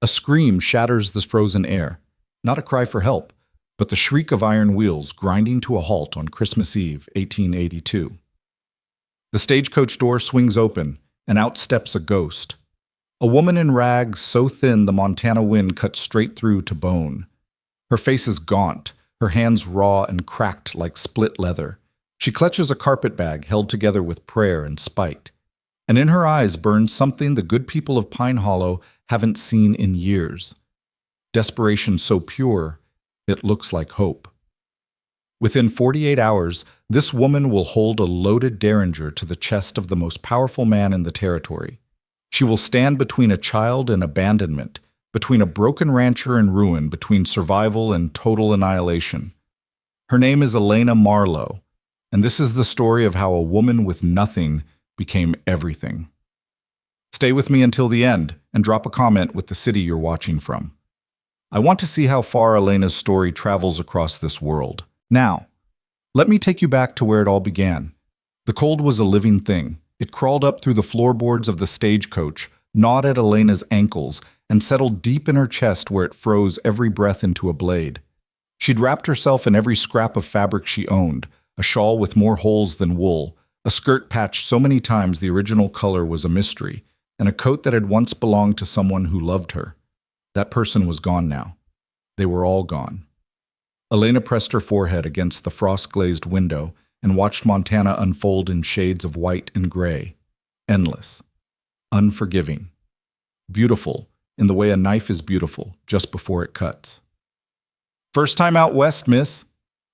A scream shatters the frozen air. Not a cry for help, but the shriek of iron wheels grinding to a halt on Christmas Eve, 1882. The stagecoach door swings open, and out steps a ghost. A woman in rags so thin the Montana wind cuts straight through to bone. Her face is gaunt, her hands raw and cracked like split leather. She clutches a carpetbag held together with prayer and spite. And in her eyes burns something the good people of Pine Hollow haven't seen in years. Desperation so pure, it looks like hope. Within 48 hours, this woman will hold a loaded derringer to the chest of the most powerful man in the territory. She will stand between a child and abandonment, between a broken rancher and ruin, between survival and total annihilation. Her name is Elena Marlowe, and this is the story of how a woman with nothing became everything. Stay with me until the end and drop a comment with the city you're watching from. I want to see how far Elena's story travels across this world. Now, let me take you back to where it all began. The cold was a living thing. It crawled up through the floorboards of the stagecoach, gnawed at Elena's ankles, and settled deep in her chest where it froze every breath into a blade. She'd wrapped herself in every scrap of fabric she owned, a shawl with more holes than wool, a skirt patched so many times the original color was a mystery, and a coat that had once belonged to someone who loved her. That person was gone now. They were all gone. Elena pressed her forehead against the frost-glazed window and watched Montana unfold in shades of white and gray. Endless. Unforgiving. Beautiful, in the way a knife is beautiful, just before it cuts. "First time out west, miss?"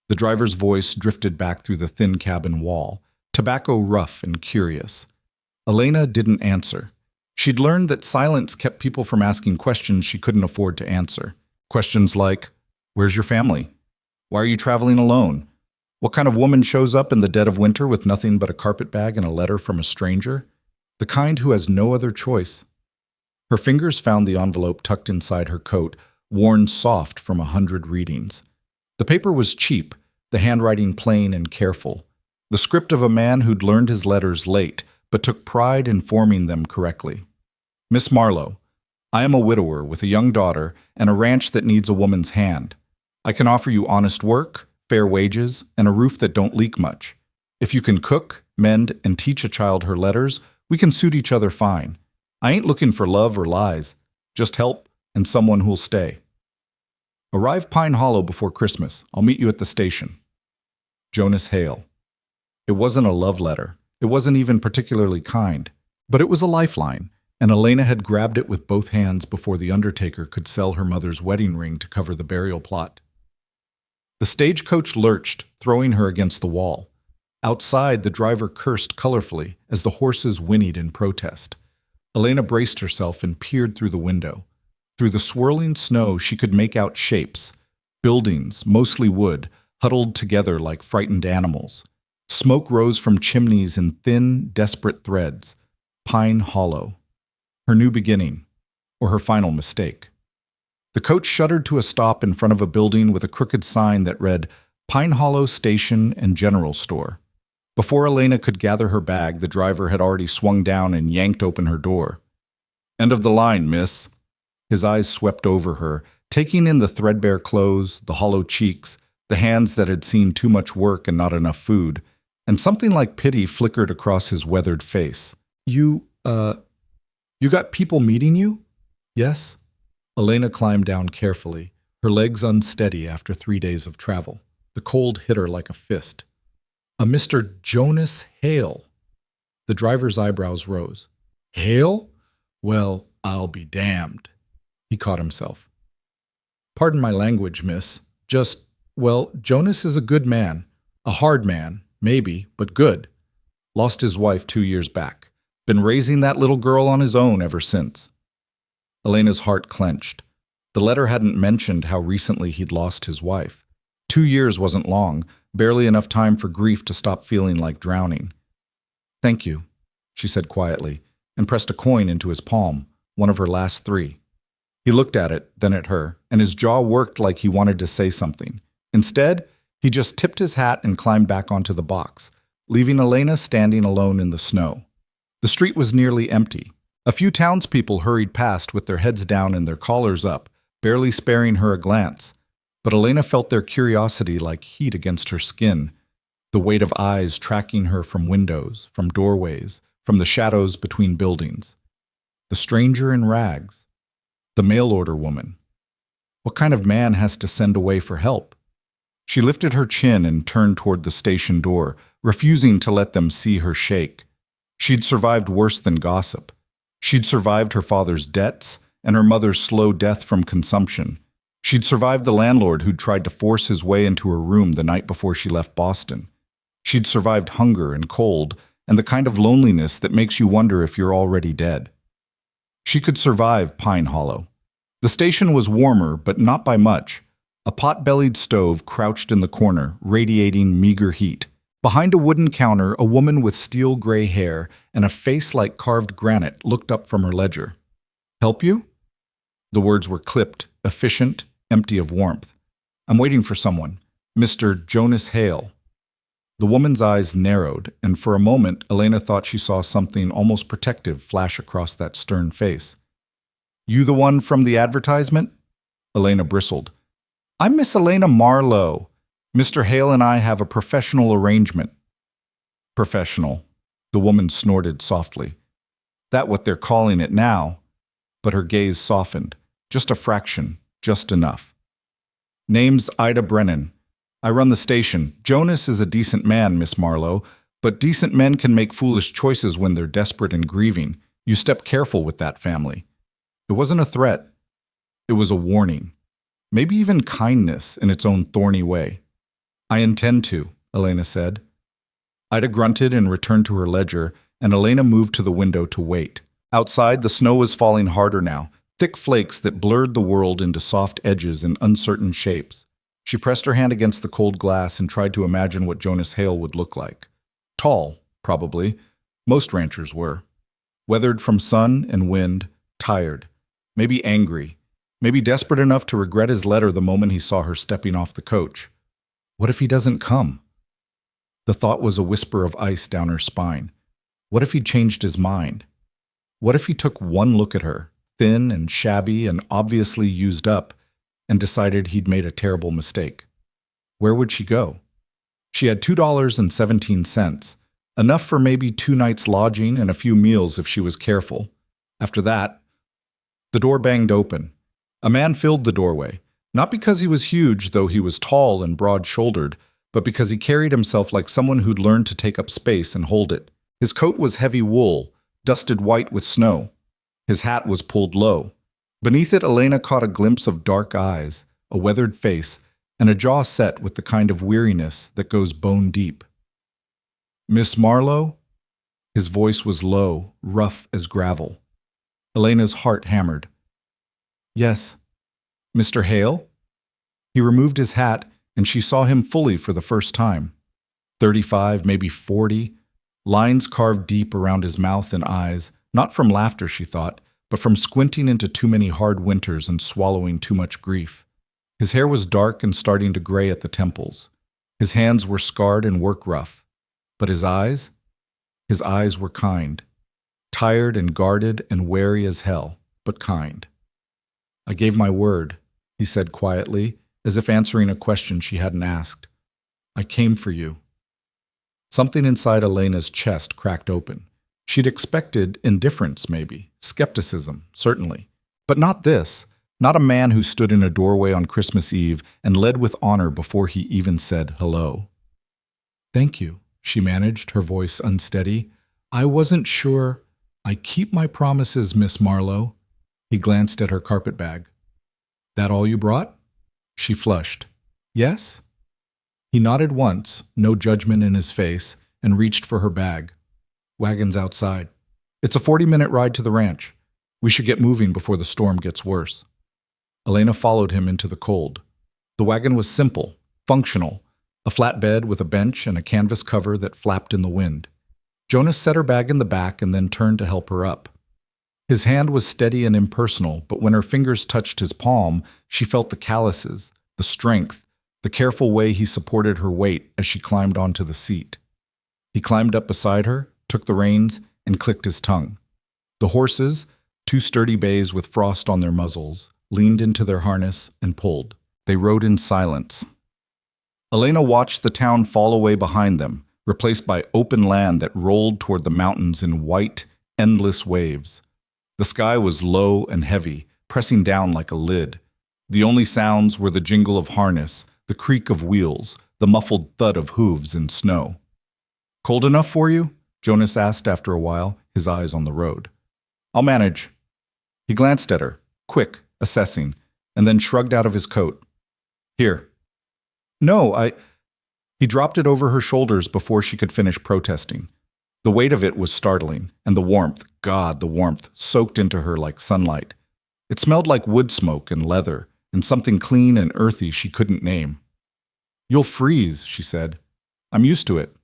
The driver's voice drifted back through the thin cabin wall, tobacco rough and curious. Elena didn't answer. She'd learned that silence kept people from asking questions she couldn't afford to answer. Questions like, "Where's your family? Why are you traveling alone? What kind of woman shows up in the dead of winter with nothing but a carpetbag and a letter from a stranger? The kind who has no other choice." Her fingers found the envelope tucked inside her coat, worn soft from 100 readings. The paper was cheap, the handwriting plain and careful. The script of a man who'd learned his letters late, but took pride in forming them correctly. "Miss Marlowe, I am a widower with a young daughter and a ranch that needs a woman's hand. I can offer you honest work, fair wages, and a roof that don't leak much. If you can cook, mend, and teach a child her letters, we can suit each other fine. I ain't looking for love or lies, just help and someone who'll stay. Arrive Pine Hollow before Christmas. I'll meet you at the station. Jonas Hale." It wasn't a love letter. It wasn't even particularly kind. But it was a lifeline, and Elena had grabbed it with both hands before the undertaker could sell her mother's wedding ring to cover the burial plot. The stagecoach lurched, throwing her against the wall. Outside, the driver cursed colorfully as the horses whinnied in protest. Elena braced herself and peered through the window. Through the swirling snow, she could make out shapes. Buildings, mostly wood, huddled together like frightened animals. Smoke rose from chimneys in thin, desperate threads. Pine Hollow. Her new beginning, or her final mistake. The coach shuddered to a stop in front of a building with a crooked sign that read, "Pine Hollow Station and General Store." Before Elena could gather her bag, the driver had already swung down and yanked open her door. "End of the line, miss." His eyes swept over her, taking in the threadbare clothes, the hollow cheeks, the hands that had seen too much work and not enough food, and something like pity flickered across his weathered face. You got people meeting you?" "Yes." Elena climbed down carefully, her legs unsteady after 3 days of travel. The cold hit her like a fist. "A Mr. Jonas Hale." The driver's eyebrows rose. "Hale? Well, I'll be damned." He caught himself. "Pardon my language, miss. Jonas is a good man. A hard man, maybe, but good. Lost his wife 2 years back. Been raising that little girl on his own ever since." Elena's heart clenched. The letter hadn't mentioned how recently he'd lost his wife. 2 years wasn't long, barely enough time for grief to stop feeling like drowning. "Thank you," she said quietly, and pressed a coin into his palm, one of her last 3. He looked at it, then at her, and his jaw worked like he wanted to say something. Instead, he just tipped his hat and climbed back onto the box, leaving Elena standing alone in the snow. The street was nearly empty. A few townspeople hurried past with their heads down and their collars up, barely sparing her a glance. But Elena felt their curiosity like heat against her skin, the weight of eyes tracking her from windows, from doorways, from the shadows between buildings. The stranger in rags. The mail-order woman. What kind of man has to send away for help? She lifted her chin and turned toward the station door, refusing to let them see her shake. She'd survived worse than gossip. She'd survived her father's debts and her mother's slow death from consumption. She'd survived the landlord who'd tried to force his way into her room the night before she left Boston. She'd survived hunger and cold and the kind of loneliness that makes you wonder if you're already dead. She could survive Pine Hollow. The station was warmer, but not by much. A pot-bellied stove crouched in the corner, radiating meager heat. Behind a wooden counter, a woman with steel gray hair and a face like carved granite looked up from her ledger. "Help you?" The words were clipped, efficient, empty of warmth. "I'm waiting for someone. Mr. Jonas Hale." The woman's eyes narrowed, and for a moment Elena thought she saw something almost protective flash across that stern face. "You the one from the advertisement?" Elena bristled. "I'm Miss Elena Marlowe. Mr. Hale and I have a professional arrangement." "Professional," the woman snorted softly. "That what they're calling it now." But her gaze softened. Just a fraction, just enough. "Name's Ida Brennan. I run the station. Jonas is a decent man, Miss Marlowe, but decent men can make foolish choices when they're desperate and grieving. You step careful with that family." It wasn't a threat. It was a warning. Maybe even kindness in its own thorny way. "I intend to," Elena said. Ida grunted and returned to her ledger, and Elena moved to the window to wait. Outside, the snow was falling harder now, thick flakes that blurred the world into soft edges and uncertain shapes. She pressed her hand against the cold glass and tried to imagine what Jonas Hale would look like. Tall, probably. Most ranchers were. Weathered from sun and wind, tired. Maybe angry. Maybe desperate enough to regret his letter the moment he saw her stepping off the coach. What if he doesn't come? The thought was a whisper of ice down her spine. What if he'd changed his mind? What if he took one look at her, thin and shabby and obviously used up, and decided he'd made a terrible mistake? Where would she go? She had $2.17, enough for maybe 2 nights lodging and a few meals if she was careful. After that, the door banged open. A man filled the doorway, not because he was huge, though he was tall and broad-shouldered, but because he carried himself like someone who'd learned to take up space and hold it. His coat was heavy wool, dusted white with snow. His hat was pulled low. Beneath it, Elena caught a glimpse of dark eyes, a weathered face, and a jaw set with the kind of weariness that goes bone deep. "Miss Marlowe?" His voice was low, rough as gravel. Elena's heart hammered. "Yes." "Mr. Hale?" He removed his hat, and she saw him fully for the first time. 35, maybe 40, lines carved deep around his mouth and eyes, not from laughter, she thought, but from squinting into too many hard winters and swallowing too much grief. His hair was dark and starting to gray at the temples. His hands were scarred and work rough. But his eyes? His eyes were kind. Tired and guarded and wary as hell, but kind. "I gave my word," he said quietly, as if answering a question she hadn't asked. "I came for you." Something inside Elena's chest cracked open. She'd expected indifference, maybe, skepticism, certainly. But not this, not a man who stood in a doorway on Christmas Eve and led with honor before he even said hello. "Thank you," she managed, her voice unsteady. "I wasn't sure. I keep my promises, Miss Marlowe." He glanced at her carpet bag. "That all you brought?" She flushed. "Yes?" He nodded once, no judgment in his face, and reached for her bag. "Wagon's outside. It's a 40-minute ride to the ranch. We should get moving before the storm gets worse." Elena followed him into the cold. The wagon was simple, functional, a flat bed with a bench and a canvas cover that flapped in the wind. Jonas set her bag in the back and then turned to help her up. His hand was steady and impersonal, but when her fingers touched his palm, she felt the calluses, the strength, the careful way he supported her weight as she climbed onto the seat. He climbed up beside her, took the reins, and clicked his tongue. The horses, two sturdy bays with frost on their muzzles, leaned into their harness and pulled. They rode in silence. Elena watched the town fall away behind them, replaced by open land that rolled toward the mountains in white, endless waves. The sky was low and heavy, pressing down like a lid. The only sounds were the jingle of harness, the creak of wheels, the muffled thud of hooves in snow. "Cold enough for you?" Jonas asked after a while, his eyes on the road. "I'll manage." He glanced at her, quick, assessing, and then shrugged out of his coat. "Here." "No, He dropped it over her shoulders before she could finish protesting. The weight of it was startling, and the warmth, God, the warmth, soaked into her like sunlight. It smelled like wood smoke and leather, and something clean and earthy she couldn't name. "You'll freeze," she said. "I'm used to it."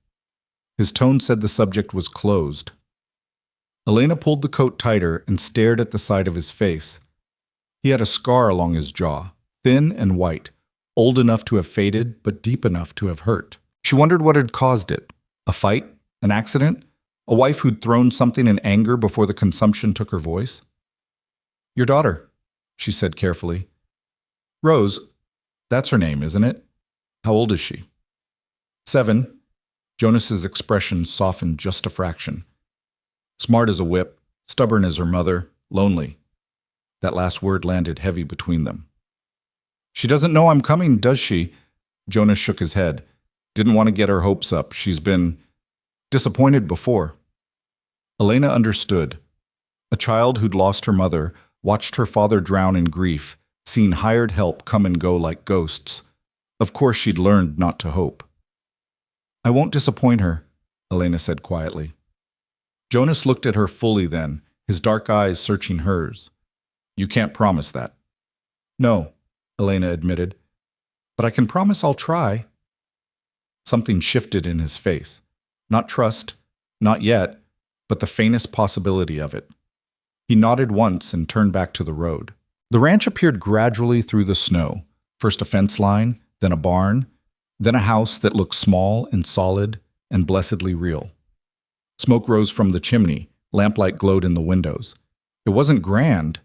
His tone said the subject was closed. Elena pulled the coat tighter and stared at the side of his face. He had a scar along his jaw, thin and white, old enough to have faded, but deep enough to have hurt. She wondered what had caused it. A fight? An accident? A wife who'd thrown something in anger before the consumption took her voice? "Your daughter," she said carefully. "Rose, that's her name, isn't it? How old is she?" 7. Jonas's expression softened just a fraction. Smart as a whip, stubborn as her mother, lonely. That last word landed heavy between them. "She doesn't know I'm coming, does she?" Jonas shook his head. Didn't want to get her hopes up. She's been disappointed before. Elena understood. A child who'd lost her mother, watched her father drown in grief, seen hired help come and go like ghosts. Of course she'd learned not to hope. "I won't disappoint her," Elena said quietly. Jonas looked at her fully then, his dark eyes searching hers. "You can't promise that." "No," Elena admitted, "but I can promise I'll try." Something shifted in his face. Not trust, not yet, but the faintest possibility of it. He nodded once and turned back to the road. The ranch appeared gradually through the snow, first a fence line, then a barn, then a house that looked small and solid and blessedly real. Smoke rose from the chimney, lamplight glowed in the windows. It wasn't grand,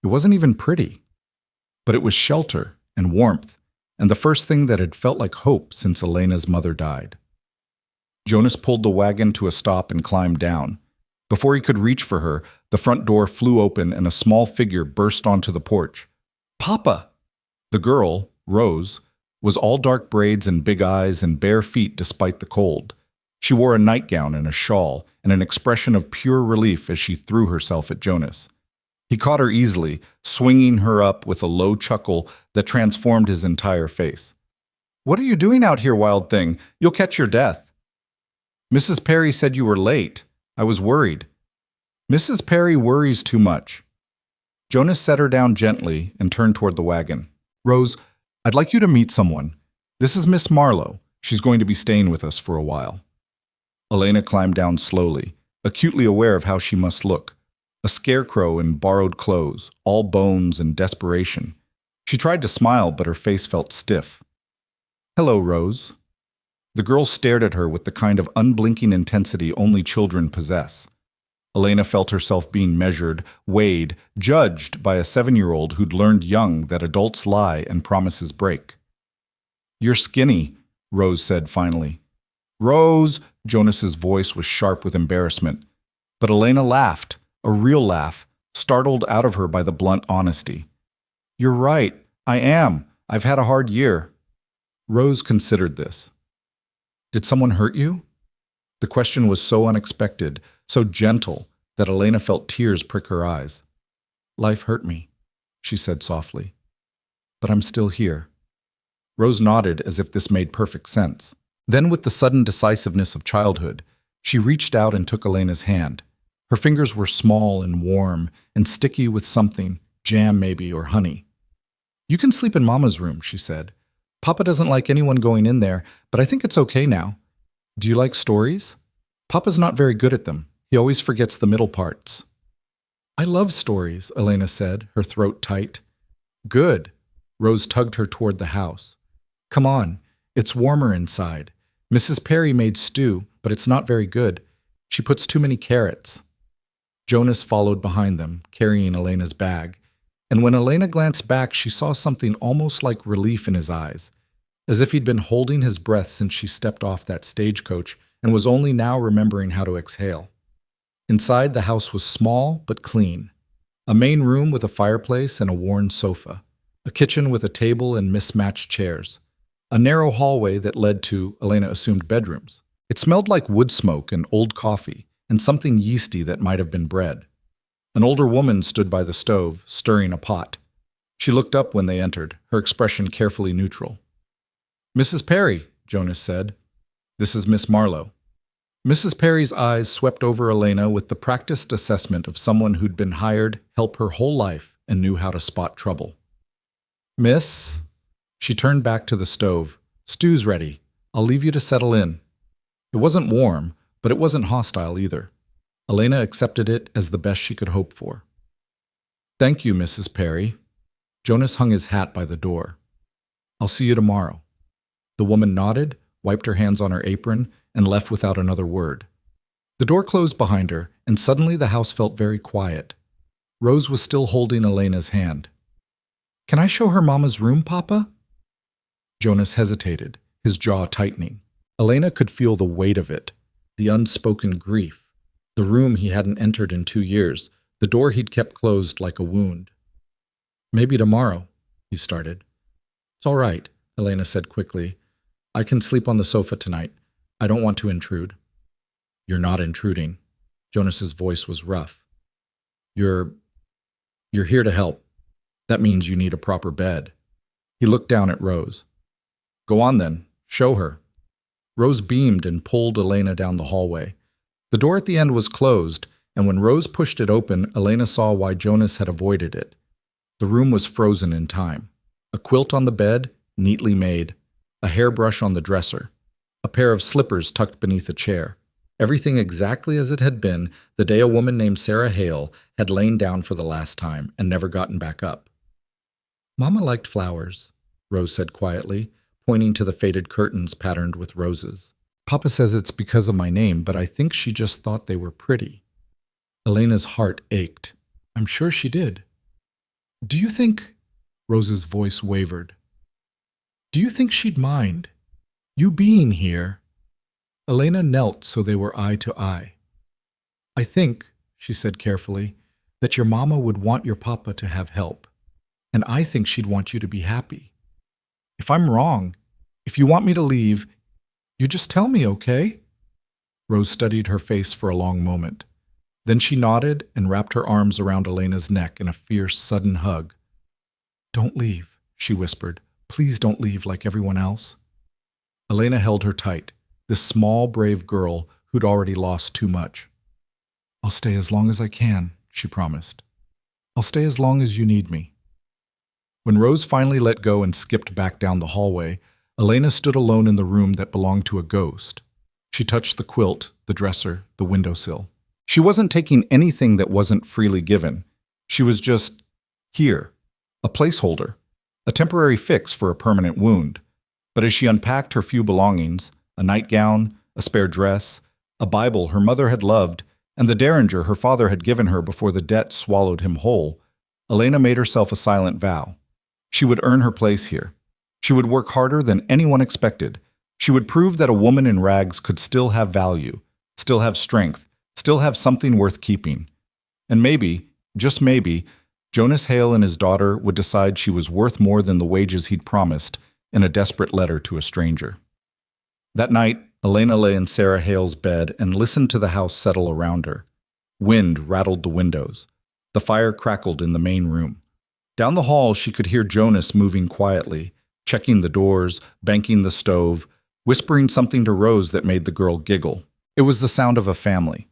it wasn't even pretty, but it was shelter and warmth, and the first thing that had felt like hope since Elena's mother died. Jonas pulled the wagon to a stop and climbed down. Before he could reach for her, the front door flew open and a small figure burst onto the porch. "Papa!" The girl, Rose, was all dark braids and big eyes and bare feet despite the cold. She wore a nightgown and a shawl and an expression of pure relief as she threw herself at Jonas. He caught her easily, swinging her up with a low chuckle that transformed his entire face. "What are you doing out here, wild thing? You'll catch your death." "Mrs. Perry said you were late. I was worried." "Mrs. Perry worries too much." Jonas set her down gently and turned toward the wagon. "Rose, I'd like you to meet someone. This is Miss Marlowe. She's going to be staying with us for a while." Elena climbed down slowly, acutely aware of how she must look. A scarecrow in borrowed clothes, all bones and desperation. She tried to smile, but her face felt stiff. "Hello, Rose." The girl stared at her with the kind of unblinking intensity only children possess. Elena felt herself being measured, weighed, judged by a 7-year-old who'd learned young that adults lie and promises break. "You're skinny," Rose said finally. "Rose!" Jonas's voice was sharp with embarrassment. But Elena laughed, a real laugh, startled out of her by the blunt honesty. "You're right. I am. I've had a hard year." Rose considered this. "Did someone hurt you?" The question was so unexpected, so gentle, that Elena felt tears prick her eyes. "Life hurt me," she said softly. "But I'm still here." Rose nodded as if this made perfect sense. Then, with the sudden decisiveness of childhood, she reached out and took Elena's hand. Her fingers were small and warm and sticky with something, jam maybe or honey. "You can sleep in Mama's room," she said. "Papa doesn't like anyone going in there, but I think it's okay now. Do you like stories? Papa's not very good at them. He always forgets the middle parts." "I love stories," Elena said, her throat tight. "Good." Rose tugged her toward the house. "Come on. It's warmer inside. Mrs. Perry made stew, but it's not very good. She puts too many carrots." Jonas followed behind them, carrying Elena's bag, and when Elena glanced back, she saw something almost like relief in his eyes, as if he'd been holding his breath since she stepped off that stagecoach and was only now remembering how to exhale. Inside, the house was small but clean. A main room with a fireplace and a worn sofa, a kitchen with a table and mismatched chairs, a narrow hallway that led to, Elena assumed, bedrooms. It smelled like wood smoke and old coffee, and something yeasty that might have been bread. An older woman stood by the stove, stirring a pot. She looked up when they entered, her expression carefully neutral. "Mrs. Perry," Jonas said. "This is Miss Marlowe." Mrs. Perry's eyes swept over Elena with the practiced assessment of someone who'd been hired help her whole life and knew how to spot trouble. "Miss?" She turned back to the stove. "Stew's ready. I'll leave you to settle in." It wasn't warm, but it wasn't hostile either. Elena accepted it as the best she could hope for. "Thank you, Mrs. Perry." Jonas hung his hat by the door. "I'll see you tomorrow." The woman nodded, wiped her hands on her apron, and left without another word. The door closed behind her, and suddenly the house felt very quiet. Rose was still holding Elena's hand. "Can I show her Mama's room, Papa?" Jonas hesitated, his jaw tightening. Elena could feel the weight of it, the unspoken grief, the room he hadn't entered in 2 years, the door he'd kept closed like a wound. "Maybe tomorrow," he started. "It's all right," Elena said quickly. "I can sleep on the sofa tonight. I don't want to intrude." "You're not intruding." Jonas's voice was rough. You're here to help. That means you need a proper bed." He looked down at Rose. "Go on then. Show her." Rose beamed and pulled Elena down the hallway. The door at the end was closed, and when Rose pushed it open, Elena saw why Jonas had avoided it. The room was frozen in time. A quilt on the bed, neatly made. A hairbrush on the dresser. A pair of slippers tucked beneath a chair. Everything exactly as it had been the day a woman named Sarah Hale had lain down for the last time and never gotten back up. "Mama liked flowers," Rose said quietly, pointing to the faded curtains patterned with roses. "Papa says it's because of my name, but I think she just thought they were pretty." Elena's heart ached. "I'm sure she did." "Do you think—" Rose's voice wavered. "Do you think she'd mind? You being here?" Elena knelt so they were eye to eye. "I think," she said carefully, "that your mama would want your papa to have help. And I think she'd want you to be happy. If I'm wrong, if you want me to leave, you just tell me, okay?" Rose studied her face for a long moment. Then she nodded and wrapped her arms around Elena's neck in a fierce, sudden hug. "Don't leave," she whispered. "Please don't leave like everyone else." Elena held her tight, this small, brave girl who'd already lost too much. "I'll stay as long as I can," she promised. "I'll stay as long as you need me." When Rose finally let go and skipped back down the hallway, Elena stood alone in the room that belonged to a ghost. She touched the quilt, the dresser, the windowsill. She wasn't taking anything that wasn't freely given. She was just here, a placeholder, a temporary fix for a permanent wound. But as she unpacked her few belongings, a nightgown, a spare dress, a Bible her mother had loved, and the derringer her father had given her before the debt swallowed him whole, Elena made herself a silent vow. She would earn her place here. She would work harder than anyone expected. She would prove that a woman in rags could still have value, still have strength, still have something worth keeping. And maybe, just maybe, Jonas Hale and his daughter would decide she was worth more than the wages he'd promised in a desperate letter to a stranger. That night, Elena lay in Sarah Hale's bed and listened to the house settle around her. Wind rattled the windows. The fire crackled in the main room. Down the hall, she could hear Jonas moving quietly, checking the doors, banking the stove, whispering something to Rose that made the girl giggle. It was the sound of a family.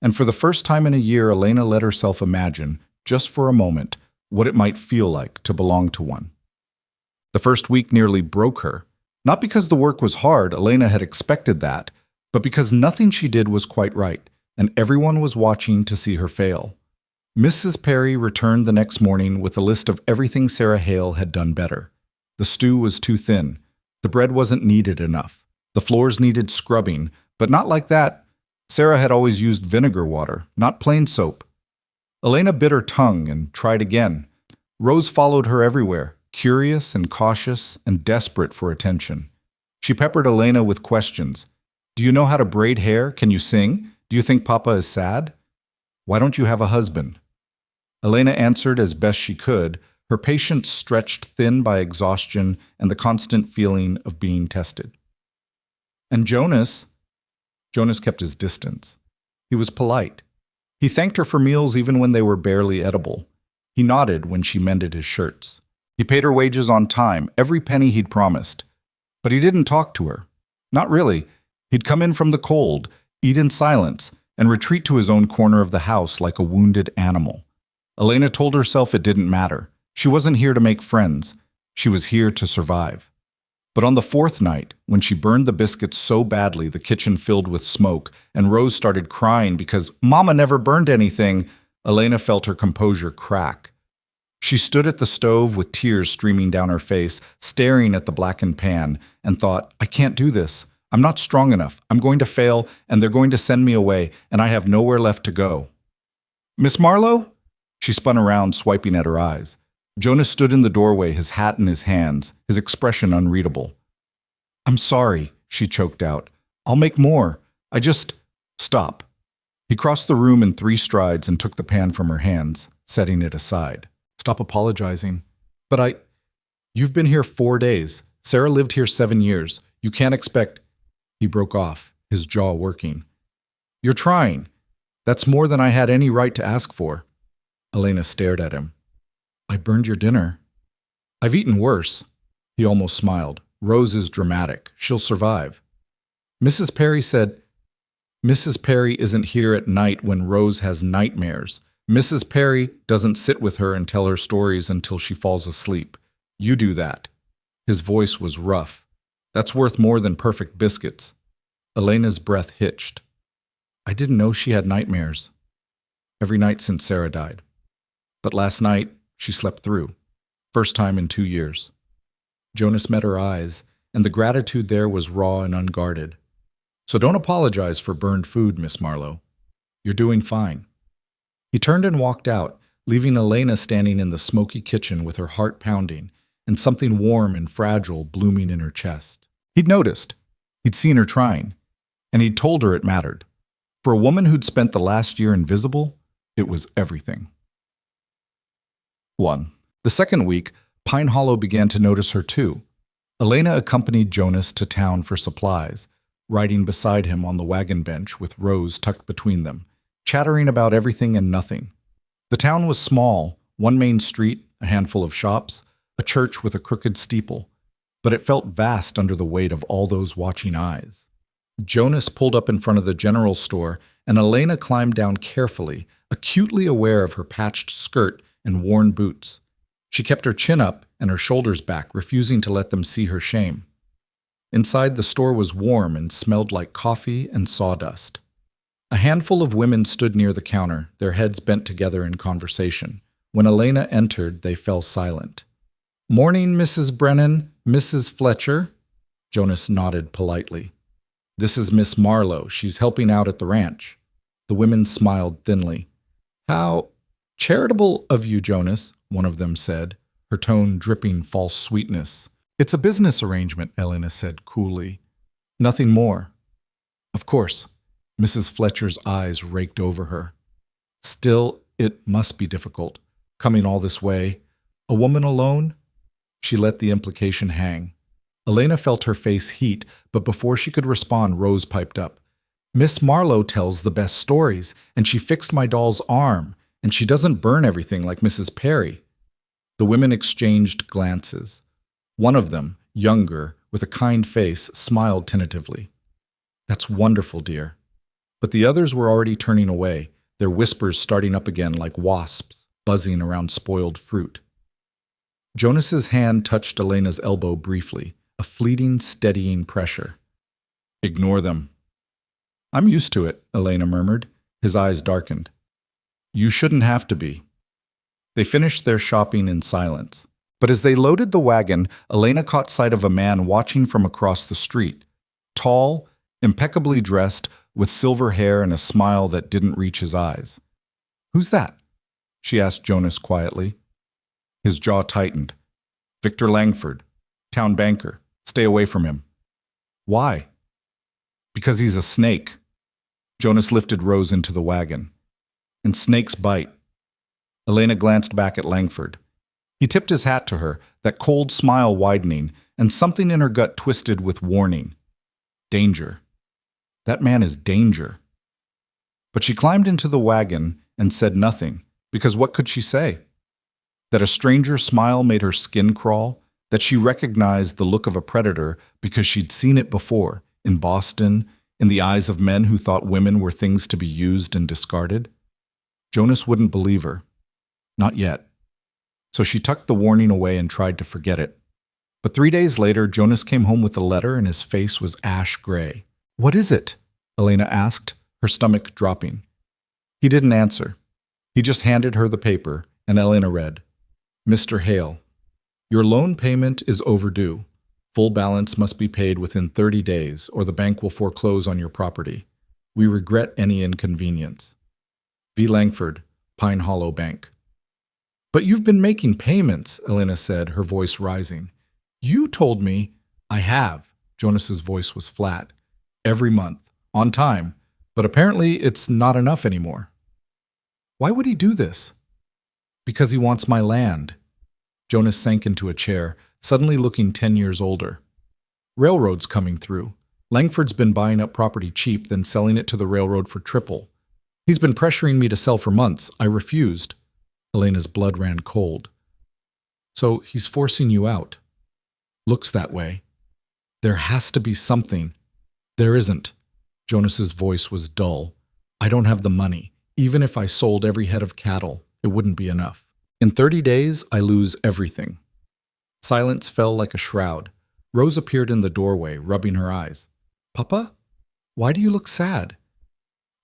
And for the first time in a year, Elena let herself imagine, just for a moment, what it might feel like to belong to one. The first week nearly broke her. Not because the work was hard, Elena had expected that, but because nothing she did was quite right, and everyone was watching to see her fail. Mrs. Perry returned the next morning with a list of everything Sarah Hale had done better. The stew was too thin. The bread wasn't kneaded enough. The floors needed scrubbing, but not like that. Sarah had always used vinegar water, not plain soap. Elena bit her tongue and tried again. Rose followed her everywhere, curious and cautious and desperate for attention. She peppered Elena with questions. Do you know how to braid hair? Can you sing? Do you think Papa is sad? Why don't you have a husband? Elena answered as best she could, her patience stretched thin by exhaustion and the constant feeling of being tested. And Jonas kept his distance. He was polite. He thanked her for meals even when they were barely edible. He nodded when she mended his shirts. He paid her wages on time, every penny he'd promised. But he didn't talk to her. Not really. He'd come in from the cold, eat in silence, and retreat to his own corner of the house like a wounded animal. Elena told herself it didn't matter. She wasn't here to make friends. She was here to survive. But on the fourth night, when she burned the biscuits so badly the kitchen filled with smoke, and Rose started crying because Mama never burned anything, Elena felt her composure crack. She stood at the stove with tears streaming down her face, staring at the blackened pan, and thought, I can't do this. I'm not strong enough. I'm going to fail, and they're going to send me away, and I have nowhere left to go. Miss Marlowe? She spun around, swiping at her eyes. Jonas stood in the doorway, his hat in his hands, his expression unreadable. I'm sorry, she choked out. I'll make more. Stop. He crossed the room in 3 strides and took the pan from her hands, setting it aside. Stop apologizing. You've been here 4 days. Sarah lived here 7 years. You can't expect... He broke off, his jaw working. You're trying. That's more than I had any right to ask for. Elena stared at him. I burned your dinner. I've eaten worse. He almost smiled. Rose is dramatic. She'll survive. Mrs. Perry said, Mrs. Perry isn't here at night when Rose has nightmares. Mrs. Perry doesn't sit with her and tell her stories until she falls asleep. You do that. His voice was rough. That's worth more than perfect biscuits. Elena's breath hitched. I didn't know she had nightmares. Every night since Sarah died. But last night, she slept through. First time in 2 years. Jonas met her eyes, and the gratitude there was raw and unguarded. So don't apologize for burned food, Miss Marlowe. You're doing fine. He turned and walked out, leaving Elena standing in the smoky kitchen with her heart pounding and something warm and fragile blooming in her chest. He'd noticed. He'd seen her trying. And he'd told her it mattered. For a woman who'd spent the last year invisible, it was everything. 1. The second week, Pine Hollow began to notice her too. Elena accompanied Jonas to town for supplies, riding beside him on the wagon bench with Rose tucked between them, chattering about everything and nothing. The town was small, one main street, a handful of shops, a church with a crooked steeple, but it felt vast under the weight of all those watching eyes. Jonas pulled up in front of the general store, and Elena climbed down carefully, acutely aware of her patched skirt and worn boots. She kept her chin up and her shoulders back, refusing to let them see her shame. Inside, the store was warm and smelled like coffee and sawdust. A handful of women stood near the counter, their heads bent together in conversation. When Elena entered, they fell silent. Morning, Mrs. Brennan, Mrs. Fletcher. Jonas nodded politely. This is Miss Marlowe. She's helping out at the ranch. The women smiled thinly. How charitable of you, Jonas, one of them said, her tone dripping false sweetness. It's a business arrangement, Elena said coolly. Nothing more. Of course. Mrs. Fletcher's eyes raked over her. Still, it must be difficult, coming all this way. A woman alone? She let the implication hang. Elena felt her face heat, but before she could respond, Rose piped up. Miss Marlowe tells the best stories, and she fixed my doll's arm, and she doesn't burn everything like Mrs. Perry. The women exchanged glances. One of them, younger, with a kind face, smiled tentatively. That's wonderful, dear. But the others were already turning away, their whispers starting up again like wasps buzzing around spoiled fruit. Jonas's hand touched Elena's elbow briefly, a fleeting, steadying pressure. Ignore them. I'm used to it, Elena murmured. His eyes darkened. You shouldn't have to be. They finished their shopping in silence. But as they loaded the wagon, Elena caught sight of a man watching from across the street. Tall, impeccably dressed, with silver hair and a smile that didn't reach his eyes. Who's that? she asked Jonas quietly. His jaw tightened. Victor Langford, town banker. Stay away from him. Why? Because he's a snake. Jonas lifted Rose into the wagon. And snakes bite. Elena glanced back at Langford. He tipped his hat to her, that cold smile widening, and something in her gut twisted with warning. Danger. That man is danger. But she climbed into the wagon and said nothing, because what could she say? That a stranger's smile made her skin crawl, that she recognized the look of a predator because she'd seen it before, in Boston, in the eyes of men who thought women were things to be used and discarded? Jonas wouldn't believe her. Not yet. So she tucked the warning away and tried to forget it. But 3 days later, Jonas came home with a letter and his face was ash gray. What is it? Elena asked, her stomach dropping. He didn't answer. He just handed her the paper, and Elena read, Mr. Hale, your loan payment is overdue. Full balance must be paid within 30 days, or the bank will foreclose on your property. We regret any inconvenience. V. Langford, Pine Hollow Bank. But you've been making payments, Elena said, her voice rising. You told me. I have. Jonas's voice was flat. Every month, on time, but apparently it's not enough anymore. Why would he do this? Because he wants my land. Jonas sank into a chair, suddenly looking 10 years older. Railroad's coming through. Langford's been buying up property cheap, then selling it to the railroad for triple. He's been pressuring me to sell for months. I refused. Elena's blood ran cold. So he's forcing you out. Looks that way. There has to be something. There isn't. Jonas's voice was dull. I don't have the money. Even if I sold every head of cattle, it wouldn't be enough. In 30 days, I lose everything. Silence fell like a shroud. Rose appeared in the doorway, rubbing her eyes. Papa? Why do you look sad?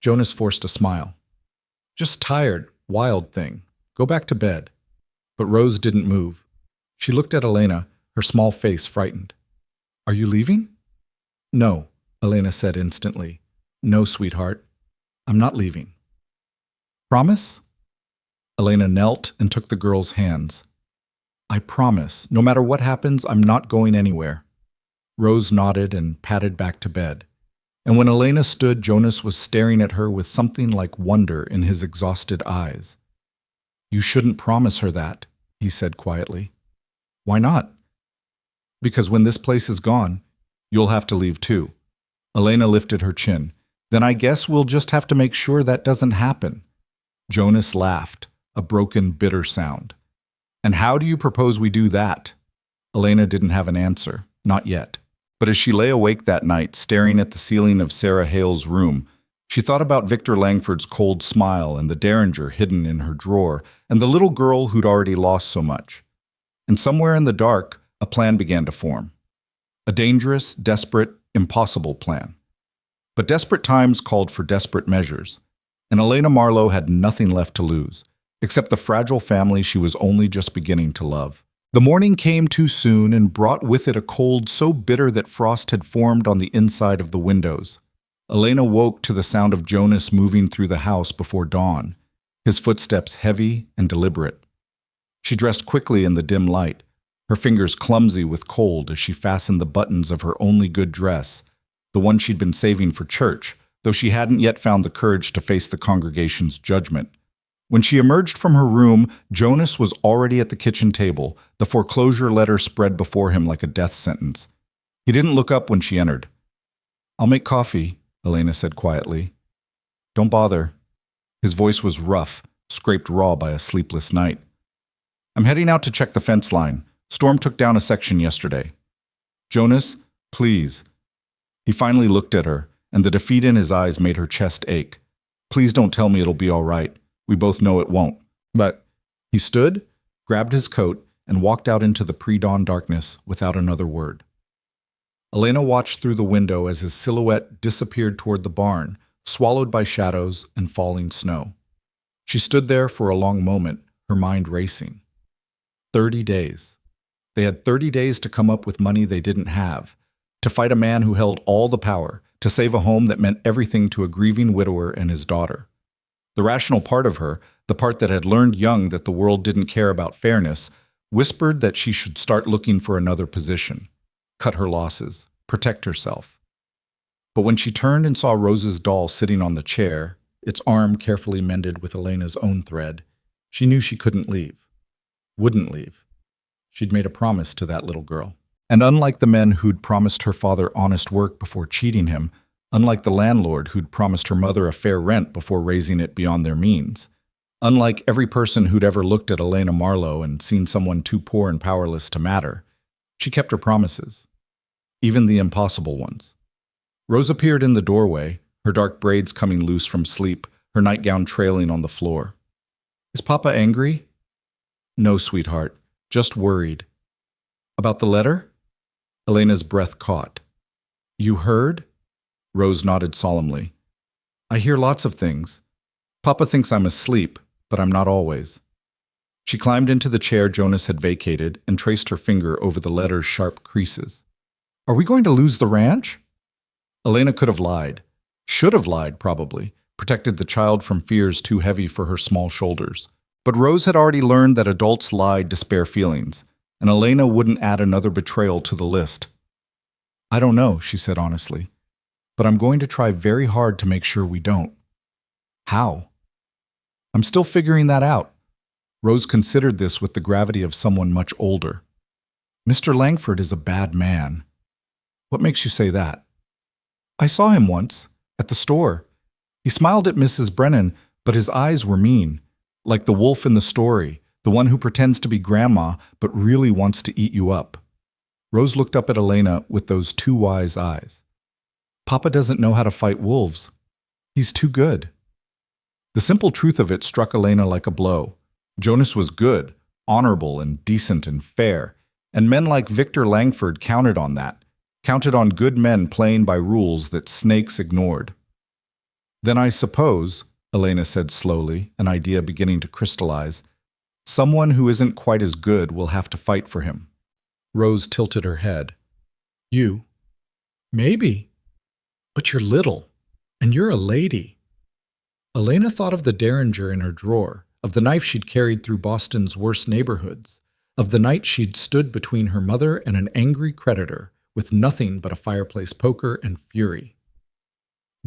Jonas forced a smile. Just tired, wild thing. Go back to bed. But Rose didn't move. She looked at Elena, her small face frightened. Are you leaving? No, Elena said instantly. No, sweetheart. I'm not leaving. Promise? Elena knelt and took the girl's hands. I promise, no matter what happens, I'm not going anywhere. Rose nodded and padded back to bed. And when Elena stood, Jonas was staring at her with something like wonder in his exhausted eyes. You shouldn't promise her that, he said quietly. Why not? Because when this place is gone, you'll have to leave too. Elena lifted her chin. Then I guess we'll just have to make sure that doesn't happen. Jonas laughed, a broken, bitter sound. And how do you propose we do that? Elena didn't have an answer, not yet. But as she lay awake that night, staring at the ceiling of Sarah Hale's room, she thought about Victor Langford's cold smile and the derringer hidden in her drawer and the little girl who'd already lost so much. And somewhere in the dark, a plan began to form. A dangerous, desperate, impossible plan. But desperate times called for desperate measures, and Elena Marlowe had nothing left to lose, except the fragile family she was only just beginning to love. The morning came too soon and brought with it a cold so bitter that frost had formed on the inside of the windows. Elena woke to the sound of Jonas moving through the house before dawn, his footsteps heavy and deliberate. She dressed quickly in the dim light, her fingers clumsy with cold as she fastened the buttons of her only good dress, the one she'd been saving for church, though she hadn't yet found the courage to face the congregation's judgment. When she emerged from her room, Jonas was already at the kitchen table, the foreclosure letter spread before him like a death sentence. He didn't look up when she entered. I'll make coffee, Elena said quietly. Don't bother. His voice was rough, scraped raw by a sleepless night. I'm heading out to check the fence line. Storm took down a section yesterday. Jonas, please. He finally looked at her, and the defeat in his eyes made her chest ache. Please don't tell me it'll be all right. We both know it won't. But he stood, grabbed his coat, and walked out into the pre-dawn darkness without another word. Elena watched through the window as his silhouette disappeared toward the barn, swallowed by shadows and falling snow. She stood there for a long moment, her mind racing. 30 days. They had 30 days to come up with money they didn't have, to fight a man who held all the power, to save a home that meant everything to a grieving widower and his daughter. The rational part of her, the part that had learned young that the world didn't care about fairness, whispered that she should start looking for another position, cut her losses, protect herself. But when she turned and saw Rose's doll sitting on the chair, its arm carefully mended with Elena's own thread, she knew she couldn't leave. Wouldn't leave. She'd made a promise to that little girl. And unlike the men who'd promised her father honest work before cheating him, unlike the landlord who'd promised her mother a fair rent before raising it beyond their means, unlike every person who'd ever looked at Elena Marlowe and seen someone too poor and powerless to matter, she kept her promises, even the impossible ones. Rose appeared in the doorway, her dark braids coming loose from sleep, her nightgown trailing on the floor. "Is Papa angry?" "No, sweetheart, just worried." "About the letter?" Elena's breath caught. "You heard?" Rose nodded solemnly. "I hear lots of things. Papa thinks I'm asleep, but I'm not always." She climbed into the chair Jonas had vacated and traced her finger over the letter's sharp creases. "Are we going to lose the ranch?" Elena could have lied. Should have lied, probably, protected the child from fears too heavy for her small shoulders. But Rose had already learned that adults lied to spare feelings, and Elena wouldn't add another betrayal to the list. "I don't know," she said honestly, "but I'm going to try very hard to make sure we don't." "How?" "I'm still figuring that out." Rose considered this with the gravity of someone much older. "Mr. Langford is a bad man." "What makes you say that?" "I saw him once, at the store. He smiled at Mrs. Brennan, but his eyes were mean, like the wolf in the story, the one who pretends to be grandma but really wants to eat you up." Rose looked up at Elena with those two wise eyes. "Papa doesn't know how to fight wolves. He's too good." The simple truth of it struck Elena like a blow. Jonas was good, honorable and decent and fair, and men like Victor Langford counted on that, counted on good men playing by rules that snakes ignored. "Then I suppose," Elena said slowly, an idea beginning to crystallize, "someone who isn't quite as good will have to fight for him." Rose tilted her head. "You? Maybe. But you're little, and you're a lady." Elena thought of the derringer in her drawer, of the knife she'd carried through Boston's worst neighborhoods, of the night she'd stood between her mother and an angry creditor, with nothing but a fireplace poker and fury.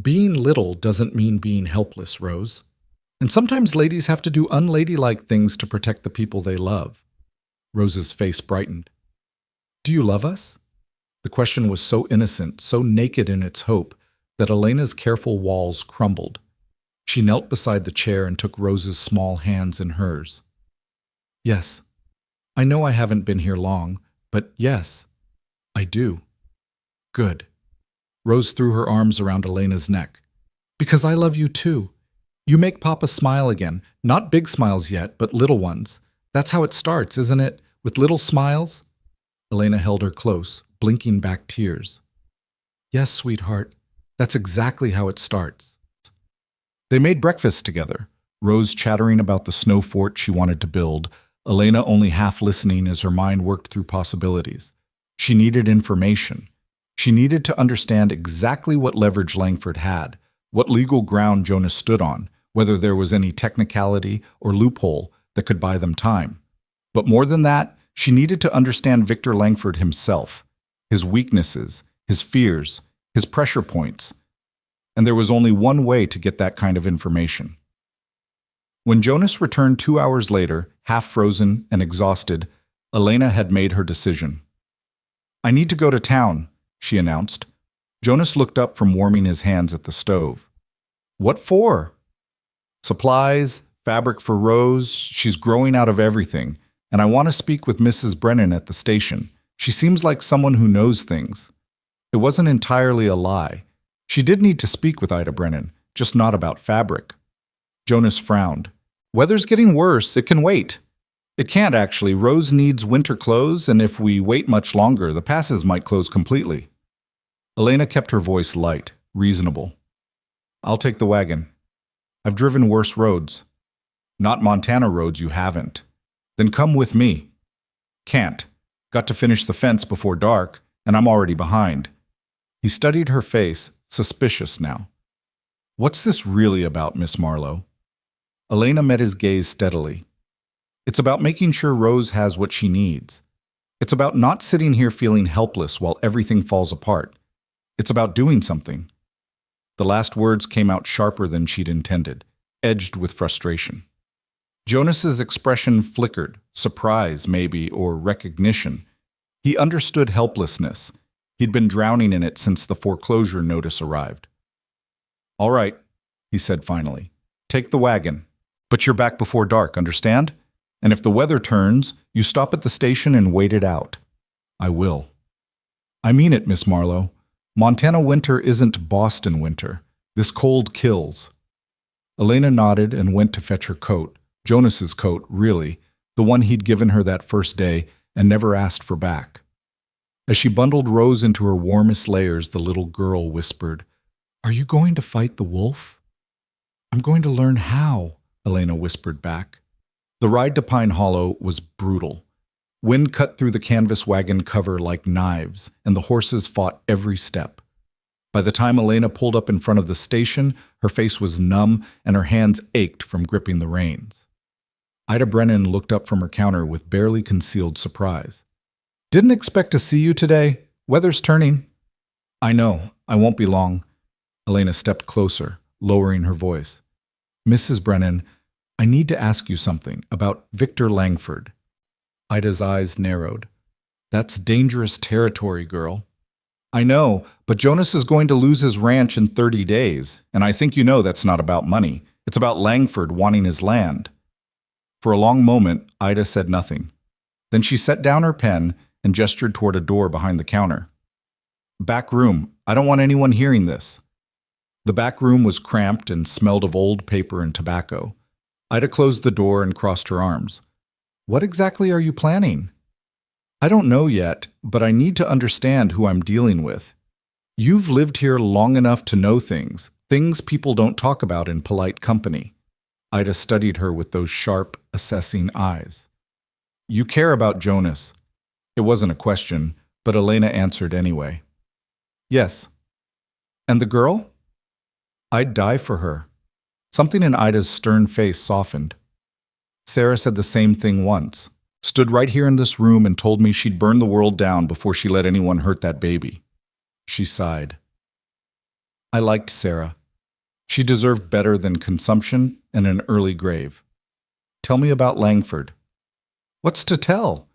Being little doesn't mean being helpless, Rose. And sometimes ladies have to do unladylike things to protect the people they love. Rose's face brightened. "Do you love us?" The question was so innocent, so naked in its hope, that Elena's careful walls crumbled. She knelt beside the chair and took Rose's small hands in hers. "Yes. I know I haven't been here long, but yes, I do." "Good." Rose threw her arms around Elena's neck. "Because I love you too. You make Papa smile again. Not big smiles yet, but little ones. That's how it starts, isn't it? With little smiles?" Elena held her close, blinking back tears. "Yes, sweetheart. That's exactly how it starts." They made breakfast together, Rose chattering about the snow fort she wanted to build, Elena only half listening as her mind worked through possibilities. She needed information. She needed to understand exactly what leverage Langford had, what legal ground Jonas stood on, whether there was any technicality or loophole that could buy them time. But more than that, she needed to understand Victor Langford himself, his weaknesses, his fears, his pressure points. And there was only one way to get that kind of information. When Jonas returned 2 hours later, half frozen and exhausted, Elena had made her decision. "I need to go to town," she announced. Jonas looked up from warming his hands at the stove. "What for?" "Supplies, fabric for Rose. She's growing out of everything. And I want to speak with Mrs. Brennan at the station. She seems like someone who knows things." It wasn't entirely a lie. She did need to speak with Ida Brennan, just not about fabric. Jonas frowned. "Weather's getting worse. It can wait." "It can't, actually. Rose needs winter clothes, and if we wait much longer, the passes might close completely." Elena kept her voice light, reasonable. "I'll take the wagon. I've driven worse roads." "Not Montana roads, you haven't." "Then come with me." "Can't. Got to finish the fence before dark, and I'm already behind." He studied her face, suspicious now. "What's this really about, Miss Marlowe?" Elena met his gaze steadily. It's about making sure Rose has what she needs. It's about not sitting here feeling helpless while everything falls apart. It's about doing something. The last words came out sharper than she'd intended, edged with frustration. Jonas's expression flickered, surprise maybe, or recognition. He understood helplessness. He'd been drowning in it since the foreclosure notice arrived. "All right," he said finally. "Take the wagon. But you're back before dark, understand? And if the weather turns, you stop at the station and wait it out." "I will." "I mean it, Miss Marlowe. Montana winter isn't Boston winter. This cold kills." Elena nodded and went to fetch her coat. Jonas's coat, really, the one he'd given her that first day and never asked for back. As she bundled Rose into her warmest layers, the little girl whispered, "Are you going to fight the wolf?" "I'm going to learn how," Elena whispered back. The ride to Pine Hollow was brutal. Wind cut through the canvas wagon cover like knives, and the horses fought every step. By the time Elena pulled up in front of the station, her face was numb and her hands ached from gripping the reins. Ida Brennan looked up from her counter with barely concealed surprise. "Didn't expect to see you today. Weather's turning." "I know. I won't be long." Elena stepped closer, lowering her voice. "Mrs. Brennan, I need to ask you something about Victor Langford." Ida's eyes narrowed. "That's dangerous territory, girl." "I know, but Jonas is going to lose his ranch in 30 days, and I think you know that's not about money. It's about Langford wanting his land." For a long moment, Ida said nothing. Then she set down her pen and gestured toward a door behind the counter. "Back room. I don't want anyone hearing this." The back room was cramped and smelled of old paper and tobacco. Ida closed the door and crossed her arms. "What exactly are you planning?" "I don't know yet, but I need to understand who I'm dealing with. You've lived here long enough to know things people don't talk about in polite company." Ida studied her with those sharp, assessing eyes. "You care about Jonas." It wasn't a question, but Elena answered anyway. "Yes." "And the girl?" "I'd die for her." Something in Ida's stern face softened. "Sarah said the same thing once. Stood right here in this room and told me she'd burn the world down before she let anyone hurt that baby." She sighed. "I liked Sarah. She deserved better than consumption and an early grave." "Tell me about Langford." "What's to tell?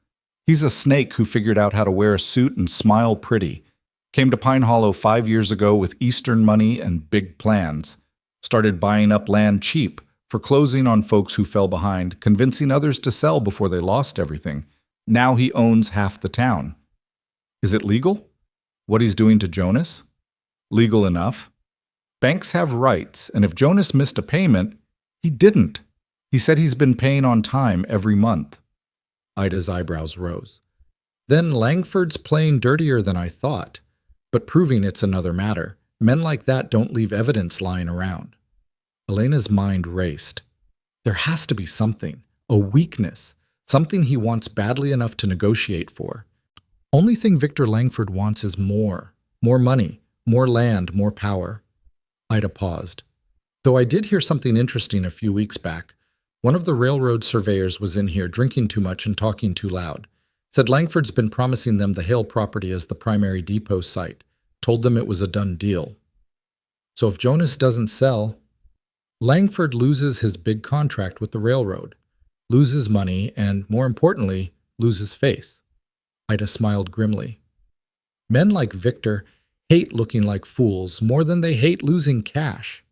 He's a snake who figured out how to wear a suit and smile pretty. Came to Pine Hollow 5 years ago with Eastern money and big plans. Started buying up land cheap, foreclosing on folks who fell behind, convincing others to sell before they lost everything. Now he owns half the town." "Is it legal? What he's doing to Jonas?" "Legal enough. Banks have rights, and if Jonas missed a payment, he didn't. He said he's been paying on time every month." Ida's eyebrows rose. "Then Langford's playing dirtier than I thought. But proving it's another matter. Men like that don't leave evidence lying around." Elena's mind raced. There has to be something, a weakness, something he wants badly enough to negotiate for. Only thing Victor Langford wants is more money, more land, more power. Ida paused. "Though I did hear something interesting a few weeks back. One of the railroad surveyors was in here drinking too much and talking too loud. Said Langford's been promising them the Hale property as the primary depot site. Told them it was a done deal. So if Jonas doesn't sell, Langford loses his big contract with the railroad, loses money, and, more importantly, loses face." Ida smiled grimly. "Men like Victor hate looking like fools more than they hate losing cash."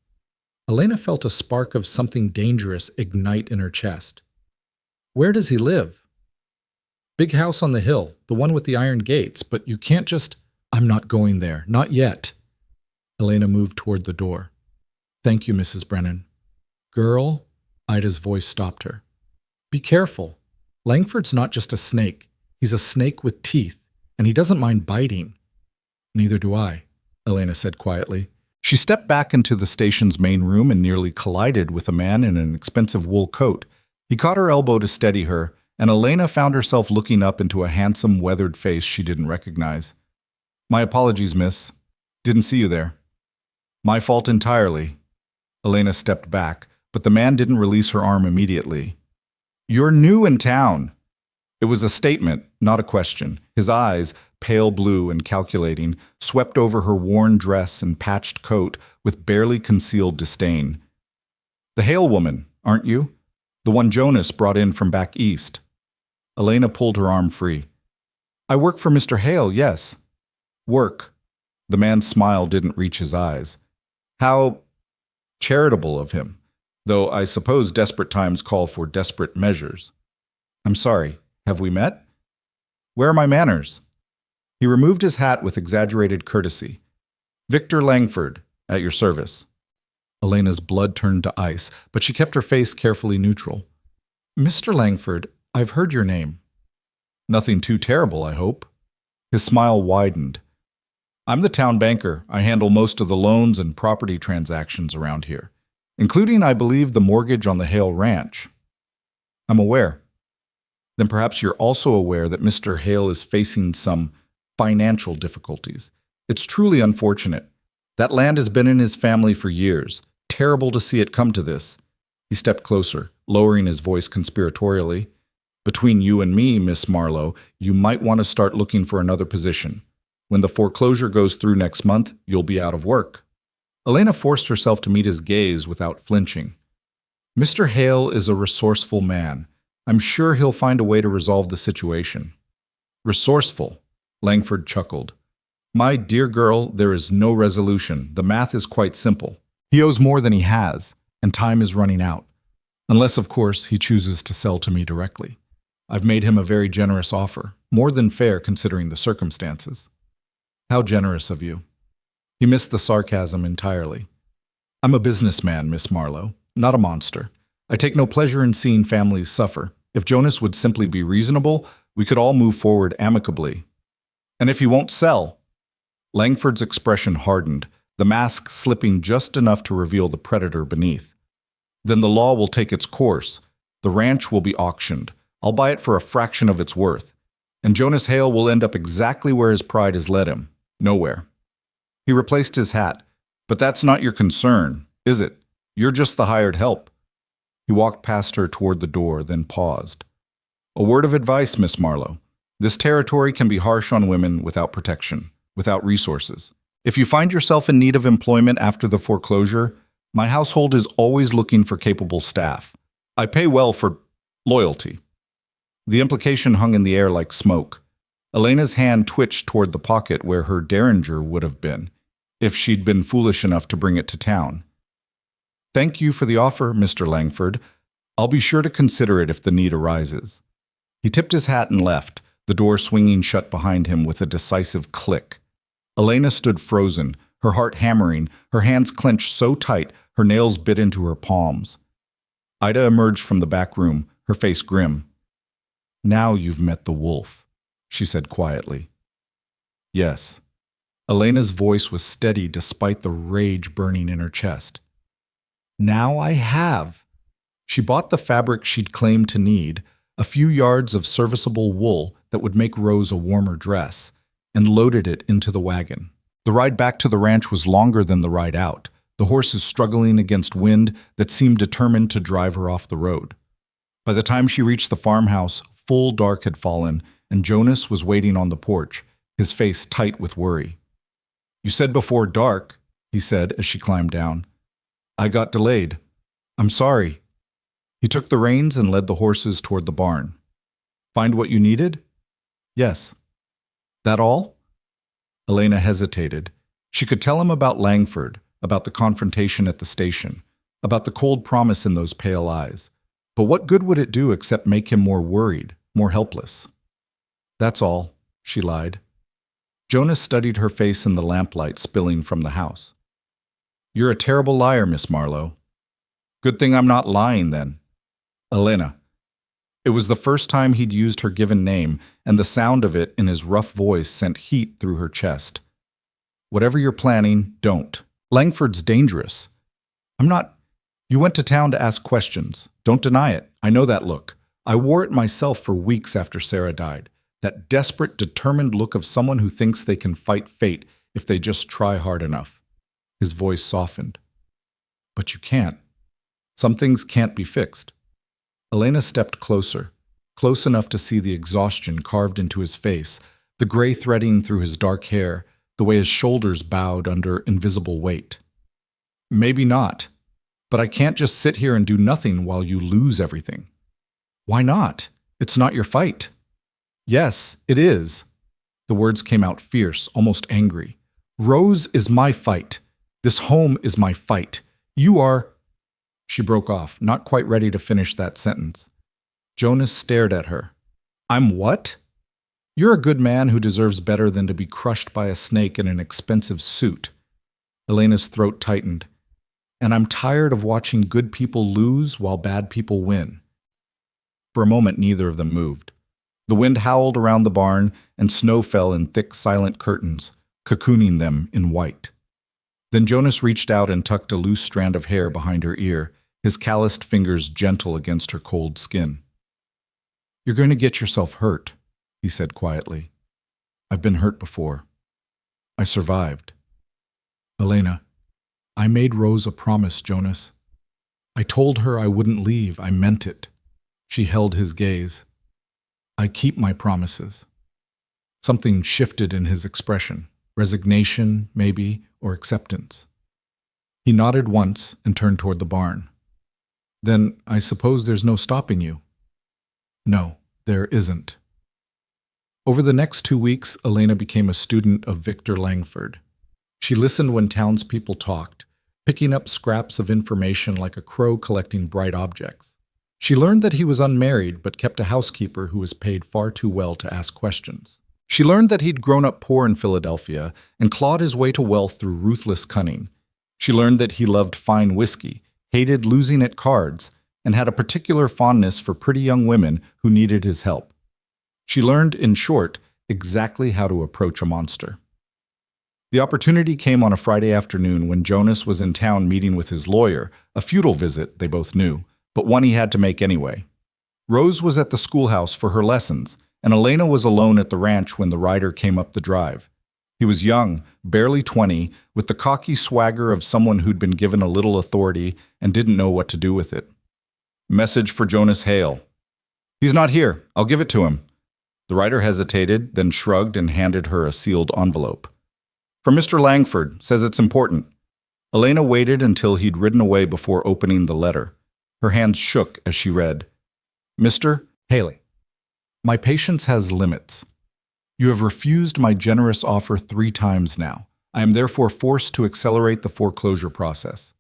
Elena felt a spark of something dangerous ignite in her chest. "Where does he live?" "Big house on the hill, the one with the iron gates, but you can't just—" "I'm not going there, not yet." Elena moved toward the door. "Thank you, Mrs. Brennan." "Girl," Ida's voice stopped her. "Be careful. Langford's not just a snake. He's a snake with teeth, and he doesn't mind biting." "Neither do I," Elena said quietly. She stepped back into the station's main room and nearly collided with a man in an expensive wool coat. He caught her elbow to steady her, and Elena found herself looking up into a handsome, weathered face she didn't recognize. "My apologies, miss. Didn't see you there." "My fault entirely." Elena stepped back, but the man didn't release her arm immediately. "You're new in town." It was a statement, not a question. His eyes, pale blue and calculating, swept over her worn dress and patched coat with barely concealed disdain. "The Hale woman, aren't you? The one Jonas brought in from back east." Elena pulled her arm free. "I work for Mr. Hale, yes." "Work." The man's smile didn't reach his eyes. "How charitable of him, though I suppose desperate times call for desperate measures." "I'm sorry. Have we met?" "Where are my manners?" He removed his hat with exaggerated courtesy. "Victor Langford, at your service." Elena's blood turned to ice, but she kept her face carefully neutral. "Mr. Langford, I've heard your name." "Nothing too terrible, I hope." His smile widened. "I'm the town banker. I handle most of the loans and property transactions around here, including, I believe, the mortgage on the Hale Ranch." "I'm aware." "Then perhaps you're also aware that Mr. Hale is facing some financial difficulties. It's truly unfortunate. That land has been in his family for years. Terrible to see it come to this." He stepped closer, lowering his voice conspiratorially. "Between you and me, Miss Marlowe, you might want to start looking for another position. When the foreclosure goes through next month, you'll be out of work." Elena forced herself to meet his gaze without flinching. "Mr. Hale is a resourceful man. I'm sure he'll find a way to resolve the situation." "Resourceful," Langford chuckled. "My dear girl, there is no resolution. The math is quite simple. He owes more than he has, and time is running out. Unless, of course, he chooses to sell to me directly. I've made him a very generous offer, more than fair considering the circumstances." "How generous of you." He missed the sarcasm entirely. "I'm a businessman, Miss Marlowe, not a monster. I take no pleasure in seeing families suffer. If Jonas would simply be reasonable, we could all move forward amicably." "And if he won't sell?" Langford's expression hardened, the mask slipping just enough to reveal the predator beneath. "Then the law will take its course. The ranch will be auctioned. I'll buy it for a fraction of its worth. And Jonas Hale will end up exactly where his pride has led him. Nowhere." He replaced his hat. "But that's not your concern, is it? You're just the hired help." He walked past her toward the door, then paused. "A word of advice, Miss Marlowe. This territory can be harsh on women without protection, without resources. If you find yourself in need of employment after the foreclosure, my household is always looking for capable staff. I pay well for loyalty." The implication hung in the air like smoke. Elena's hand twitched toward the pocket where her derringer would have been, if she'd been foolish enough to bring it to town. "Thank you for the offer, Mr. Langford. I'll be sure to consider it if the need arises." He tipped his hat and left, the door swinging shut behind him with a decisive click. Elena stood frozen, her heart hammering, her hands clenched so tight her nails bit into her palms. Ida emerged from the back room, her face grim. "Now you've met the wolf," she said quietly. "Yes." Elena's voice was steady despite the rage burning in her chest. "Now I have." She bought the fabric she'd claimed to need, a few yards of serviceable wool that would make Rose a warmer dress, and loaded it into the wagon. The ride back to the ranch was longer than the ride out, the horses struggling against wind that seemed determined to drive her off the road. By the time she reached the farmhouse, full dark had fallen, and Jonas was waiting on the porch, his face tight with worry. "You said before dark," he said as she climbed down. "I got delayed. I'm sorry." He took the reins and led the horses toward the barn. "Find what you needed?" "Yes." "That all?" Elena hesitated. She could tell him about Langford, about the confrontation at the station, about the cold promise in those pale eyes. But what good would it do except make him more worried, more helpless? "That's all," she lied. Jonas studied her face in the lamplight spilling from the house. "You're a terrible liar, Miss Marlowe." "Good thing I'm not lying, then." "Elena." It was the first time he'd used her given name, and the sound of it in his rough voice sent heat through her chest. "Whatever you're planning, don't. Langford's dangerous." "I'm not—" "You went to town to ask questions. Don't deny it. I know that look. I wore it myself for weeks after Sarah died. That desperate, determined look of someone who thinks they can fight fate if they just try hard enough." His voice softened. "But you can't." Some things can't be fixed. Elena stepped closer, close enough to see the exhaustion carved into his face, the gray threading through his dark hair, the way his shoulders bowed under invisible weight. Maybe not, but I can't just sit here and do nothing while you lose everything. Why not? It's not your fight. Yes, it is. The words came out fierce, almost angry. Rose is my fight. This home is my fight. You are... She broke off, not quite ready to finish that sentence. Jonas stared at her. I'm what? You're a good man who deserves better than to be crushed by a snake in an expensive suit. Elena's throat tightened. And I'm tired of watching good people lose while bad people win. For a moment, neither of them moved. The wind howled around the barn, and snow fell in thick, silent curtains, cocooning them in white. Then Jonas reached out and tucked a loose strand of hair behind her ear, his calloused fingers gentle against her cold skin. You're going to get yourself hurt, he said quietly. I've been hurt before. I survived. Elena, I made Rose a promise, Jonas. I told her I wouldn't leave. I meant it. She held his gaze. I keep my promises. Something shifted in his expression. Resignation, maybe, or acceptance. He nodded once and turned toward the barn. Then I suppose there's no stopping you. No, there isn't. Over the next 2 weeks, Elena became a student of Victor Langford. She listened when townspeople talked, picking up scraps of information like a crow collecting bright objects. She learned that he was unmarried but kept a housekeeper who was paid far too well to ask questions. She learned that he'd grown up poor in Philadelphia and clawed his way to wealth through ruthless cunning. She learned that he loved fine whiskey, hated losing at cards, and had a particular fondness for pretty young women who needed his help. She learned, in short, exactly how to approach a monster. The opportunity came on a Friday afternoon when Jonas was in town meeting with his lawyer, a futile visit, they both knew, but one he had to make anyway. Rose was at the schoolhouse for her lessons, and Elena was alone at the ranch when the rider came up the drive. He was young, barely 20, with the cocky swagger of someone who'd been given a little authority and didn't know what to do with it. Message for Jonas Hale. He's not here. I'll give it to him. The rider hesitated, then shrugged and handed her a sealed envelope. From Mr. Langford, says it's important. Elena waited until he'd ridden away before opening the letter. Her hands shook as she read. Mr. Haley, my patience has limits. You have refused my generous offer 3 times now. I am therefore forced to accelerate the foreclosure process.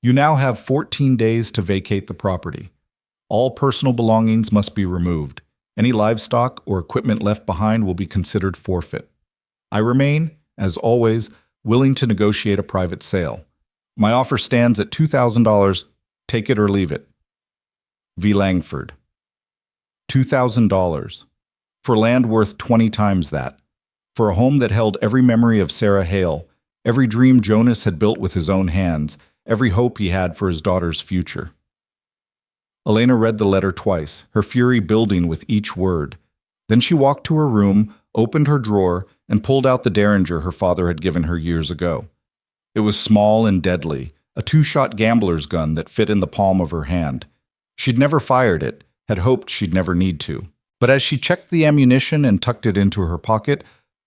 You now have 14 days to vacate the property. All personal belongings must be removed. Any livestock or equipment left behind will be considered forfeit. I remain, as always, willing to negotiate a private sale. My offer stands at $2,000. Take it or leave it. V. Langford. $2,000. For land worth 20 times that. For a home that held every memory of Sarah Hale, every dream Jonas had built with his own hands, every hope he had for his daughter's future. Elena read the letter twice, her fury building with each word. Then she walked to her room, opened her drawer, and pulled out the Derringer her father had given her years ago. It was small and deadly, a 2-shot gambler's gun that fit in the palm of her hand. She'd never fired it, had hoped she'd never need to. But as she checked the ammunition and tucked it into her pocket,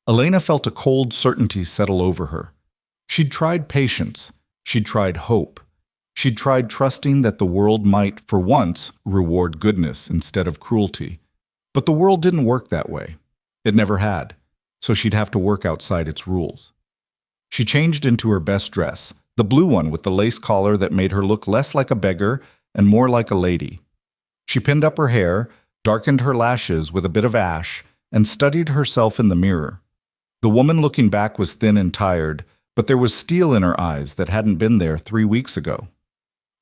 Elena felt a cold certainty settle over her. She'd tried patience. She'd tried hope. She'd tried trusting that the world might, for once, reward goodness instead of cruelty. But the world didn't work that way. It never had, so she'd have to work outside its rules. She changed into her best dress, the blue one with the lace collar that made her look less like a beggar and more like a lady. She pinned up her hair, darkened her lashes with a bit of ash, and studied herself in the mirror. The woman looking back was thin and tired, but there was steel in her eyes that hadn't been there 3 weeks ago.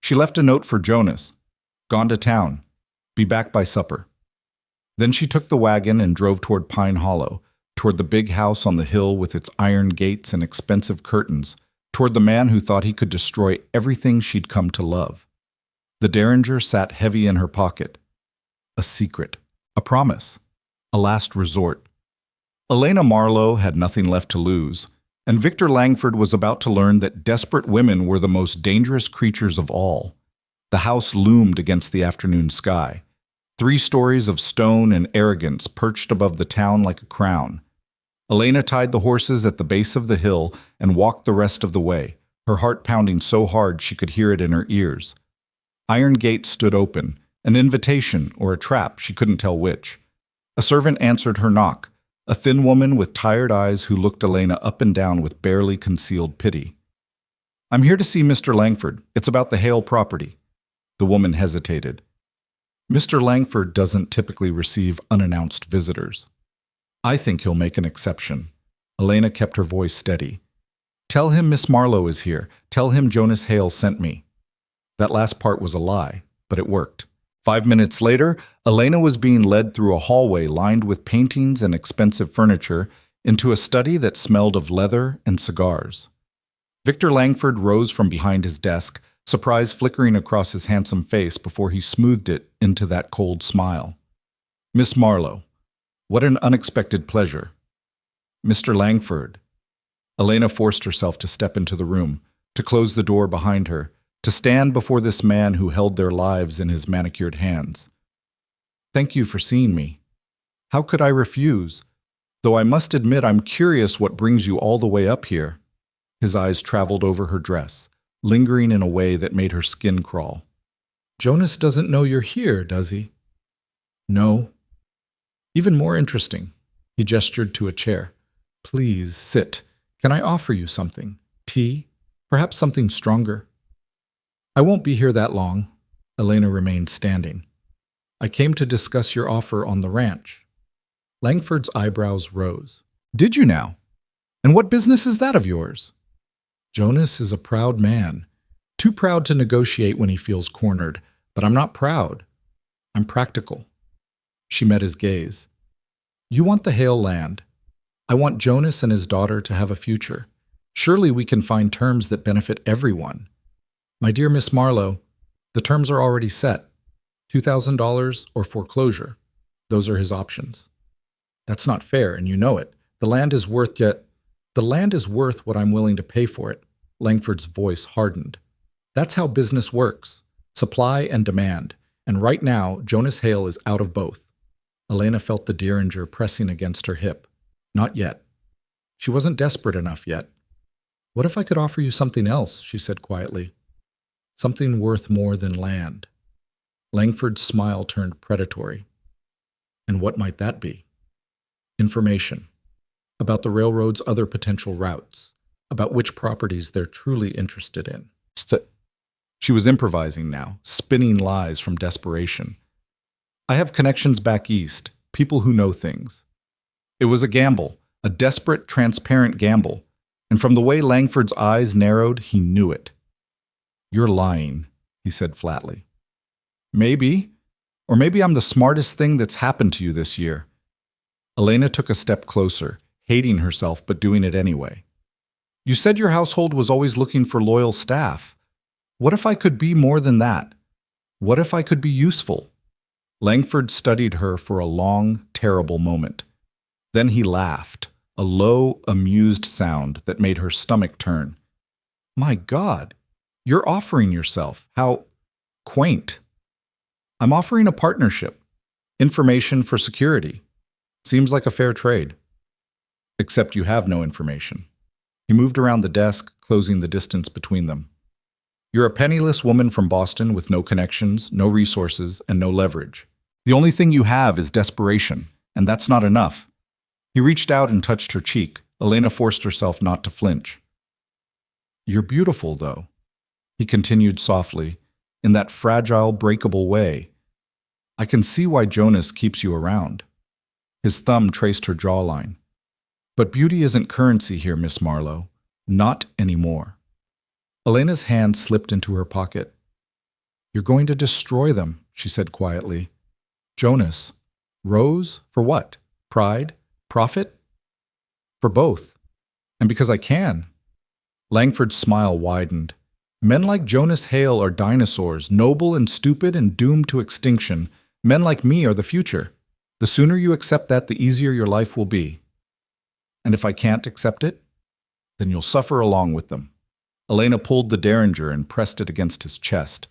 She left a note for Jonas. Gone to town. Be back by supper. Then she took the wagon and drove toward Pine Hollow, toward the big house on the hill with its iron gates and expensive curtains, toward the man who thought he could destroy everything she'd come to love. The Derringer sat heavy in her pocket. A secret. A promise. A last resort. Elena Marlowe had nothing left to lose, and Victor Langford was about to learn that desperate women were the most dangerous creatures of all. The house loomed against the afternoon sky. 3 stories of stone and arrogance perched above the town like a crown. Elena tied the horses at the base of the hill and walked the rest of the way, her heart pounding so hard she could hear it in her ears. Iron gates stood open, an invitation or a trap, she couldn't tell which. A servant answered her knock, a thin woman with tired eyes who looked Elena up and down with barely concealed pity. "I'm here to see Mr. Langford. It's about the Hale property." The woman hesitated. "Mr. Langford doesn't typically receive unannounced visitors." "I think he'll make an exception." Elena kept her voice steady. "Tell him Miss Marlowe is here. Tell him Jonas Hale sent me." That last part was a lie, but it worked. 5 minutes later, Elena was being led through a hallway lined with paintings and expensive furniture into a study that smelled of leather and cigars. Victor Langford rose from behind his desk, surprise flickering across his handsome face before he smoothed it into that cold smile. "Miss Marlowe, what an unexpected pleasure." "Mr. Langford." Elena forced herself to step into the room, to close the door behind her, to stand before this man who held their lives in his manicured hands. "Thank you for seeing me. How could I refuse? Though I must admit I'm curious what brings you all the way up here." His eyes traveled over her dress, lingering in a way that made her skin crawl. "Jonas doesn't know you're here, does he?" "No." "Even more interesting." He gestured to a chair. "Please sit. Can I offer you something? Tea? Perhaps something stronger?" "I won't be here that long." Elena remained standing. "I came to discuss your offer on the ranch." Langford's eyebrows rose. "Did you now? And what business is that of yours?" "Jonas is a proud man. Too proud to negotiate when he feels cornered. But I'm not proud. I'm practical." She met his gaze. "You want the Hale land. I want Jonas and his daughter to have a future. Surely we can find terms that benefit everyone." "My dear Miss Marlowe, the terms are already set. $2,000 or foreclosure. Those are his options." "That's not fair, and you know it. The land is worth what I'm willing to pay for it." Langford's voice hardened. "That's how business works. Supply and demand. And right now, Jonas Hale is out of both." Elena felt the derringer pressing against her hip. Not yet. She wasn't desperate enough yet. "What if I could offer you something else?" she said quietly. "Something worth more than land." Langford's smile turned predatory. "And what might that be?" "Information. About the railroad's other potential routes. About which properties they're truly interested in." She was improvising now, spinning lies from desperation. "I have connections back east, people who know things." It was a gamble, a desperate, transparent gamble, and from the way Langford's eyes narrowed, he knew it. "You're lying," he said flatly. "Maybe. Or maybe I'm the smartest thing that's happened to you this year." Elena took a step closer, hating herself but doing it anyway. "You said your household was always looking for loyal staff. What if I could be more than that? What if I could be useful?" Langford studied her for a long, terrible moment. Then he laughed, a low, amused sound that made her stomach turn. "My God, you're offering yourself. How quaint." "I'm offering a partnership. Information for security. Seems like a fair trade." "Except you have no information." He moved around the desk, closing the distance between them. "You're a penniless woman from Boston with no connections, no resources, and no leverage. The only thing you have is desperation, and that's not enough." He reached out and touched her cheek. Elena forced herself not to flinch. "You're beautiful, though," he continued softly, in that fragile, breakable way. "I can see why Jonas keeps you around." His thumb traced her jawline. "But beauty isn't currency here, Miss Marlowe. Not anymore." Elena's hand slipped into her pocket. "You're going to destroy them," she said quietly. "Jonas. Rose? For what? Pride? Profit?" "For both. And because I can." Langford's smile widened. "Men like Jonas Hale are dinosaurs, noble and stupid and doomed to extinction. Men like me are the future. The sooner you accept that, the easier your life will be." "And if I can't accept it?" "Then you'll suffer along with them." Elena pulled the derringer and pressed it against his chest.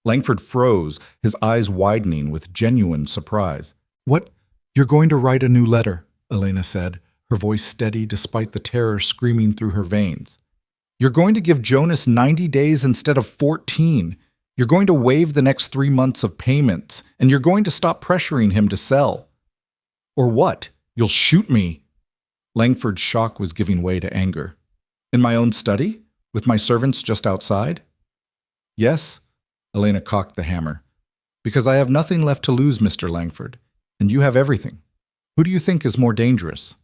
Langford froze, his eyes widening with genuine surprise. "What? You're going to write a new letter," Elena said, her voice steady despite the terror screaming through her veins. "You're going to give Jonas 90 days instead of 14. You're going to waive the next 3 months of payments, and you're going to stop pressuring him to sell. Or what? You'll shoot me." Langford's shock was giving way to anger. "In my own study? With my servants just outside?" "Yes," Elena cocked the hammer. "Because I have nothing left to lose, Mr. Langford, and you have everything. Who do you think is more dangerous?"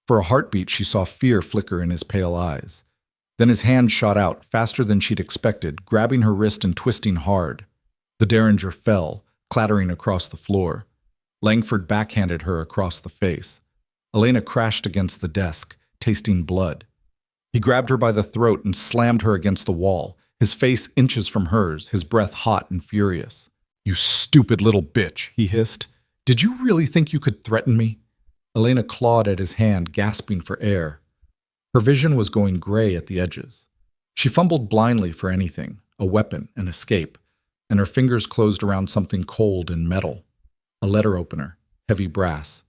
For a heartbeat, she saw fear flicker in his pale eyes. Then his hand shot out, faster than she'd expected, grabbing her wrist and twisting hard. The Derringer fell, clattering across the floor. Langford backhanded her across the face. Elena crashed against the desk, tasting blood. He grabbed her by the throat and slammed her against the wall, his face inches from hers, his breath hot and furious. "You stupid little bitch," he hissed. "Did you really think you could threaten me?" Elena clawed at his hand, gasping for air. Her vision was going gray at the edges. She fumbled blindly for anything, a weapon, an escape, and her fingers closed around something cold and metal. A letter opener, heavy brass.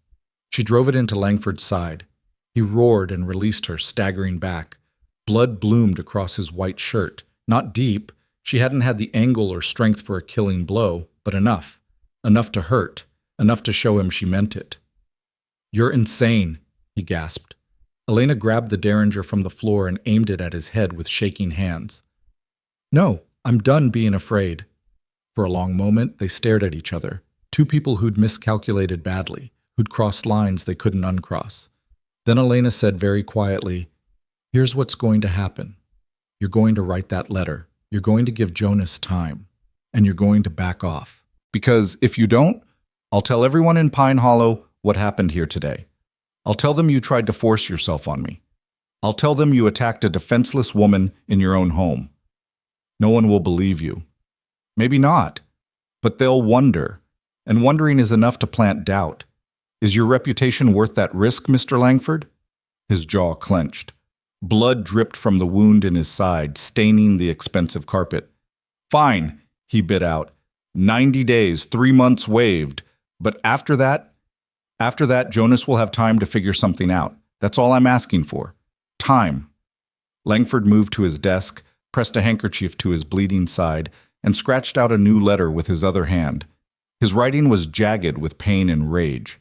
She drove it into Langford's side. He roared and released her, staggering back. Blood bloomed across his white shirt. Not deep. She hadn't had the angle or strength for a killing blow, but enough. Enough to hurt. Enough to show him she meant it. "You're insane," he gasped. Elena grabbed the Derringer from the floor and aimed it at his head with shaking hands. "No, I'm done being afraid." For a long moment, they stared at each other. Two people who'd miscalculated badly, who'd crossed lines they couldn't uncross. Then Elena said very quietly, "Here's what's going to happen. You're going to write that letter. You're going to give Jonas time. And you're going to back off. Because if you don't, I'll tell everyone in Pine Hollow what happened here today. I'll tell them you tried to force yourself on me. I'll tell them you attacked a defenseless woman in your own home. No one will believe you. Maybe not, but they'll wonder, and wondering is enough to plant doubt. Is your reputation worth that risk, Mr. Langford?" His jaw clenched. Blood dripped from the wound in his side, staining the expensive carpet. "Fine," he bit out. 90 days, 3 months waived. But after that, Jonas will have time to figure something out. That's all I'm asking for. Time." Langford moved to his desk, pressed a handkerchief to his bleeding side, and scratched out a new letter with his other hand. His writing was jagged with pain and rage.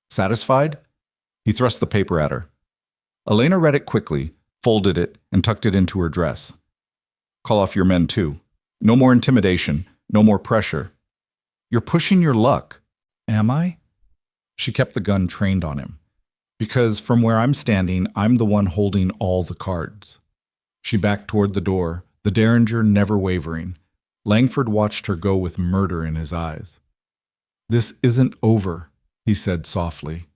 "Satisfied?" He thrust the paper at her. Elena read it quickly, folded it, and tucked it into her dress. "Call off your men, too. No more intimidation, no more pressure. You're pushing your luck." "Am I?" She kept the gun trained on him. "Because from where I'm standing, I'm the one holding all the cards." She backed toward the door, the Derringer never wavering. Langford watched her go with murder in his eyes. "This isn't over," he said softly.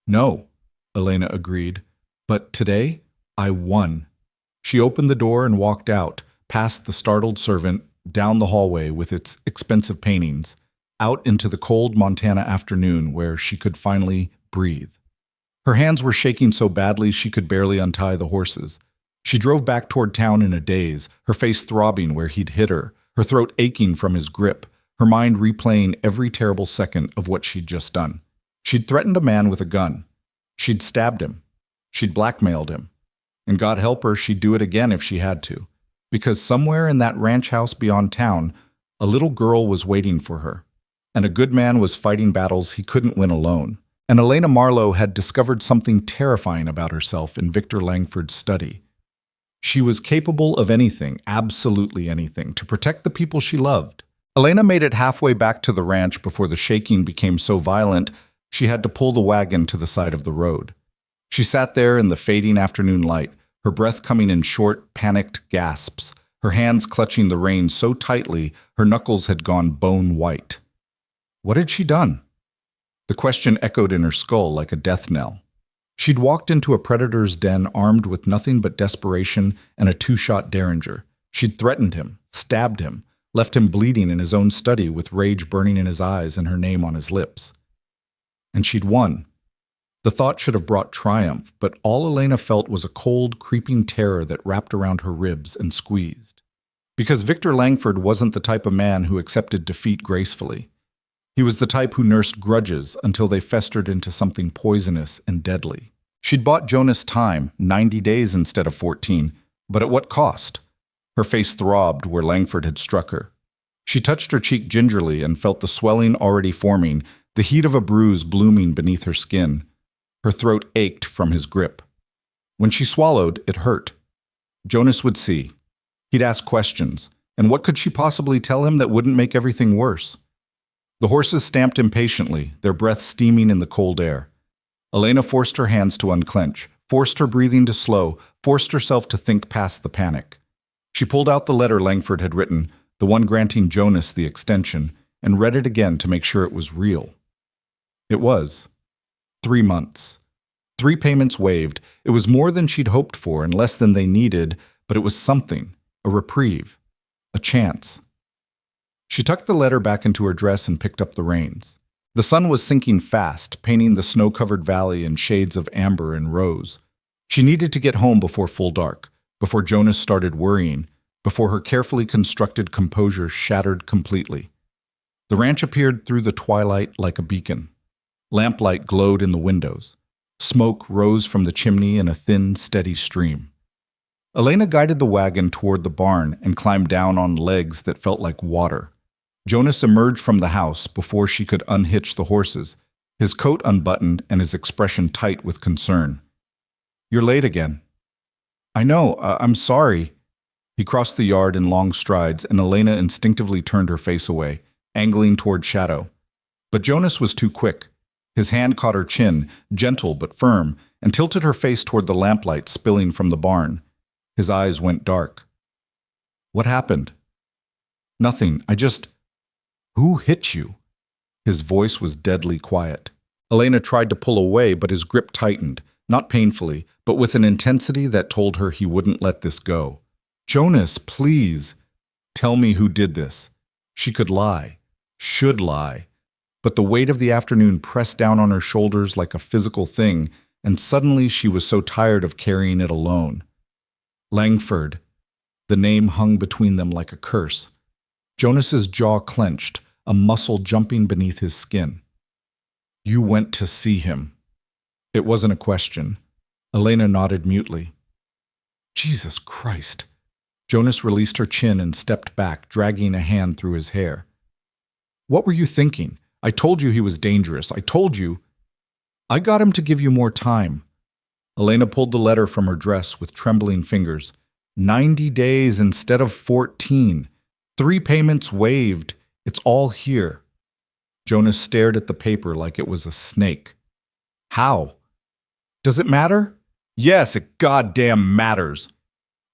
"No," Elena agreed. "But today, I won." She opened the door and walked out, past the startled servant, down the hallway with its expensive paintings, out into the cold Montana afternoon where she could finally breathe. Her hands were shaking so badly she could barely untie the horses. She drove back toward town in a daze, her face throbbing where he'd hit her, her throat aching from his grip, her mind replaying every terrible second of what she'd just done. She'd threatened a man with a gun. She'd stabbed him. She'd blackmailed him. And God help her, she'd do it again if she had to. Because somewhere in that ranch house beyond town, a little girl was waiting for her. And a good man was fighting battles he couldn't win alone. And Elena Marlowe had discovered something terrifying about herself in Victor Langford's study. She was capable of anything, absolutely anything, to protect the people she loved. Elena made it halfway back to the ranch before the shaking became so violent she had to pull the wagon to the side of the road. She sat there in the fading afternoon light, her breath coming in short, panicked gasps, her hands clutching the reins so tightly her knuckles had gone bone white. What had she done? The question echoed in her skull like a death knell. She'd walked into a predator's den armed with nothing but desperation and a 2-shot Derringer. She'd threatened him, stabbed him, left him bleeding in his own study with rage burning in his eyes and her name on his lips. And she'd won. The thought should have brought triumph, but all Elena felt was a cold, creeping terror that wrapped around her ribs and squeezed. Because Victor Langford wasn't the type of man who accepted defeat gracefully. He was the type who nursed grudges until they festered into something poisonous and deadly. She'd bought Jonas time, 90 days instead of 14, but at what cost? Her face throbbed where Langford had struck her. She touched her cheek gingerly and felt the swelling already forming, the heat of a bruise blooming beneath her skin. Her throat ached from his grip. When she swallowed, it hurt. Jonas would see. He'd ask questions, and what could she possibly tell him that wouldn't make everything worse? The horses stamped impatiently, their breath steaming in the cold air. Elena forced her hands to unclench, forced her breathing to slow, forced herself to think past the panic. She pulled out the letter Langford had written, the one granting Jonas the extension, and read it again to make sure it was real. It was. 3 months. 3 payments waived. It was more than she'd hoped for and less than they needed, but it was something, a reprieve, a chance. She tucked the letter back into her dress and picked up the reins. The sun was sinking fast, painting the snow-covered valley in shades of amber and rose. She needed to get home before full dark, before Jonas started worrying, before her carefully constructed composure shattered completely. The ranch appeared through the twilight like a beacon. Lamplight glowed in the windows. Smoke rose from the chimney in a thin, steady stream. Elena guided the wagon toward the barn and climbed down on legs that felt like water. Jonas emerged from the house before she could unhitch the horses, his coat unbuttoned and his expression tight with concern. "You're late again." "I know, I'm sorry." He crossed the yard in long strides, and Elena instinctively turned her face away, angling toward shadow. But Jonas was too quick. His hand caught her chin, gentle but firm, and tilted her face toward the lamplight spilling from the barn. His eyes went dark. "What happened?" "Nothing. Who hit you?" His voice was deadly quiet. Elena tried to pull away, but his grip tightened, not painfully, but with an intensity that told her he wouldn't let this go. "Jonas, please, tell me who did this." She could lie, should lie, but the weight of the afternoon pressed down on her shoulders like a physical thing, and suddenly she was so tired of carrying it alone. Langford. The name hung between them like a curse. Jonas's jaw clenched, a muscle jumping beneath his skin. "You went to see him." It wasn't a question. Elena nodded mutely. "Jesus Christ." Jonas released her chin and stepped back, dragging a hand through his hair. "What were you thinking? I told you he was dangerous. I told you." "I got him to give you more time." Elena pulled the letter from her dress with trembling fingers. 90 days instead of 14. 3 payments waived. It's all here. Jonas stared at the paper like it was a snake. "How? Does it matter?" "Yes, it goddamn matters."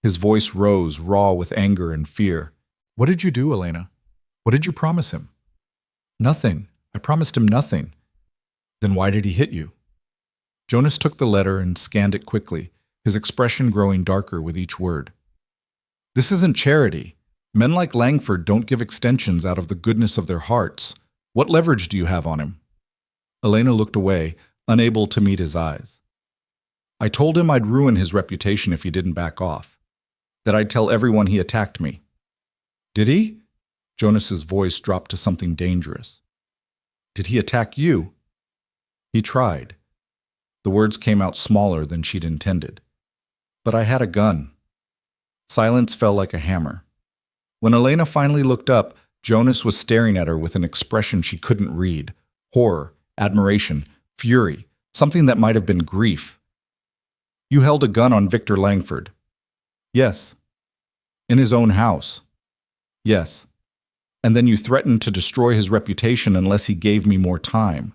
His voice rose, raw with anger and fear. "What did you do, Elena? What did you promise him?" "Nothing. I promised him nothing." "Then why did he hit you?" Jonas took the letter and scanned it quickly, his expression growing darker with each word. "This isn't charity. Men like Langford don't give extensions out of the goodness of their hearts. What leverage do you have on him?" Elena looked away, unable to meet his eyes. "I told him I'd ruin his reputation if he didn't back off. That I'd tell everyone he attacked me." "Did he?" Jonas's voice dropped to something dangerous. "Did he attack you?" "He tried." The words came out smaller than she'd intended. "But I had a gun." Silence fell like a hammer. When Elena finally looked up, Jonas was staring at her with an expression she couldn't read. Horror, admiration, fury, something that might have been grief. "You held a gun on Victor Langford." "Yes." "In his own house." "Yes." "And then you threatened to destroy his reputation unless he gave me more time."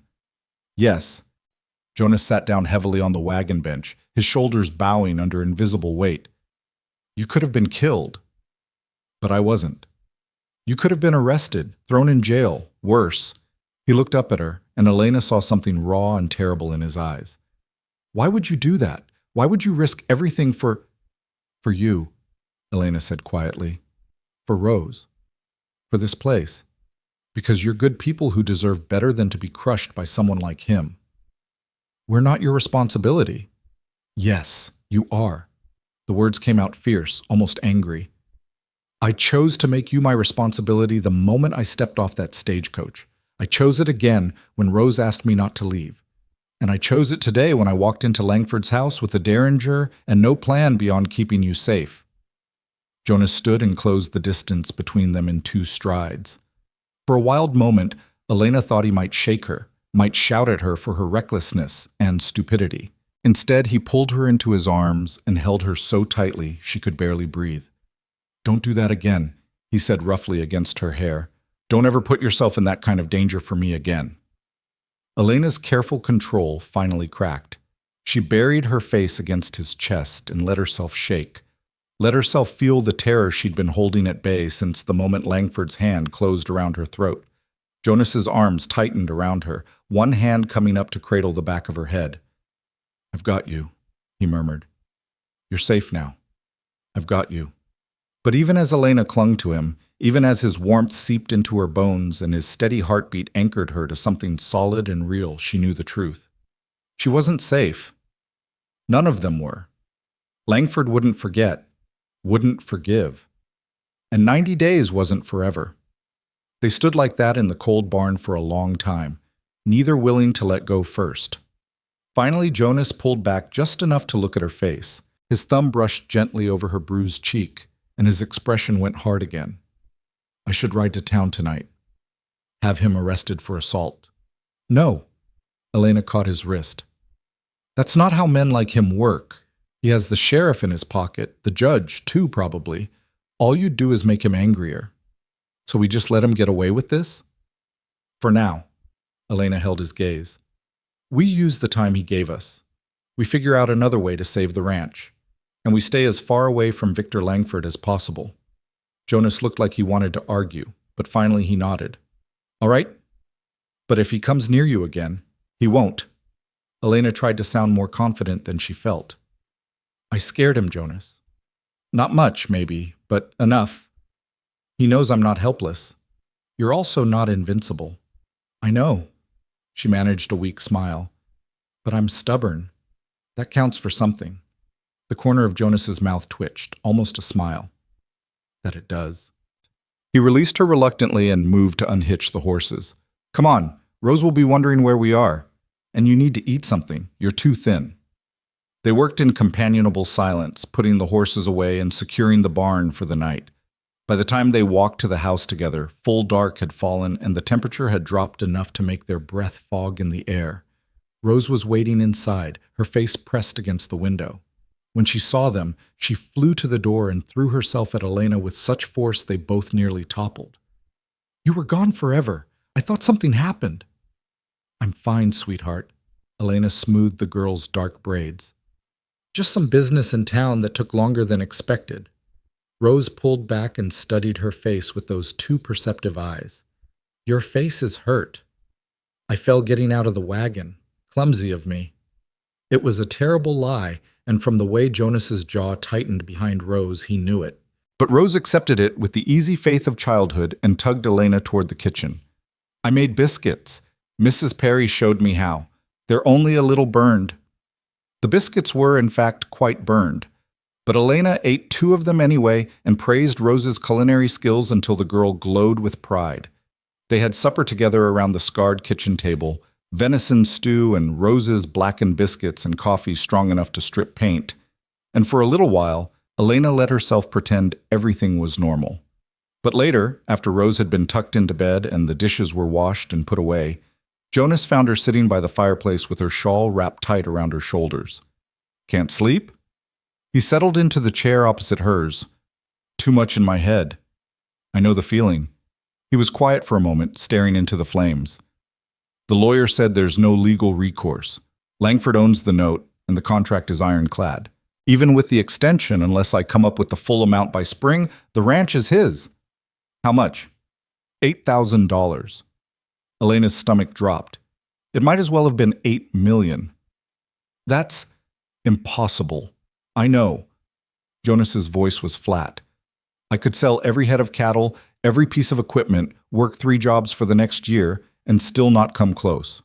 "Yes." Jonas sat down heavily on the wagon bench, his shoulders bowing under invisible weight. "You could have been killed." "But I wasn't." "You could have been arrested, thrown in jail, worse." He looked up at her, and Elena saw something raw and terrible in his eyes. "Why would you do that? Why would you risk everything for you?" Elena said quietly. "For Rose. For this place. Because you're good people who deserve better than to be crushed by someone like him." "We're not your responsibility." "Yes, you are." The words came out fierce, almost angry. I chose to make you my responsibility the moment I stepped off that stagecoach. I chose it again when Rose asked me not to leave. And I chose it today when I walked into Langford's house with a derringer and no plan beyond keeping you safe. Jonas stood and closed the distance between them in 2 strides. For a wild moment, Elena thought he might shake her, might shout at her for her recklessness and stupidity. Instead, he pulled her into his arms and held her so tightly she could barely breathe. "Don't do that again," he said roughly against her hair. "Don't ever put yourself in that kind of danger for me again." Elena's careful control finally cracked. She buried her face against his chest and let herself shake. Let herself feel the terror she'd been holding at bay since the moment Langford's hand closed around her throat. Jonas's arms tightened around her, one hand coming up to cradle the back of her head. "I've got you," he murmured. "You're safe now. I've got you." But even as Elena clung to him, even as his warmth seeped into her bones and his steady heartbeat anchored her to something solid and real, she knew the truth. She wasn't safe. None of them were. Langford wouldn't forget, wouldn't forgive. And 90 days wasn't forever. They stood like that in the cold barn for a long time, neither willing to let go first. Finally, Jonas pulled back just enough to look at her face. His thumb brushed gently over her bruised cheek, and his expression went hard again. "I should ride to town tonight. Have him arrested for assault." "No." Elena caught his wrist. "That's not how men like him work. He has the sheriff in his pocket, the judge, too, probably. All you'd do is make him angrier. So we just let him get away with this?" "For now." Elena held his gaze. "We use the time he gave us. We figure out another way to save the ranch. And we stay as far away from Victor Langford as possible." Jonas looked like he wanted to argue, but finally he nodded. "All right? But if he comes near you again, he won't." Elena tried to sound more confident than she felt. "I scared him, Jonas. Not much, maybe, but enough. He knows I'm not helpless. You're also not invincible." "I know." She managed a weak smile. "But I'm stubborn. That counts for something." The corner of Jonas's mouth twitched, almost a smile. "That it does." He released her reluctantly and moved to unhitch the horses. "Come on, Rose will be wondering where we are. And you need to eat something. You're too thin." They worked in companionable silence, putting the horses away and securing the barn for the night. By the time they walked to the house together, full dark had fallen and the temperature had dropped enough to make their breath fog in the air. Rose was waiting inside, her face pressed against the window. When she saw them, she flew to the door and threw herself at Elena with such force they both nearly toppled. "You were gone forever. I thought something happened." "I'm fine, sweetheart." Elena smoothed the girl's dark braids. "Just some business in town that took longer than expected." Rose pulled back and studied her face with those 2 perceptive eyes. "Your face is hurt." "I fell getting out of the wagon. Clumsy of me." It was a terrible lie, and from the way Jonas's jaw tightened behind Rose, he knew it. But Rose accepted it with the easy faith of childhood and tugged Elena toward the kitchen. "I made biscuits. Mrs. Perry showed me how. They're only a little burned." The biscuits were, in fact, quite burned. But Elena ate 2 of them anyway and praised Rose's culinary skills until the girl glowed with pride. They had supper together around the scarred kitchen table, venison stew and Rose's blackened biscuits and coffee strong enough to strip paint. And for a little while, Elena let herself pretend everything was normal. But later, after Rose had been tucked into bed and the dishes were washed and put away, Jonas found her sitting by the fireplace with her shawl wrapped tight around her shoulders. "Can't sleep?" He settled into the chair opposite hers. "Too much in my head." "I know the feeling." He was quiet for a moment, staring into the flames. "The lawyer said there's no legal recourse. Langford owns the note, and the contract is ironclad. Even with the extension, unless I come up with the full amount by spring, the ranch is his." "How much?" $8,000. Elena's stomach dropped. It might as well have been 8 million. "That's impossible." "I know." Jonas's voice was flat. "I could sell every head of cattle, every piece of equipment, work 3 jobs for the next year, and still not come close.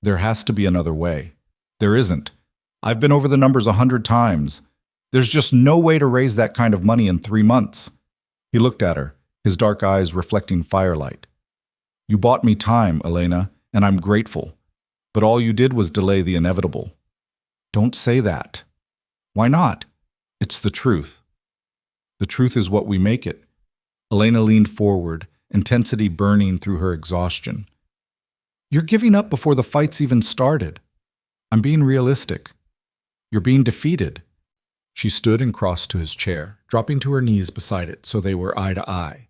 There has to be another way." "There isn't. I've been over the numbers 100 times. There's just no way to raise that kind of money in 3 months." He looked at her, his dark eyes reflecting firelight. You bought me time, Elena, and I'm grateful. But all you did was delay the inevitable. Don't say that. Why not? It's the truth. The truth is what we make it. Elena leaned forward, intensity burning through her exhaustion. You're giving up before the fight's even started. I'm being realistic. You're being defeated. She stood and crossed to his chair, dropping to her knees beside it so they were eye to eye.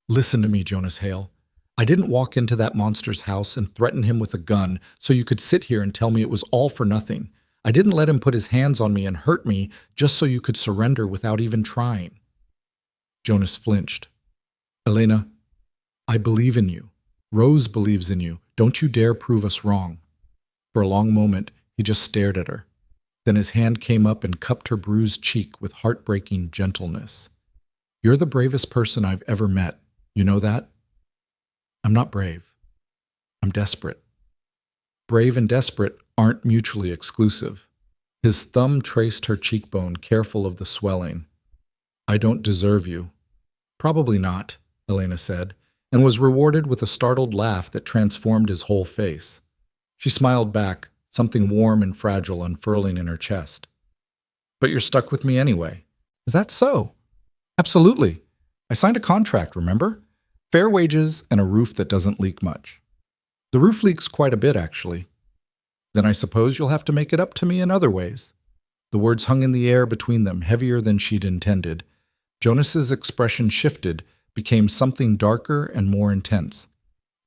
Listen to me, Jonas Hale. I didn't walk into that monster's house and threaten him with a gun so you could sit here and tell me it was all for nothing. I didn't let him put his hands on me and hurt me just so you could surrender without even trying. Jonas flinched. Elena, I believe in you. Rose believes in you. Don't you dare prove us wrong. For a long moment, he just stared at her. Then his hand came up and cupped her bruised cheek with heartbreaking gentleness. You're the bravest person I've ever met. You know that? I'm not brave. I'm desperate. Brave and desperate aren't mutually exclusive. His thumb traced her cheekbone, careful of the swelling. I don't deserve you. Probably not, Elena said, and was rewarded with a startled laugh that transformed his whole face. She smiled back, something warm and fragile unfurling in her chest. But you're stuck with me anyway. Is that so? Absolutely. I signed a contract, remember? Fair wages and a roof that doesn't leak much. The roof leaks quite a bit, actually. Then I suppose you'll have to make it up to me in other ways. The words hung in the air between them, heavier than she'd intended. Jonas's expression shifted, became something darker and more intense.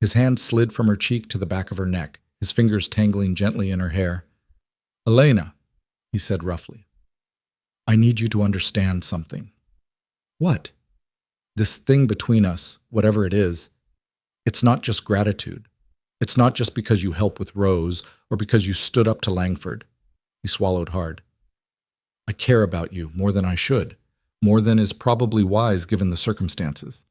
His hand slid from her cheek to the back of her neck, his fingers tangling gently in her hair. Elena, he said roughly, I need you to understand something. What? This thing between us, whatever it is, it's not just gratitude. It's not just because you helped with Rose or because you stood up to Langford. He swallowed hard. I care about you more than I should, more than is probably wise given the circumstances.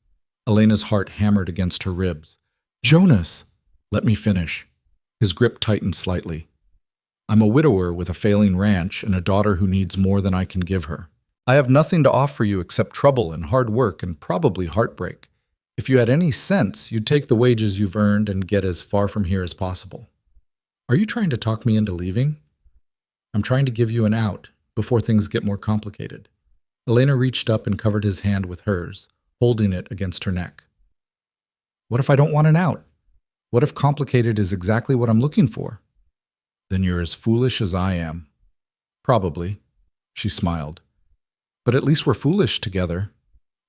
Elena's heart hammered against her ribs. Jonas! Let me finish. His grip tightened slightly. I'm a widower with a failing ranch and a daughter who needs more than I can give her. I have nothing to offer you except trouble and hard work and probably heartbreak. If you had any sense, you'd take the wages you've earned and get as far from here as possible. Are you trying to talk me into leaving? I'm trying to give you an out before things get more complicated. Elena reached up and covered his hand with hers, holding it against her neck. What if I don't want an out? What if complicated is exactly what I'm looking for? Then you're as foolish as I am. Probably, she smiled. But at least we're foolish together.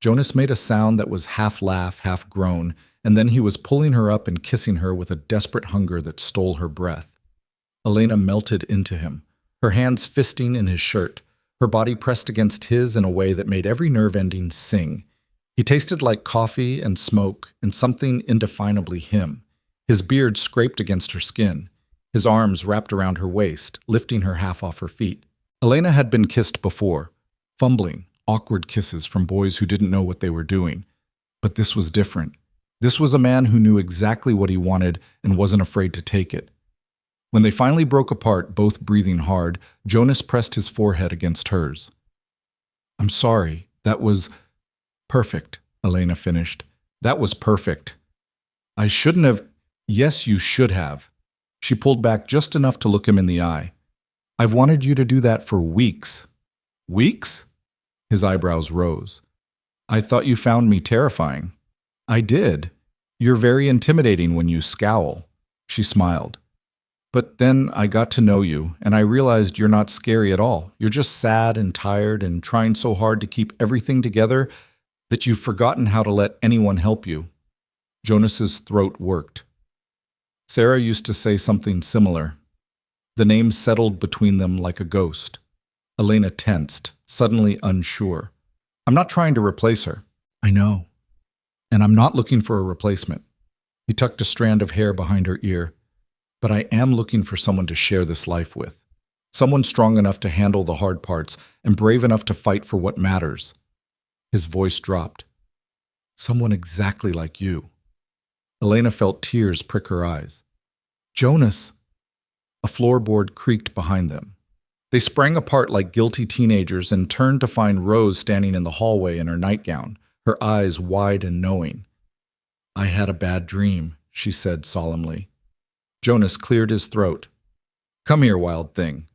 Jonas made a sound that was half laugh, half groan, and then he was pulling her up and kissing her with a desperate hunger that stole her breath. Elena melted into him, her hands fisting in his shirt, her body pressed against his in a way that made every nerve ending sing. He tasted like coffee and smoke and something indefinably him. His beard scraped against her skin, his arms wrapped around her waist, lifting her half off her feet. Elena had been kissed before, fumbling, awkward kisses from boys who didn't know what they were doing. But this was different. This was a man who knew exactly what he wanted and wasn't afraid to take it. When they finally broke apart, both breathing hard, Jonas pressed his forehead against hers. I'm sorry, that was perfect, Elena finished. That was perfect. I shouldn't have. Yes, you should have. She pulled back just enough to look him in the eye. I've wanted you to do that for weeks. Weeks? His eyebrows rose. I thought you found me terrifying. I did. You're very intimidating when you scowl. She smiled. But then I got to know you, and I realized you're not scary at all. You're just sad and tired and trying so hard to keep everything together that you've forgotten how to let anyone help you. Jonas's throat worked. Sarah used to say something similar. The name settled between them like a ghost. Elena tensed, suddenly unsure. I'm not trying to replace her. I know. And I'm not looking for a replacement. He tucked a strand of hair behind her ear. But I am looking for someone to share this life with. Someone strong enough to handle the hard parts and brave enough to fight for what matters. His voice dropped. Someone exactly like you. Elena felt tears prick her eyes. Jonas! A floorboard creaked behind them. They sprang apart like guilty teenagers and turned to find Rose standing in the hallway in her nightgown, her eyes wide and knowing. "I had a bad dream," she said solemnly. Jonas cleared his throat. "Come here, wild thing."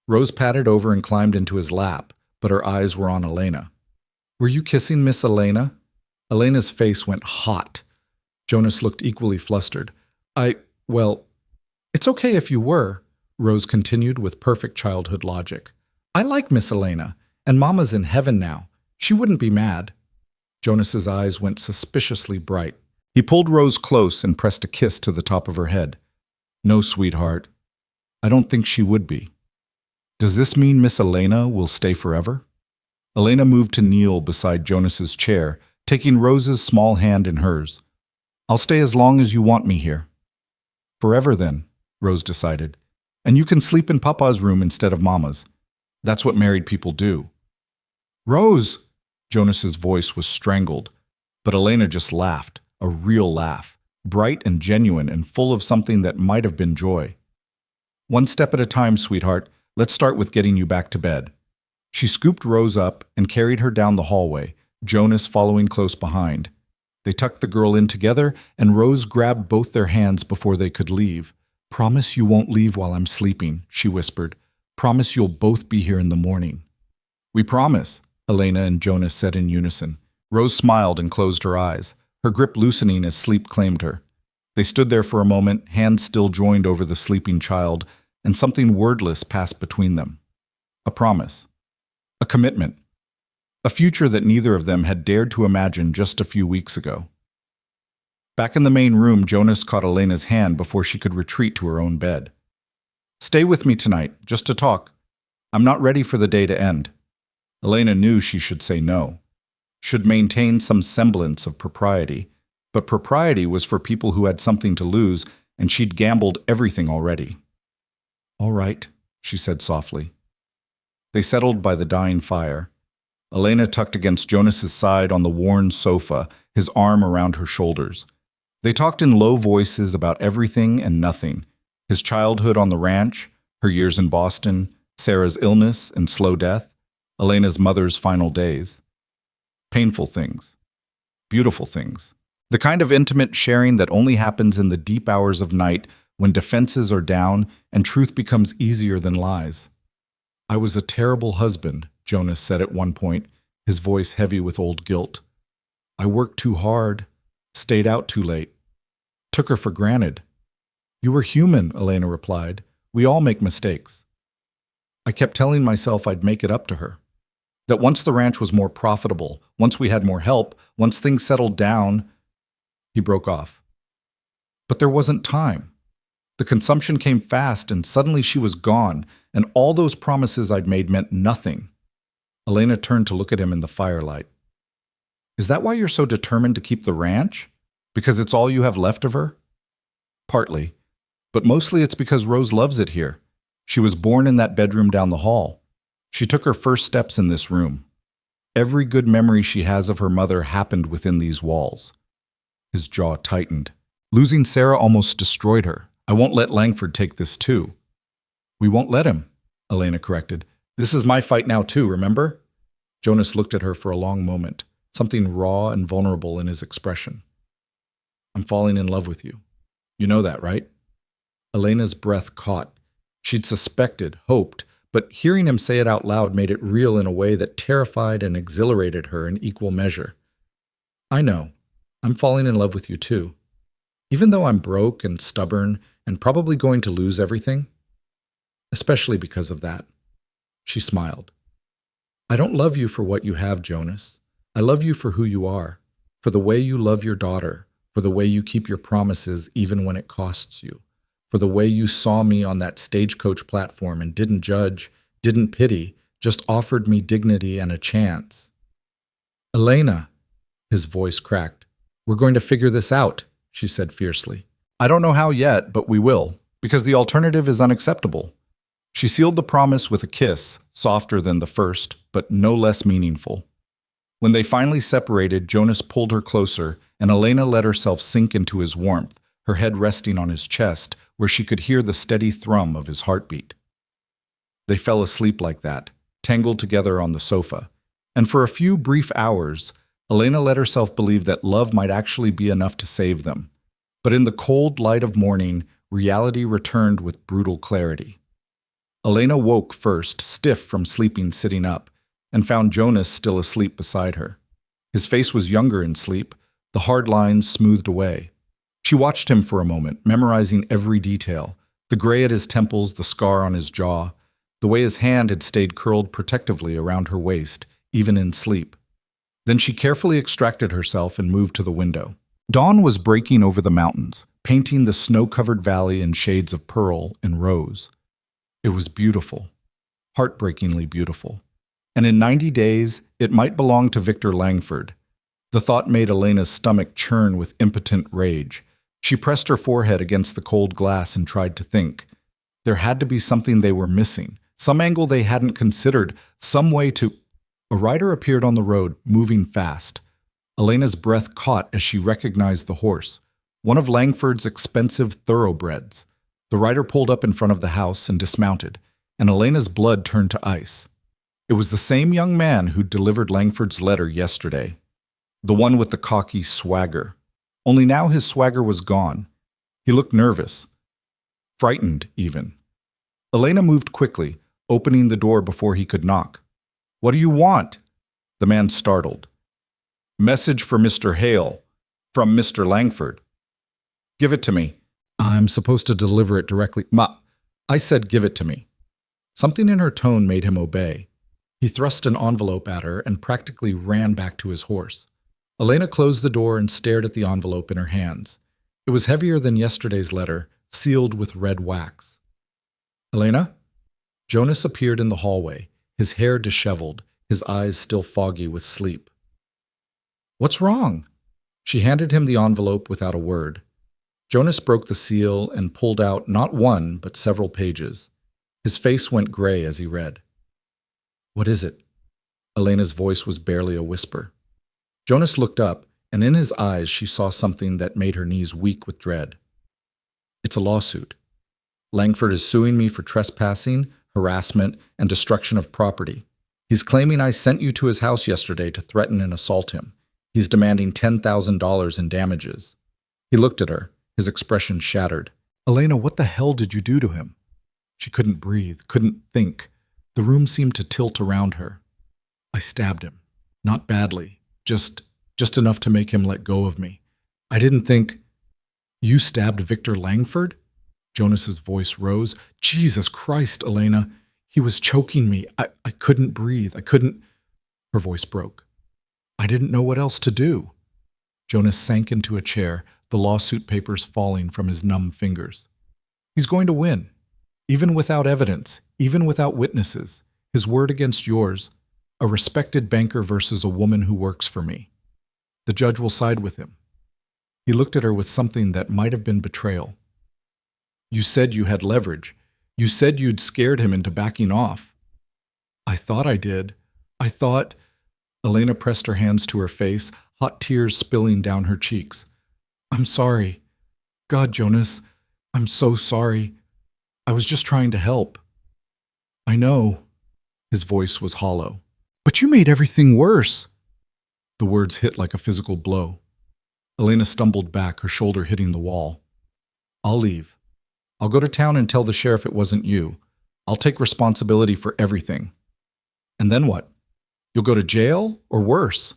Rose patted over and climbed into his lap, but her eyes were on Elena. "Were you kissing Miss Elena?" Elena's face went hot. Jonas looked equally flustered. Well, it's okay if you were," Rose continued with perfect childhood logic. "I like Miss Elena, and Mama's in heaven now. She wouldn't be mad." Jonas's eyes went suspiciously bright. He pulled Rose close and pressed a kiss to the top of her head. "No, sweetheart. I don't think she would be." "Does this mean Miss Elena will stay forever?" Elena moved to kneel beside Jonas's chair, taking Rose's small hand in hers. "I'll stay as long as you want me here." "Forever then," Rose decided. "And you can sleep in Papa's room instead of Mama's. That's what married people do." "Rose!" Jonas's voice was strangled, but Elena just laughed, a real laugh, bright and genuine and full of something that might have been joy. "One step at a time, sweetheart. Let's start with getting you back to bed." She scooped Rose up and carried her down the hallway, Jonas following close behind. They tucked the girl in together, and Rose grabbed both their hands before they could leave. "Promise you won't leave while I'm sleeping," she whispered. "Promise you'll both be here in the morning." "We promise," Elena and Jonas said in unison. Rose smiled and closed her eyes, her grip loosening as sleep claimed her. They stood there for a moment, hands still joined over the sleeping child, and something wordless passed between them. A promise. A commitment. A future that neither of them had dared to imagine just a few weeks ago. Back in the main room, Jonas caught Elena's hand before she could retreat to her own bed. "Stay with me tonight, just to talk. I'm not ready for the day to end." Elena knew she should say no, should maintain some semblance of propriety, but propriety was for people who had something to lose, and she'd gambled everything already. "All right," she said softly. They settled by the dying fire. Elena tucked against Jonas's side on the worn sofa, his arm around her shoulders. They talked in low voices about everything and nothing, his childhood on the ranch, her years in Boston, Sarah's illness and slow death, Elena's mother's final days. Painful things. Beautiful things. The kind of intimate sharing that only happens in the deep hours of night when defenses are down and truth becomes easier than lies. "I was a terrible husband," Jonas said at one point, his voice heavy with old guilt. "I worked too hard, stayed out too late, took her for granted." "You were human," Elena replied. "We all make mistakes." I kept telling myself I'd make it up to her. That once the ranch was more profitable, once we had more help, once things settled down. He broke off. But there wasn't time. The consumption came fast, and suddenly she was gone, and all those promises I'd made meant nothing. Elena turned to look at him in the firelight. "Is that why you're so determined to keep the ranch? Because it's all you have left of her?" "Partly. But mostly it's because Rose loves it here. She was born in that bedroom down the hall. She took her first steps in this room. Every good memory she has of her mother happened within these walls." His jaw tightened. "Losing Sarah almost destroyed her. I won't let Langford take this too." "We won't let him," Elena corrected. "This is my fight now too, remember?" Jonas looked at her for a long moment, something raw and vulnerable in his expression. "I'm falling in love with you. You know that, right?" Elena's breath caught. She'd suspected, hoped, but hearing him say it out loud made it real in a way that terrified and exhilarated her in equal measure. "I know. I'm falling in love with you too. Even though I'm broke and stubborn and probably going to lose everything. Especially because of that." She smiled. "I don't love you for what you have, Jonas. I love you for who you are, for the way you love your daughter, for the way you keep your promises even when it costs you, for the way you saw me on that stagecoach platform and didn't judge, didn't pity, just offered me dignity and a chance." "Elena," his voice cracked. "We're going to figure this out," she said fiercely. "I don't know how yet, but we will, because the alternative is unacceptable." She sealed the promise with a kiss, softer than the first, but no less meaningful. When they finally separated, Jonas pulled her closer, and Elena let herself sink into his warmth, her head resting on his chest, where she could hear the steady thrum of his heartbeat. They fell asleep like that, tangled together on the sofa, and for a few brief hours, Elena let herself believe that love might actually be enough to save them. But in the cold light of morning, reality returned with brutal clarity. Elena woke first, stiff from sleeping sitting up, and found Jonas still asleep beside her. His face was younger in sleep, the hard lines smoothed away. She watched him for a moment, memorizing every detail, the gray at his temples, the scar on his jaw, the way his hand had stayed curled protectively around her waist, even in sleep. Then she carefully extracted herself and moved to the window. Dawn was breaking over the mountains, painting the snow-covered valley in shades of pearl and rose. It was beautiful, heartbreakingly beautiful. And in 90 days, it might belong to Victor Langford. The thought made Elena's stomach churn with impotent rage. She pressed her forehead against the cold glass and tried to think. There had to be something they were missing, some angle they hadn't considered, some way to... A rider appeared on the road, moving fast. Elena's breath caught as she recognized the horse, one of Langford's expensive thoroughbreds. The rider pulled up in front of the house and dismounted, and Elena's blood turned to ice. It was the same young man who delivered Langford's letter yesterday, the one with the cocky swagger. Only now his swagger was gone. He looked nervous, frightened even. Elena moved quickly, opening the door before he could knock. "What do you want?" The man startled. "Message for Mr. Hale, from Mr. Langford." "Give it to me." "I'm supposed to deliver it directly." I said give it to me." Something in her tone made him obey. He thrust an envelope at her and practically ran back to his horse. Elena closed the door and stared at the envelope in her hands. It was heavier than yesterday's letter, sealed with red wax. "Elena?" Jonas appeared in the hallway, his hair disheveled, his eyes still foggy with sleep. "What's wrong?" She handed him the envelope without a word. Jonas broke the seal and pulled out not one, but several pages. His face went gray as he read. "What is it?" Elena's voice was barely a whisper. Jonas looked up, and in his eyes she saw something that made her knees weak with dread. "It's a lawsuit. Langford is suing me for trespassing, harassment, and destruction of property. He's claiming I sent you to his house yesterday to threaten and assault him. He's demanding $10,000 in damages." He looked at her, his expression shattered. "Elena, what the hell did you do to him?" She couldn't breathe, couldn't think. The room seemed to tilt around her. "I stabbed him. Not badly. Just enough to make him let go of me. I didn't think..." "You stabbed Victor Langford?" Jonas's voice rose. "Jesus Christ, Elena. He was choking me. I couldn't breathe. I couldn't..." Her voice broke. "I didn't know what else to do." Jonas sank into a chair, the lawsuit papers falling from his numb fingers. "He's going to win. Even without evidence, even without witnesses. His word against yours. A respected banker versus a woman who works for me. The judge will side with him." He looked at her with something that might have been betrayal. "You said you had leverage. You said you'd scared him into backing off." "I thought I did. I thought..." Elena pressed her hands to her face, hot tears spilling down her cheeks. "I'm sorry. God, Jonas, I'm so sorry. I was just trying to help." "I know." His voice was hollow. "But you made everything worse." The words hit like a physical blow. Elena stumbled back, her shoulder hitting the wall. "I'll leave. I'll go to town and tell the sheriff it wasn't you. I'll take responsibility for everything." "And then what? You'll go to jail or worse?"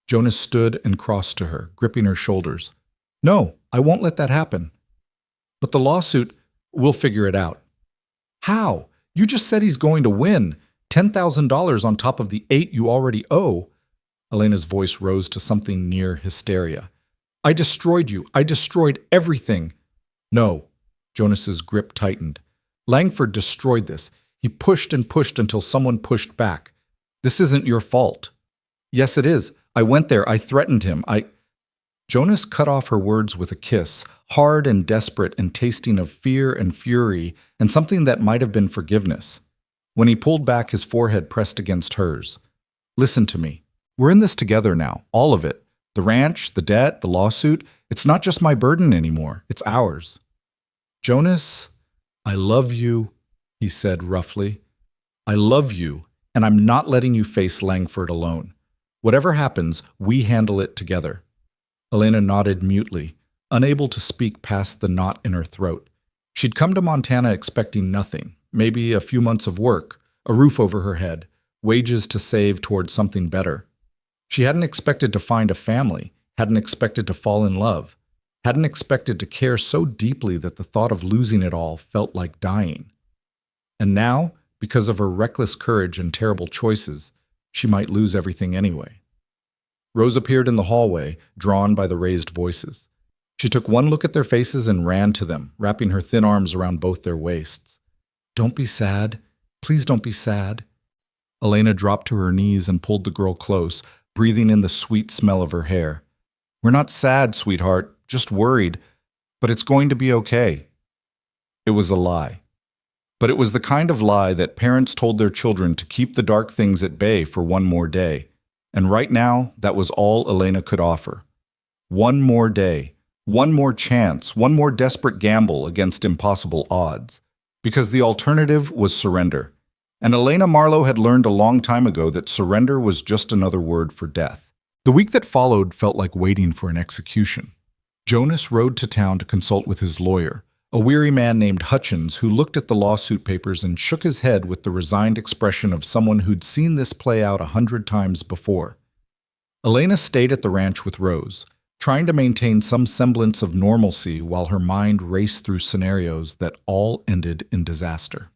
Jonas stood and crossed to her, gripping her shoulders. "No, I won't let that happen." "But the lawsuit, we'll figure it out." "How? You just said he's going to win. $10,000 on top of the $8 you already owe." Elena's voice rose to something near hysteria. "I destroyed you. I destroyed everything." "No." Jonas's grip tightened. "Langford destroyed this. He pushed and pushed until someone pushed back. This isn't your fault." "Yes, it is. I went there. I threatened him. Jonas cut off her words with a kiss, hard and desperate and tasting of fear and fury and something that might have been forgiveness. When he pulled back, his forehead pressed against hers. "Listen to me. We're in this together now, all of it. The ranch, the debt, the lawsuit. It's not just my burden anymore. It's ours." "Jonas, I love you," he said roughly. "I love you, and I'm not letting you face Langford alone. Whatever happens, we handle it together. Elena nodded mutely, unable to speak past the knot in her throat. She'd come to Montana expecting nothing, maybe a few months of work, a roof over her head, wages to save towards something better. She hadn't expected to find a family, hadn't expected to fall in love, hadn't expected to care so deeply that the thought of losing it all felt like dying. And now, because of her reckless courage and terrible choices, she might lose everything anyway. Rose appeared in the hallway, drawn by the raised voices. She took one look at their faces and ran to them, wrapping her thin arms around both their waists. "Don't be sad. Please don't be sad." Elena dropped to her knees and pulled the girl close, breathing in the sweet smell of her hair. "We're not sad, sweetheart, just worried, but it's going to be okay." It was a lie. But it was the kind of lie that parents told their children to keep the dark things at bay for one more day. And right now, that was all Elena could offer. One more day, one more chance, one more desperate gamble against impossible odds. Because the alternative was surrender. And Elena Marlowe had learned a long time ago that surrender was just another word for death. The week that followed felt like waiting for an execution. Jonas rode to town to consult with his lawyer, a weary man named Hutchins who looked at the lawsuit papers and shook his head with the resigned expression of someone who'd seen this play out 100 times before. Elena stayed at the ranch with Rose, trying to maintain some semblance of normalcy while her mind raced through scenarios that all ended in disaster.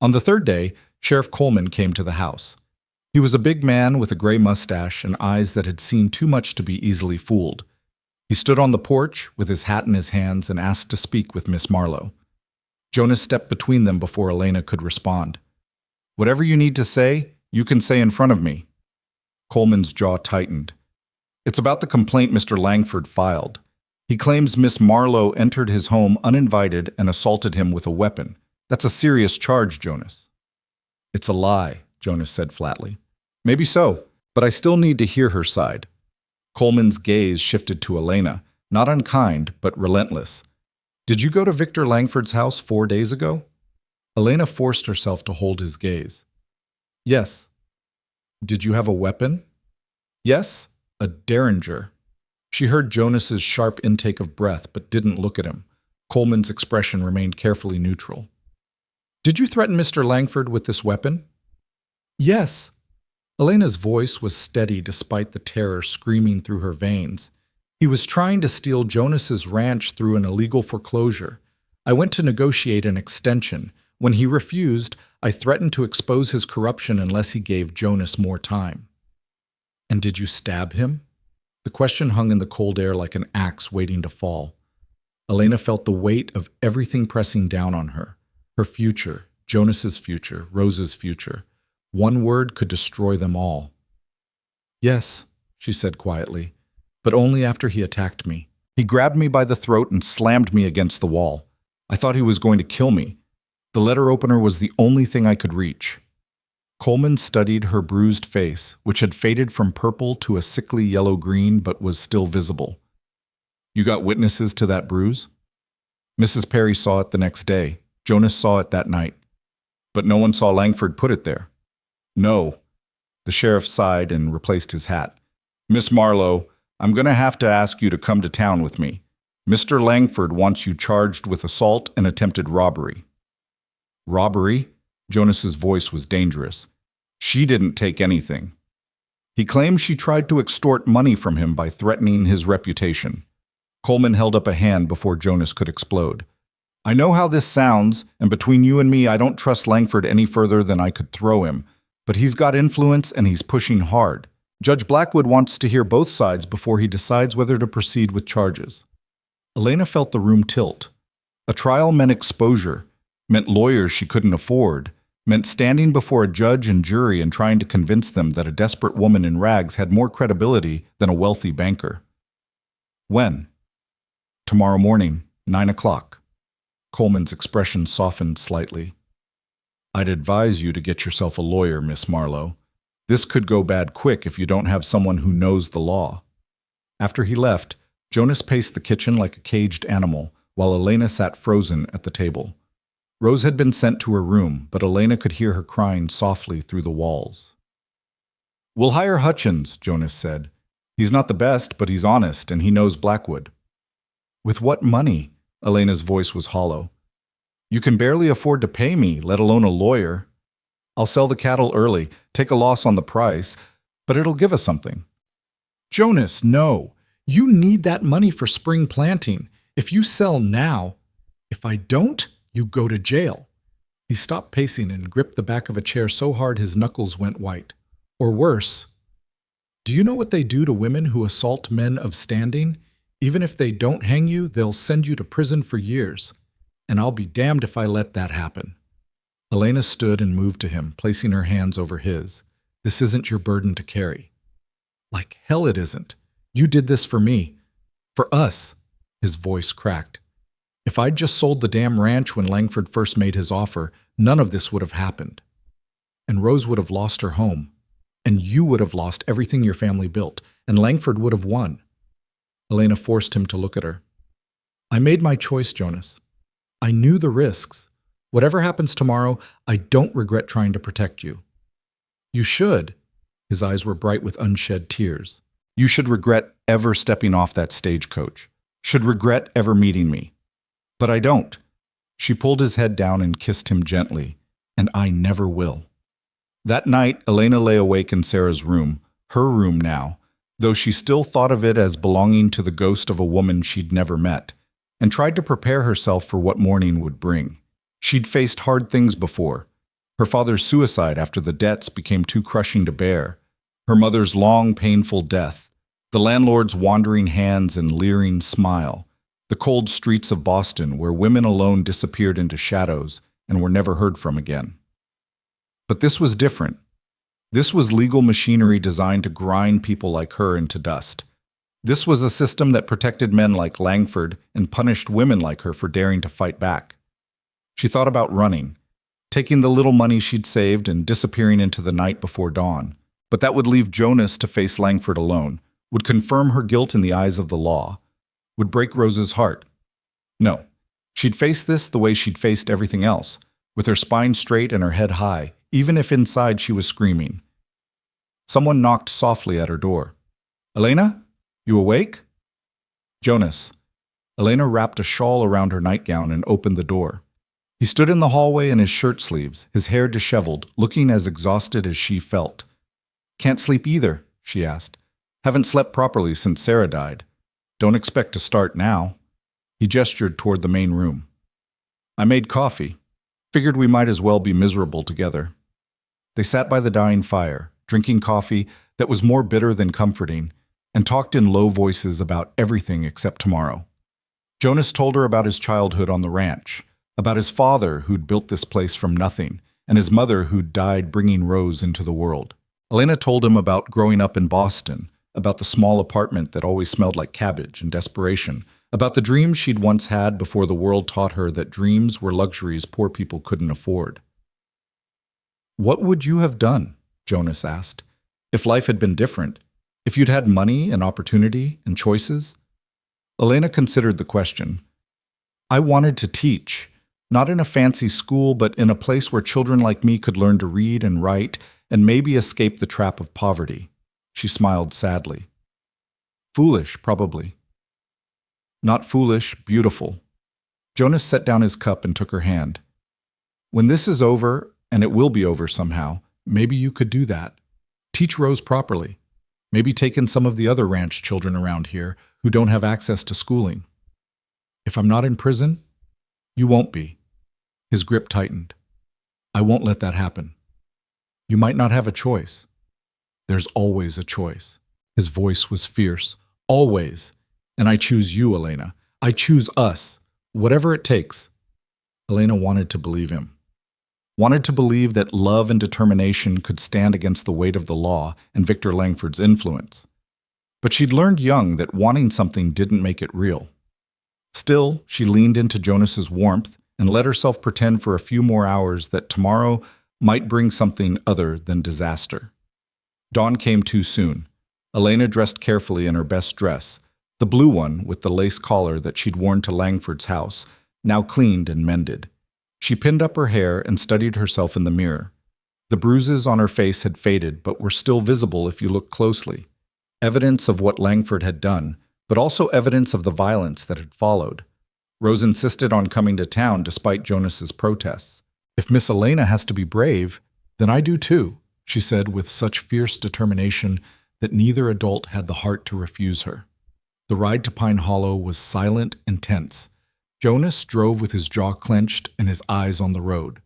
On the third day, Sheriff Coleman came to the house. He was a big man with a gray mustache and eyes that had seen too much to be easily fooled. He stood on the porch with his hat in his hands and asked to speak with Miss Marlowe. Jonas stepped between them before Elena could respond. "Whatever you need to say, you can say in front of me." Coleman's jaw tightened. "It's about the complaint Mr. Langford filed. He claims Miss Marlowe entered his home uninvited and assaulted him with a weapon. That's a serious charge, Jonas." "It's a lie," Jonas said flatly. "Maybe so, but I still need to hear her side." Coleman's gaze shifted to Elena, not unkind, but relentless. "Did you go to Victor Langford's house 4 days ago?" Elena forced herself to hold his gaze. "Yes." "Did you have a weapon?" "Yes, a derringer." She heard Jonas's sharp intake of breath, but didn't look at him. Coleman's expression remained carefully neutral. "Did you threaten Mr. Langford with this weapon?" "Yes." Elena's voice was steady despite the terror screaming through her veins. "He was trying to steal Jonas's ranch through an illegal foreclosure. I went to negotiate an extension. When he refused, I threatened to expose his corruption unless he gave Jonas more time." "And did you stab him?" The question hung in the cold air like an axe waiting to fall. Elena felt the weight of everything pressing down on her. Her future, Jonas's future, Rose's future. One word could destroy them all. "Yes," she said quietly, "but only after he attacked me. He grabbed me by the throat and slammed me against the wall. I thought he was going to kill me. The letter opener was the only thing I could reach." Coleman studied her bruised face, which had faded from purple to a sickly yellow-green but was still visible. "You got witnesses to that bruise?" "Mrs. Perry saw it the next day. Jonas saw it that night. But no one saw Langford put it there." "No." The sheriff sighed and replaced his hat. "Miss Marlowe, I'm going to have to ask you to come to town with me. Mr. Langford wants you charged with assault and attempted robbery." "Robbery?" Jonas's voice was dangerous. "She didn't take anything." He claims she tried to extort money from him by threatening his reputation. Coleman held up a hand before Jonas could explode. "I know how this sounds, and between you and me, I don't trust Langford any further than I could throw him. But he's got influence and he's pushing hard. Judge Blackwood wants to hear both sides before he decides whether to proceed with charges." Elena felt the room tilt. A trial meant exposure, meant lawyers she couldn't afford, meant standing before a judge and jury and trying to convince them that a desperate woman in rags had more credibility than a wealthy banker. "When?" "Tomorrow morning, 9 o'clock. Coleman's expression softened slightly. "I'd advise you to get yourself a lawyer, Miss Marlowe. This could go bad quick if you don't have someone who knows the law." After he left, Jonas paced the kitchen like a caged animal, while Elena sat frozen at the table. Rose had been sent to her room, but Elena could hear her crying softly through the walls. We'll hire Hutchins, Jonas said. He's not the best, but he's honest, and he knows Blackwood. With what money? Elena's voice was hollow. You can barely afford to pay me, let alone a lawyer. I'll sell the cattle early, take a loss on the price, but it'll give us something. Jonas, no. You need that money for spring planting. If you sell now, if I don't, you go to jail. He stopped pacing and gripped the back of a chair so hard his knuckles went white. Or worse. Do you know what they do to women who assault men of standing? Even if they don't hang you, they'll send you to prison for years. And I'll be damned if I let that happen. Elena stood and moved to him, placing her hands over his. This isn't your burden to carry. Like hell it isn't. You did this for me. For us. His voice cracked. If I'd just sold the damn ranch when Langford first made his offer, none of this would have happened. And Rose would have lost her home. And you would have lost everything your family built. And Langford would have won. Elena forced him to look at her. I made my choice, Jonas. I knew the risks. Whatever happens tomorrow, I don't regret trying to protect you. You should. His eyes were bright with unshed tears. You should regret ever stepping off that stagecoach. Should regret ever meeting me. But I don't. She pulled his head down and kissed him gently. And I never will. That night, Elena lay awake in Sarah's room, her room now, though she still thought of it as belonging to the ghost of a woman she'd never met, and tried to prepare herself for what morning would bring. She'd faced hard things before. Her father's suicide after the debts became too crushing to bear. Her mother's long, painful death. The landlord's wandering hands and leering smile. The cold streets of Boston where women alone disappeared into shadows and were never heard from again. But this was different. This was legal machinery designed to grind people like her into dust. This was a system that protected men like Langford and punished women like her for daring to fight back. She thought about running, taking the little money she'd saved and disappearing into the night before dawn. But that would leave Jonas to face Langford alone, would confirm her guilt in the eyes of the law, would break Rose's heart. No, she'd face this the way she'd faced everything else, with her spine straight and her head high, even if inside she was screaming. Someone knocked softly at her door. Elena? You awake? Jonas. Elena wrapped a shawl around her nightgown and opened the door. He stood in the hallway in his shirt sleeves, his hair disheveled, looking as exhausted as she felt. Can't sleep either, she asked. Haven't slept properly since Sarah died. Don't expect to start now. He gestured toward the main room. I made coffee. Figured we might as well be miserable together. They sat by the dying fire, drinking coffee that was more bitter than comforting, and talked in low voices about everything except tomorrow. Jonas told her about his childhood on the ranch, about his father who'd built this place from nothing, and his mother who'd died bringing Rose into the world. Elena told him about growing up in Boston, about the small apartment that always smelled like cabbage and desperation, about the dreams she'd once had before the world taught her that dreams were luxuries poor people couldn't afford. What would you have done, Jonas asked, if life had been different, if you'd had money and opportunity and choices? Elena considered the question. I wanted to teach, not in a fancy school, but in a place where children like me could learn to read and write and maybe escape the trap of poverty. She smiled sadly. Foolish, probably. Not foolish, beautiful. Jonas set down his cup and took her hand. When this is over, and it will be over somehow, maybe you could do that. Teach Rose properly. Maybe take in some of the other ranch children around here who don't have access to schooling. If I'm not in prison, you won't be. His grip tightened. I won't let that happen. You might not have a choice. There's always a choice. His voice was fierce. Always. And I choose you, Elena. I choose us. Whatever it takes. Elena wanted to believe him. Wanted to believe that love and determination could stand against the weight of the law and Victor Langford's influence. But she'd learned young that wanting something didn't make it real. Still, she leaned into Jonas's warmth and let herself pretend for a few more hours that tomorrow might bring something other than disaster. Dawn came too soon. Elena dressed carefully in her best dress, the blue one with the lace collar that she'd worn to Langford's house, now cleaned and mended. She pinned up her hair and studied herself in the mirror. The bruises on her face had faded, but were still visible if you looked closely. Evidence of what Langford had done, but also evidence of the violence that had followed. Rose insisted on coming to town despite Jonas's protests. "If Miss Elena has to be brave, then I do too," she said with such fierce determination that neither adult had the heart to refuse her. The ride to Pine Hollow was silent and tense. Jonas drove with his jaw clenched and his eyes on the road.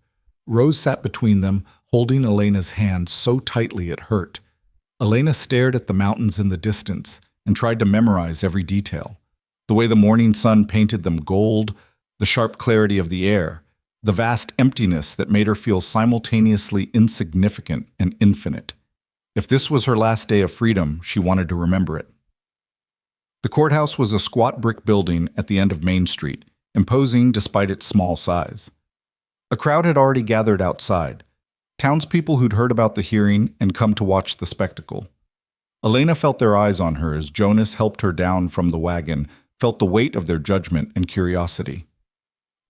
Rose sat between them, holding Elena's hand so tightly it hurt. Elena stared at the mountains in the distance and tried to memorize every detail. The way the morning sun painted them gold, the sharp clarity of the air, the vast emptiness that made her feel simultaneously insignificant and infinite. If this was her last day of freedom, she wanted to remember it. The courthouse was a squat brick building at the end of Main Street, imposing despite its small size. A crowd had already gathered outside, townspeople who'd heard about the hearing and come to watch the spectacle. Elena felt their eyes on her as Jonas helped her down from the wagon, felt the weight of their judgment and curiosity.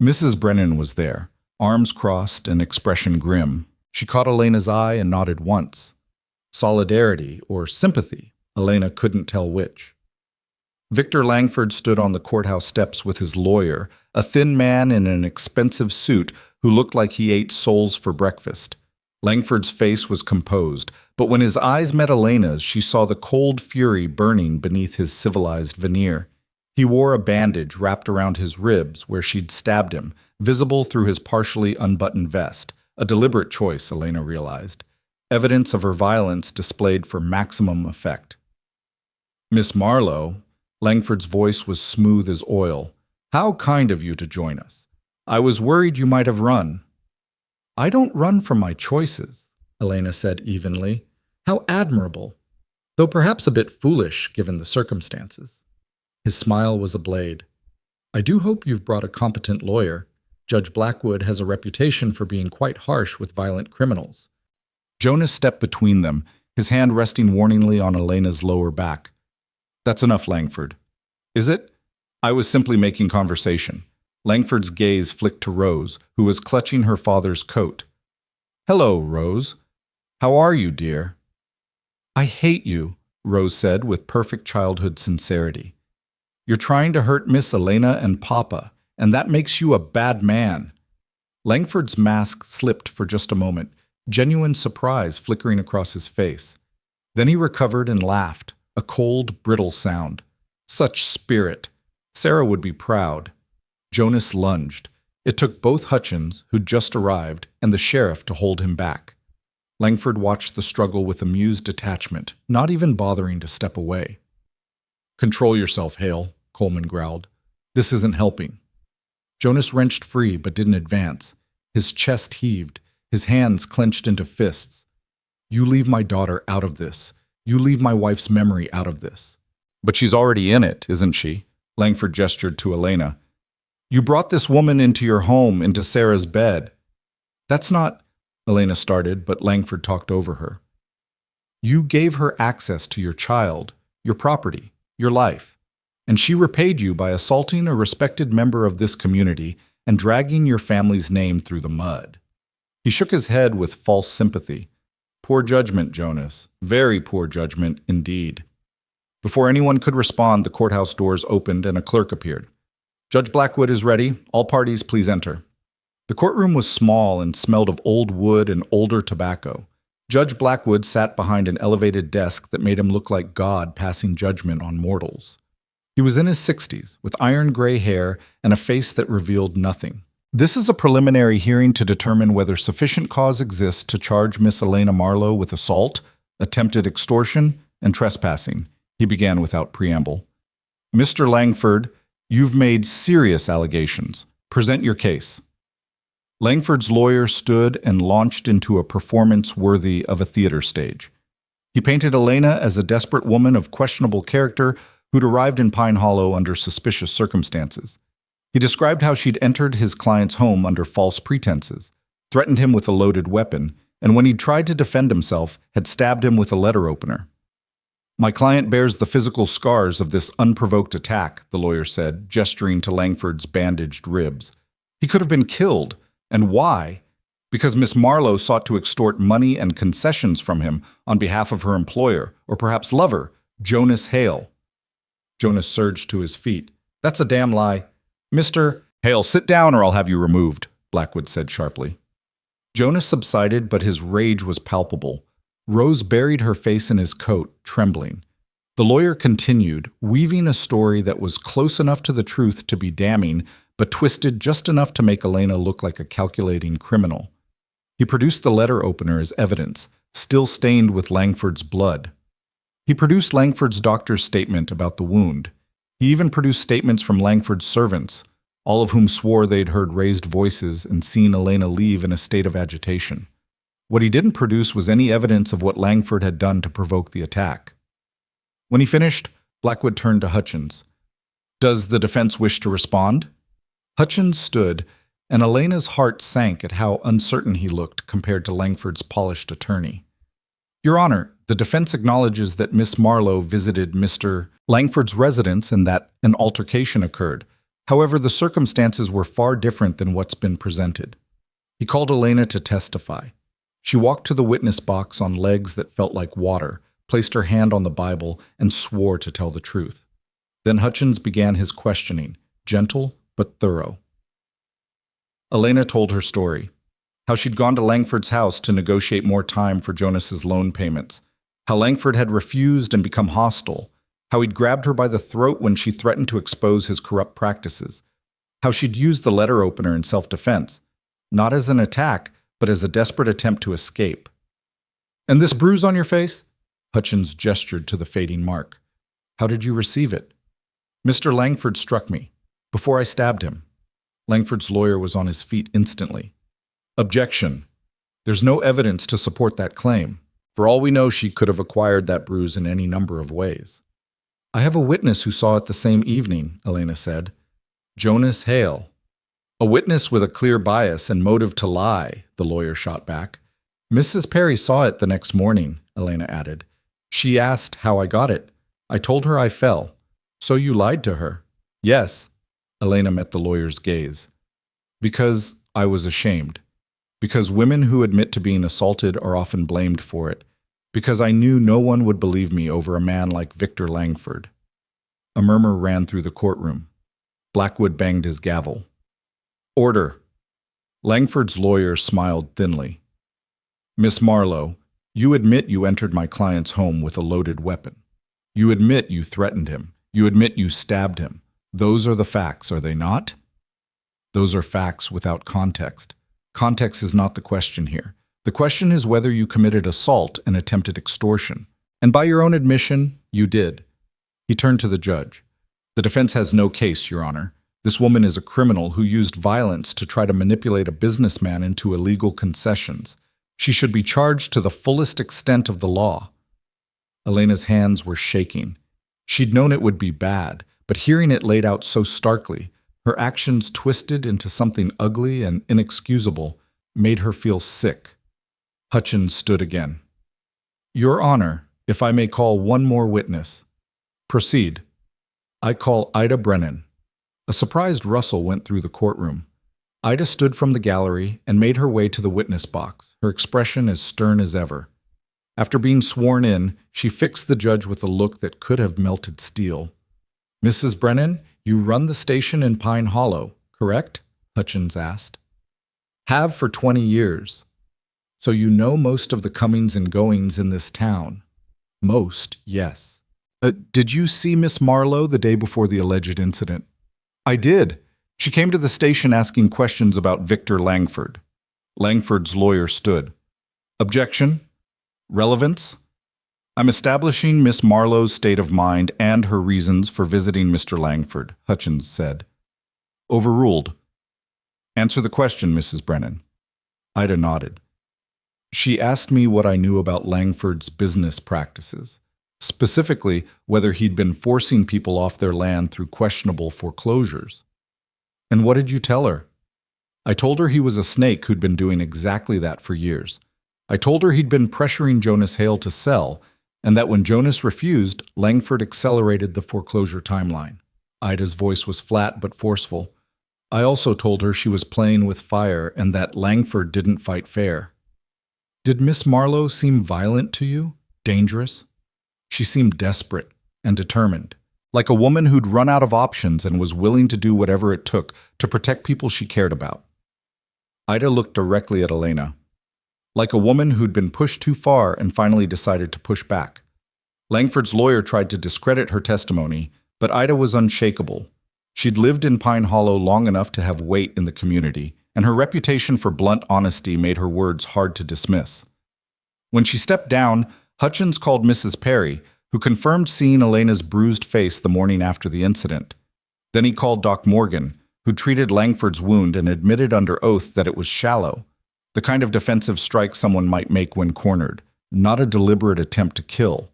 Mrs. Brennan was there, arms crossed and expression grim. She caught Elena's eye and nodded once. Solidarity or sympathy, Elena couldn't tell which. Victor Langford stood on the courthouse steps with his lawyer, a thin man in an expensive suit who looked like he ate soles for breakfast. Langford's face was composed, but when his eyes met Elena's, she saw the cold fury burning beneath his civilized veneer. He wore a bandage wrapped around his ribs where she'd stabbed him, visible through his partially unbuttoned vest, a deliberate choice, Elena realized. Evidence of her violence displayed for maximum effect. "Miss Marlowe," Langford's voice was smooth as oil. "How kind of you to join us. I was worried you might have run." "I don't run from my choices," Elena said evenly. "How admirable, though perhaps a bit foolish given the circumstances." His smile was a blade. "I do hope you've brought a competent lawyer. Judge Blackwood has a reputation for being quite harsh with violent criminals." Jonas stepped between them, his hand resting warningly on Elena's lower back. "That's enough, Langford." "Is it? I was simply making conversation." Langford's gaze flicked to Rose, who was clutching her father's coat. "Hello, Rose. How are you, dear?" "I hate you," Rose said with perfect childhood sincerity. "You're trying to hurt Miss Elena and Papa, and that makes you a bad man." Langford's mask slipped for just a moment, genuine surprise flickering across his face. Then he recovered and laughed, a cold, brittle sound. Such spirit. Sarah would be proud. Jonas lunged. It took both Hutchins, who'd just arrived, and the sheriff to hold him back. Langford watched the struggle with amused detachment, not even bothering to step away. "Control yourself, Hale," Coleman growled. "This isn't helping." Jonas wrenched free but didn't advance. His chest heaved, his hands clenched into fists. "You leave my daughter out of this. You leave my wife's memory out of this." "But she's already in it, isn't she?" Langford gestured to Elena. "You brought this woman into your home, into Sarah's bed." "That's not," Elena started, but Langford talked over her. "You gave her access to your child, your property, your life, and she repaid you by assaulting a respected member of this community and dragging your family's name through the mud." He shook his head with false sympathy. "Poor judgment, Jonas. Very poor judgment indeed." Before anyone could respond, the courthouse doors opened and a clerk appeared. "Judge Blackwood is ready. All parties please enter." The courtroom was small and smelled of old wood and older tobacco. Judge Blackwood sat behind an elevated desk that made him look like God passing judgment on mortals. He was in his 60s, with iron gray hair and a face that revealed nothing. "This is a preliminary hearing to determine whether sufficient cause exists to charge Miss Elena Marlowe with assault, attempted extortion, and trespassing," he began without preamble. "Mr. Langford, you've made serious allegations. Present your case." Langford's lawyer stood and launched into a performance worthy of a theater stage. He painted Elena as a desperate woman of questionable character who'd arrived in Pine Hollow under suspicious circumstances. He described how she'd entered his client's home under false pretenses, threatened him with a loaded weapon, and when he'd tried to defend himself, had stabbed him with a letter opener. "My client bears the physical scars of this unprovoked attack," the lawyer said, gesturing to Langford's bandaged ribs. "He could have been killed. And why? Because Miss Marlowe sought to extort money and concessions from him on behalf of her employer, or perhaps lover, Jonas Hale. Jonas surged to his feet. That's a damn lie. Mr. Hale, sit down or I'll have you removed, Blackwood said sharply. Jonas subsided, but his rage was palpable. Rose buried her face in his coat, trembling. The lawyer continued, weaving a story that was close enough to the truth to be damning, but twisted just enough to make Elena look like a calculating criminal. He produced the letter opener as evidence, still stained with Langford's blood. He produced Langford's doctor's statement about the wound. He even produced statements from Langford's servants, all of whom swore they'd heard raised voices and seen Elena leave in a state of agitation. What he didn't produce was any evidence of what Langford had done to provoke the attack. When he finished, Blackwood turned to Hutchins. Does the defense wish to respond? Hutchins stood, and Elena's heart sank at how uncertain he looked compared to Langford's polished attorney. Your Honor, the defense acknowledges that Miss Marlowe visited Mr. Langford's residence and that an altercation occurred. However, the circumstances were far different than what's been presented. He called Elena to testify. She walked to the witness box on legs that felt like water, placed her hand on the Bible, and swore to tell the truth. Then Hutchins began his questioning, gentle but thorough. Elena told her story, how she'd gone to Langford's house to negotiate more time for Jonas's loan payments, how Langford had refused and become hostile, how he'd grabbed her by the throat when she threatened to expose his corrupt practices, how she'd used the letter opener in self-defense, not as an attack, but as a desperate attempt to escape. And this bruise on your face? Hutchins gestured to the fading mark. How did you receive it? Mr. Langford struck me, before I stabbed him. Langford's lawyer was on his feet instantly. Objection. There's no evidence to support that claim. For all we know, she could have acquired that bruise in any number of ways. I have a witness who saw it the same evening, Elena said. Jonas Hale. A witness with a clear bias and motive to lie, the lawyer shot back. Mrs. Perry saw it the next morning, Elena added. She asked how I got it. I told her I fell. So you lied to her? Yes. Elena met the lawyer's gaze. Because I was ashamed. Because women who admit to being assaulted are often blamed for it. Because I knew no one would believe me over a man like Victor Langford. A murmur ran through the courtroom. Blackwood banged his gavel. Order. Langford's lawyer smiled thinly. Miss Marlowe, you admit you entered my client's home with a loaded weapon. You admit you threatened him. You admit you stabbed him. Those are the facts, are they not? Those are facts without context. Context is not the question here. The question is whether you committed assault and attempted extortion. And by your own admission, you did. He turned to the judge. The defense has no case, Your Honor. This woman is a criminal who used violence to try to manipulate a businessman into illegal concessions. She should be charged to the fullest extent of the law. Elena's hands were shaking. She'd known it would be bad, but hearing it laid out so starkly, her actions twisted into something ugly and inexcusable, made her feel sick. Hutchins stood again. Your Honor, if I may call one more witness. Proceed. I call Ida Brennan. A surprised rustle went through the courtroom. Ida stood from the gallery and made her way to the witness box, her expression as stern as ever. After being sworn in, she fixed the judge with a look that could have melted steel. Mrs. Brennan, you run the station in Pine Hollow, correct? Hutchins asked. Have for 20 years. So you know most of the comings and goings in this town. Most, yes. Did you see Miss Marlowe the day before the alleged incident? I did. She came to the station asking questions about Victor Langford. Langford's lawyer stood. Objection? Relevance? I'm establishing Miss Marlowe's state of mind and her reasons for visiting Mr. Langford, Hutchins said. Overruled. Answer the question, Mrs. Brennan. Ida nodded. She asked me what I knew about Langford's business practices, specifically whether he'd been forcing people off their land through questionable foreclosures. And what did you tell her? I told her he was a snake who'd been doing exactly that for years. I told her he'd been pressuring Jonas Hale to sell, and that when Jonas refused, Langford accelerated the foreclosure timeline. Ida's voice was flat but forceful. I also told her she was playing with fire and that Langford didn't fight fair. Did Miss Marlowe seem violent to you? Dangerous? She seemed desperate and determined, like a woman who'd run out of options and was willing to do whatever it took to protect people she cared about. Ida looked directly at Elena, like a woman who'd been pushed too far and finally decided to push back. Langford's lawyer tried to discredit her testimony, but Ida was unshakable. She'd lived in Pine Hollow long enough to have weight in the community, and her reputation for blunt honesty made her words hard to dismiss. When she stepped down, Hutchins called Mrs. Perry, who confirmed seeing Elena's bruised face the morning after the incident. Then he called Doc Morgan, who treated Langford's wound and admitted under oath that it was shallow, the kind of defensive strike someone might make when cornered, not a deliberate attempt to kill.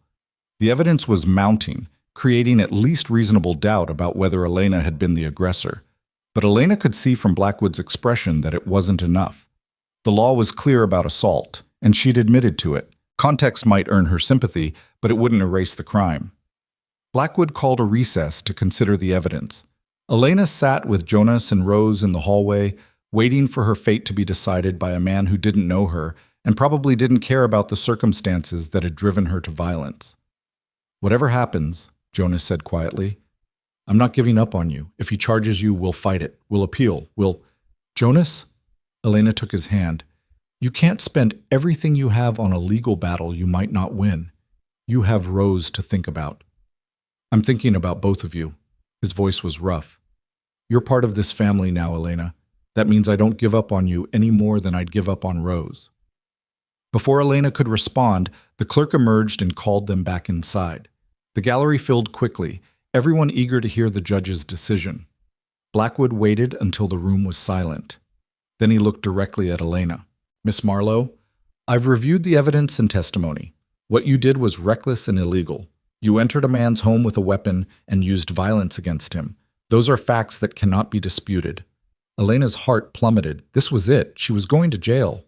The evidence was mounting, creating at least reasonable doubt about whether Elena had been the aggressor. But Elena could see from Blackwood's expression that it wasn't enough. The law was clear about assault, and she'd admitted to it. Context might earn her sympathy, but it wouldn't erase the crime. Blackwood called a recess to consider the evidence. Elena sat with Jonas and Rose in the hallway, waiting for her fate to be decided by a man who didn't know her and probably didn't care about the circumstances that had driven her to violence. "Whatever happens," Jonas said quietly, "I'm not giving up on you. If he charges you, we'll fight it. We'll appeal. We'll—" "Jonas?" Elena took his hand. "You can't spend everything you have on a legal battle you might not win. You have Rose to think about." "I'm thinking about both of you." His voice was rough. "You're part of this family now, Elena. That means I don't give up on you any more than I'd give up on Rose." Before Elena could respond, the clerk emerged and called them back inside. The gallery filled quickly, everyone eager to hear the judge's decision. Blackwood waited until the room was silent. Then he looked directly at Elena. "Miss Marlowe, I've reviewed the evidence and testimony. What you did was reckless and illegal. You entered a man's home with a weapon and used violence against him. Those are facts that cannot be disputed." Elena's heart plummeted. This was it. She was going to jail.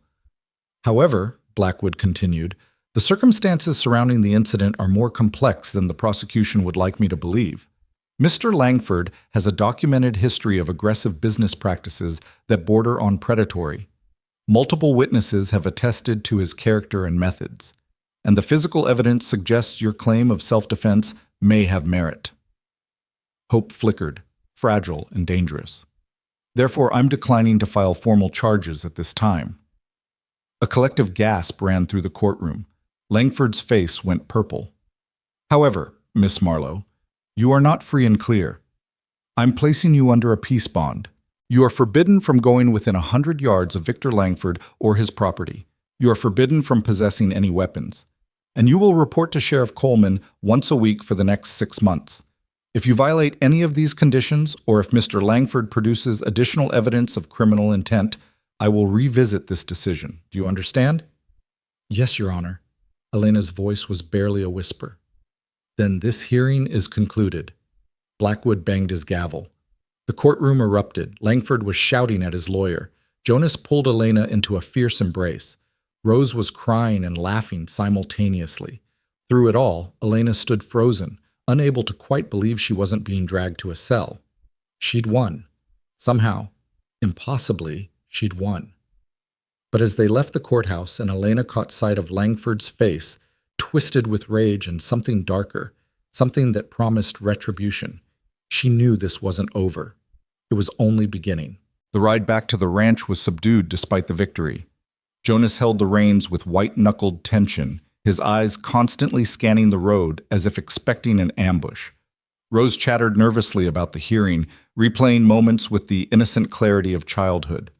"However," Blackwood continued, "the circumstances surrounding the incident are more complex than the prosecution would like me to believe. Mr. Langford has a documented history of aggressive business practices that border on predatory. Multiple witnesses have attested to his character and methods, and the physical evidence suggests your claim of self-defense may have merit." Hope flickered, fragile and dangerous. "Therefore, I'm declining to file formal charges at this time." A collective gasp ran through the courtroom. Langford's face went purple. "However, Miss Marlowe, you are not free and clear. I'm placing you under a peace bond. You are forbidden from going within 100 yards of Victor Langford or his property. You are forbidden from possessing any weapons. And you will report to Sheriff Coleman once a week for the next 6 months. If you violate any of these conditions, or if Mr. Langford produces additional evidence of criminal intent, I will revisit this decision. Do you understand?" "Yes, Your Honor." Elena's voice was barely a whisper. "Then this hearing is concluded." Blackwood banged his gavel. The courtroom erupted. Langford was shouting at his lawyer. Jonas pulled Elena into a fierce embrace. Rose was crying and laughing simultaneously. Through it all, Elena stood frozen, unable to quite believe she wasn't being dragged to a cell. She'd won. Somehow, impossibly, she'd won. But as they left the courthouse and Elena caught sight of Langford's face, twisted with rage and something darker, something that promised retribution, she knew this wasn't over. It was only beginning. The ride back to the ranch was subdued despite the victory. Jonas held the reins with white-knuckled tension, his eyes constantly scanning the road as if expecting an ambush. Rose chattered nervously about the hearing, replaying moments with the innocent clarity of childhood.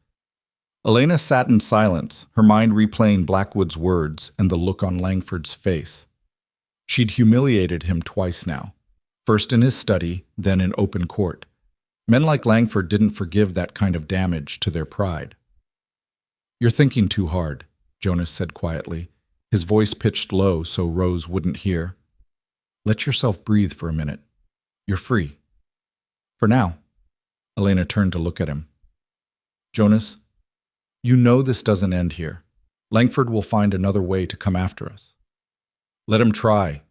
Elena sat in silence, her mind replaying Blackwood's words and the look on Langford's face. She'd humiliated him twice now, first in his study, then in open court. Men like Langford didn't forgive that kind of damage to their pride. "You're thinking too hard," Jonas said quietly, his voice pitched low so Rose wouldn't hear. "Let yourself breathe for a minute. You're free. For now." Elena turned to look at him. "Jonas, you know this doesn't end here. Langford will find another way to come after us." "Let him try."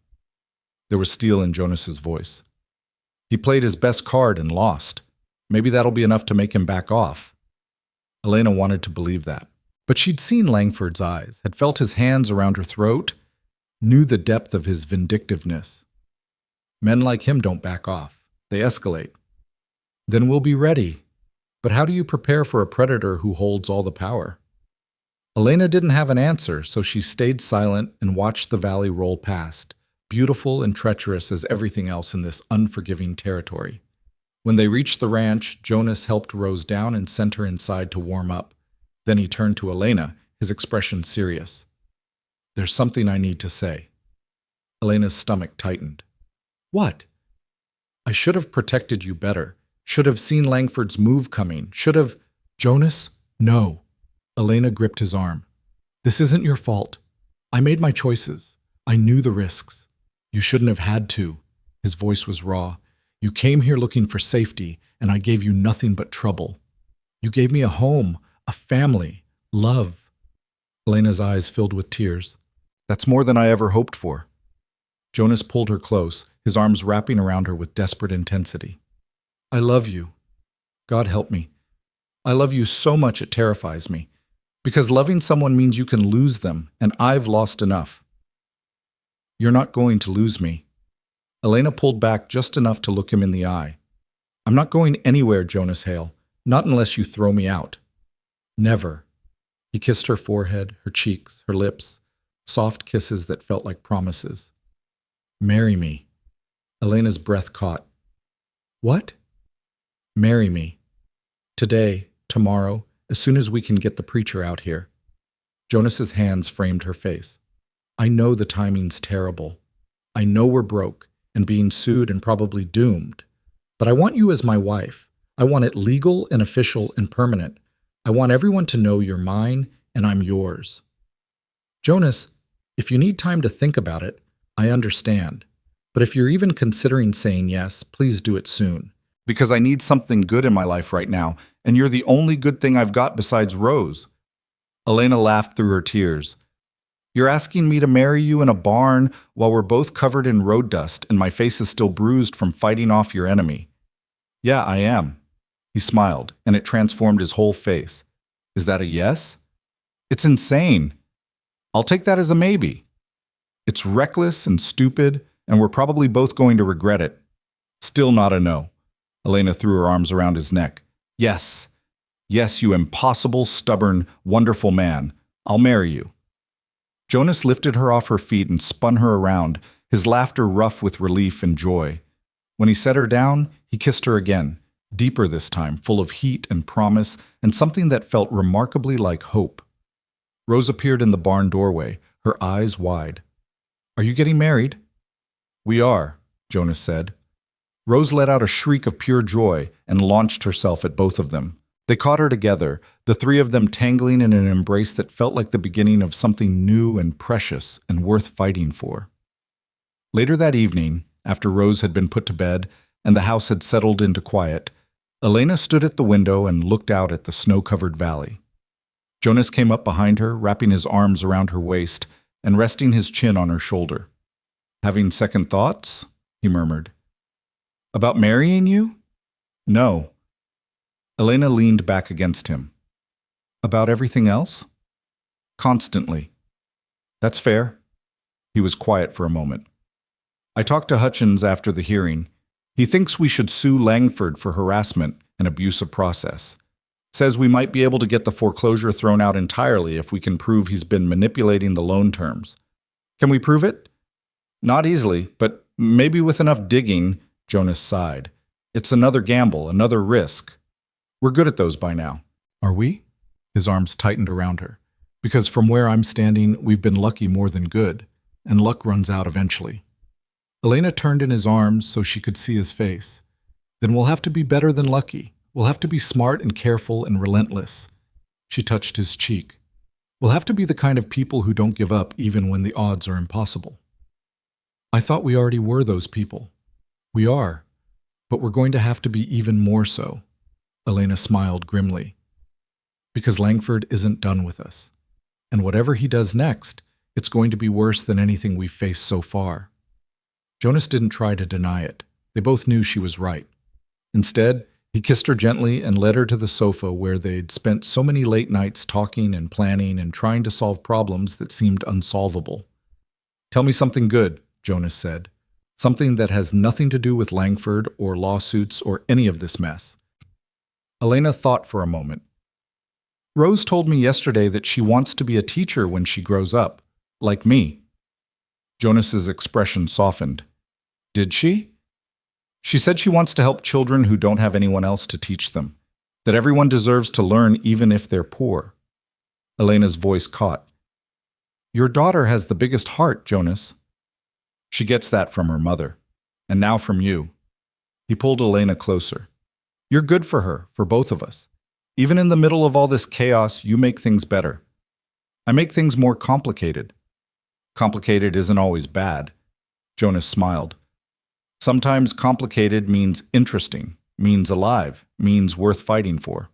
There was steel in Jonas's voice. "He played his best card and lost. Maybe that'll be enough to make him back off. Elena wanted to believe that. But she'd seen Langford's eyes, had felt his hands around her throat, knew the depth of his vindictiveness. Men like him don't back off. They escalate. Then we'll be ready. But how do you prepare for a predator who holds all the power? Elena didn't have an answer, so she stayed silent and watched the valley roll past, beautiful and treacherous as everything else in this unforgiving territory. When they reached the ranch, Jonas helped Rose down and sent her inside to warm up. Then he turned to Elena, his expression serious. "There's something I need to say." Elena's stomach tightened. "What?" "I should have protected you better. Should have seen Langford's move coming. Should have—" "Jonas, no." Elena gripped his arm. "This isn't your fault. I made my choices. I knew the risks. You shouldn't have had to." His voice was raw. "You came here looking for safety, and I gave you nothing but trouble. You gave me a home, a family, love." Elena's eyes filled with tears. "That's more than I ever hoped for." Jonas pulled her close, his arms wrapping around her with desperate intensity. "I love you. God help me. I love you so much it terrifies me. Because loving someone means you can lose them, and I've lost enough." "You're not going to lose me." Elena pulled back just enough to look him in the eye. "I'm not going anywhere, Jonas Hale. Not unless you throw me out." "Never." He kissed her forehead, her cheeks, her lips, soft kisses that felt like promises. "Marry me." Elena's breath caught. "What?" "Marry me. Today, tomorrow, as soon as we can get the preacher out here." Jonas's hands framed her face. "I know the timing's terrible. I know we're broke and being sued and probably doomed. But I want you as my wife. I want it legal and official and permanent. I want everyone to know you're mine and I'm yours." "Jonas, if you need time to think about it, I understand. But if you're even considering saying yes, please do it soon. Because I need something good in my life right now, and you're the only good thing I've got besides Rose." Elena laughed through her tears. "You're asking me to marry you in a barn while we're both covered in road dust and my face is still bruised from fighting off your enemy." "Yeah, I am." He smiled, and it transformed his whole face. "Is that a yes?" "It's insane." "I'll take that as a maybe." "It's reckless and stupid, and we're probably both going to regret it." "Still not a no." Elena threw her arms around his neck. "Yes. Yes, you impossible, stubborn, wonderful man. I'll marry you." Jonas lifted her off her feet and spun her around, his laughter rough with relief and joy. When he set her down, he kissed her again, deeper this time, full of heat and promise, and something that felt remarkably like hope. Rose appeared in the barn doorway, her eyes wide. "Are you getting married?" "We are," Jonas said. Rose let out a shriek of pure joy and launched herself at both of them. They caught her together, the three of them tangling in an embrace that felt like the beginning of something new and precious and worth fighting for. Later that evening, after Rose had been put to bed and the house had settled into quiet, Elena stood at the window and looked out at the snow-covered valley. Jonas came up behind her, wrapping his arms around her waist and resting his chin on her shoulder. "Having second thoughts?" he murmured. "About marrying you?" "No." Elena leaned back against him. "About everything else?" "Constantly." "That's fair." He was quiet for a moment. "I talked to Hutchins after the hearing. He thinks we should sue Langford for harassment and abuse of process. Says we might be able to get the foreclosure thrown out entirely if we can prove he's been manipulating the loan terms. Can we prove it? Not easily, but maybe with enough digging." Jonas sighed. "It's another gamble, another risk. We're good at those by now." "Are we?" His arms tightened around her. "Because from where I'm standing, we've been lucky more than good, and luck runs out eventually." Elena turned in his arms so she could see his face. "Then we'll have to be better than lucky. We'll have to be smart and careful and relentless." She touched his cheek. "We'll have to be the kind of people who don't give up even when the odds are impossible." "I thought we already were those people." "We are, but we're going to have to be even more so." Elena smiled grimly. "Because Langford isn't done with us. And whatever he does next, it's going to be worse than anything we've faced so far." Jonas didn't try to deny it. They both knew she was right. Instead, He kissed her gently and led her to the sofa where they'd spent so many late nights talking and planning and trying to solve problems that seemed unsolvable. "Tell me something good," Jonas said. "Something that has nothing to do with Langford or lawsuits or any of this mess." Elena thought for a moment. "Rose told me yesterday that she wants to be a teacher when she grows up, like me." Jonas's expression softened. "Did she?" "She said she wants to help children who don't have anyone else to teach them, that everyone deserves to learn even if they're poor." Elena's voice caught. "Your daughter has the biggest heart, Jonas." "She gets that from her mother, and now from you." He pulled Elena closer. "You're good for her, for both of us. Even in the middle of all this chaos, you make things better. I make things more complicated." "Complicated isn't always bad." Jonas smiled. "Sometimes complicated means interesting, means alive, means worth fighting for."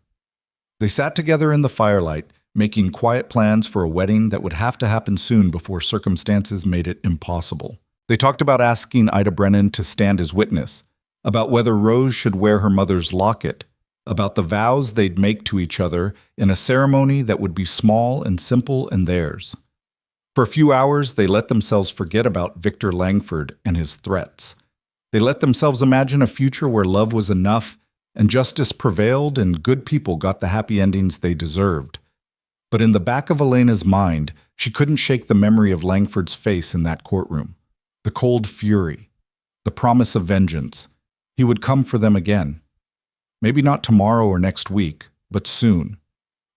They sat together in the firelight, making quiet plans for a wedding that would have to happen soon before circumstances made it impossible. They talked about asking Ida Brennan to stand as witness, about whether Rose should wear her mother's locket, about the vows they'd make to each other in a ceremony that would be small and simple and theirs. For a few hours, they let themselves forget about Victor Langford and his threats. They let themselves imagine a future where love was enough and justice prevailed and good people got the happy endings they deserved. But in the back of Elena's mind, she couldn't shake the memory of Langford's face in that courtroom. The cold fury, the promise of vengeance. He would come for them again. Maybe not tomorrow or next week, but soon.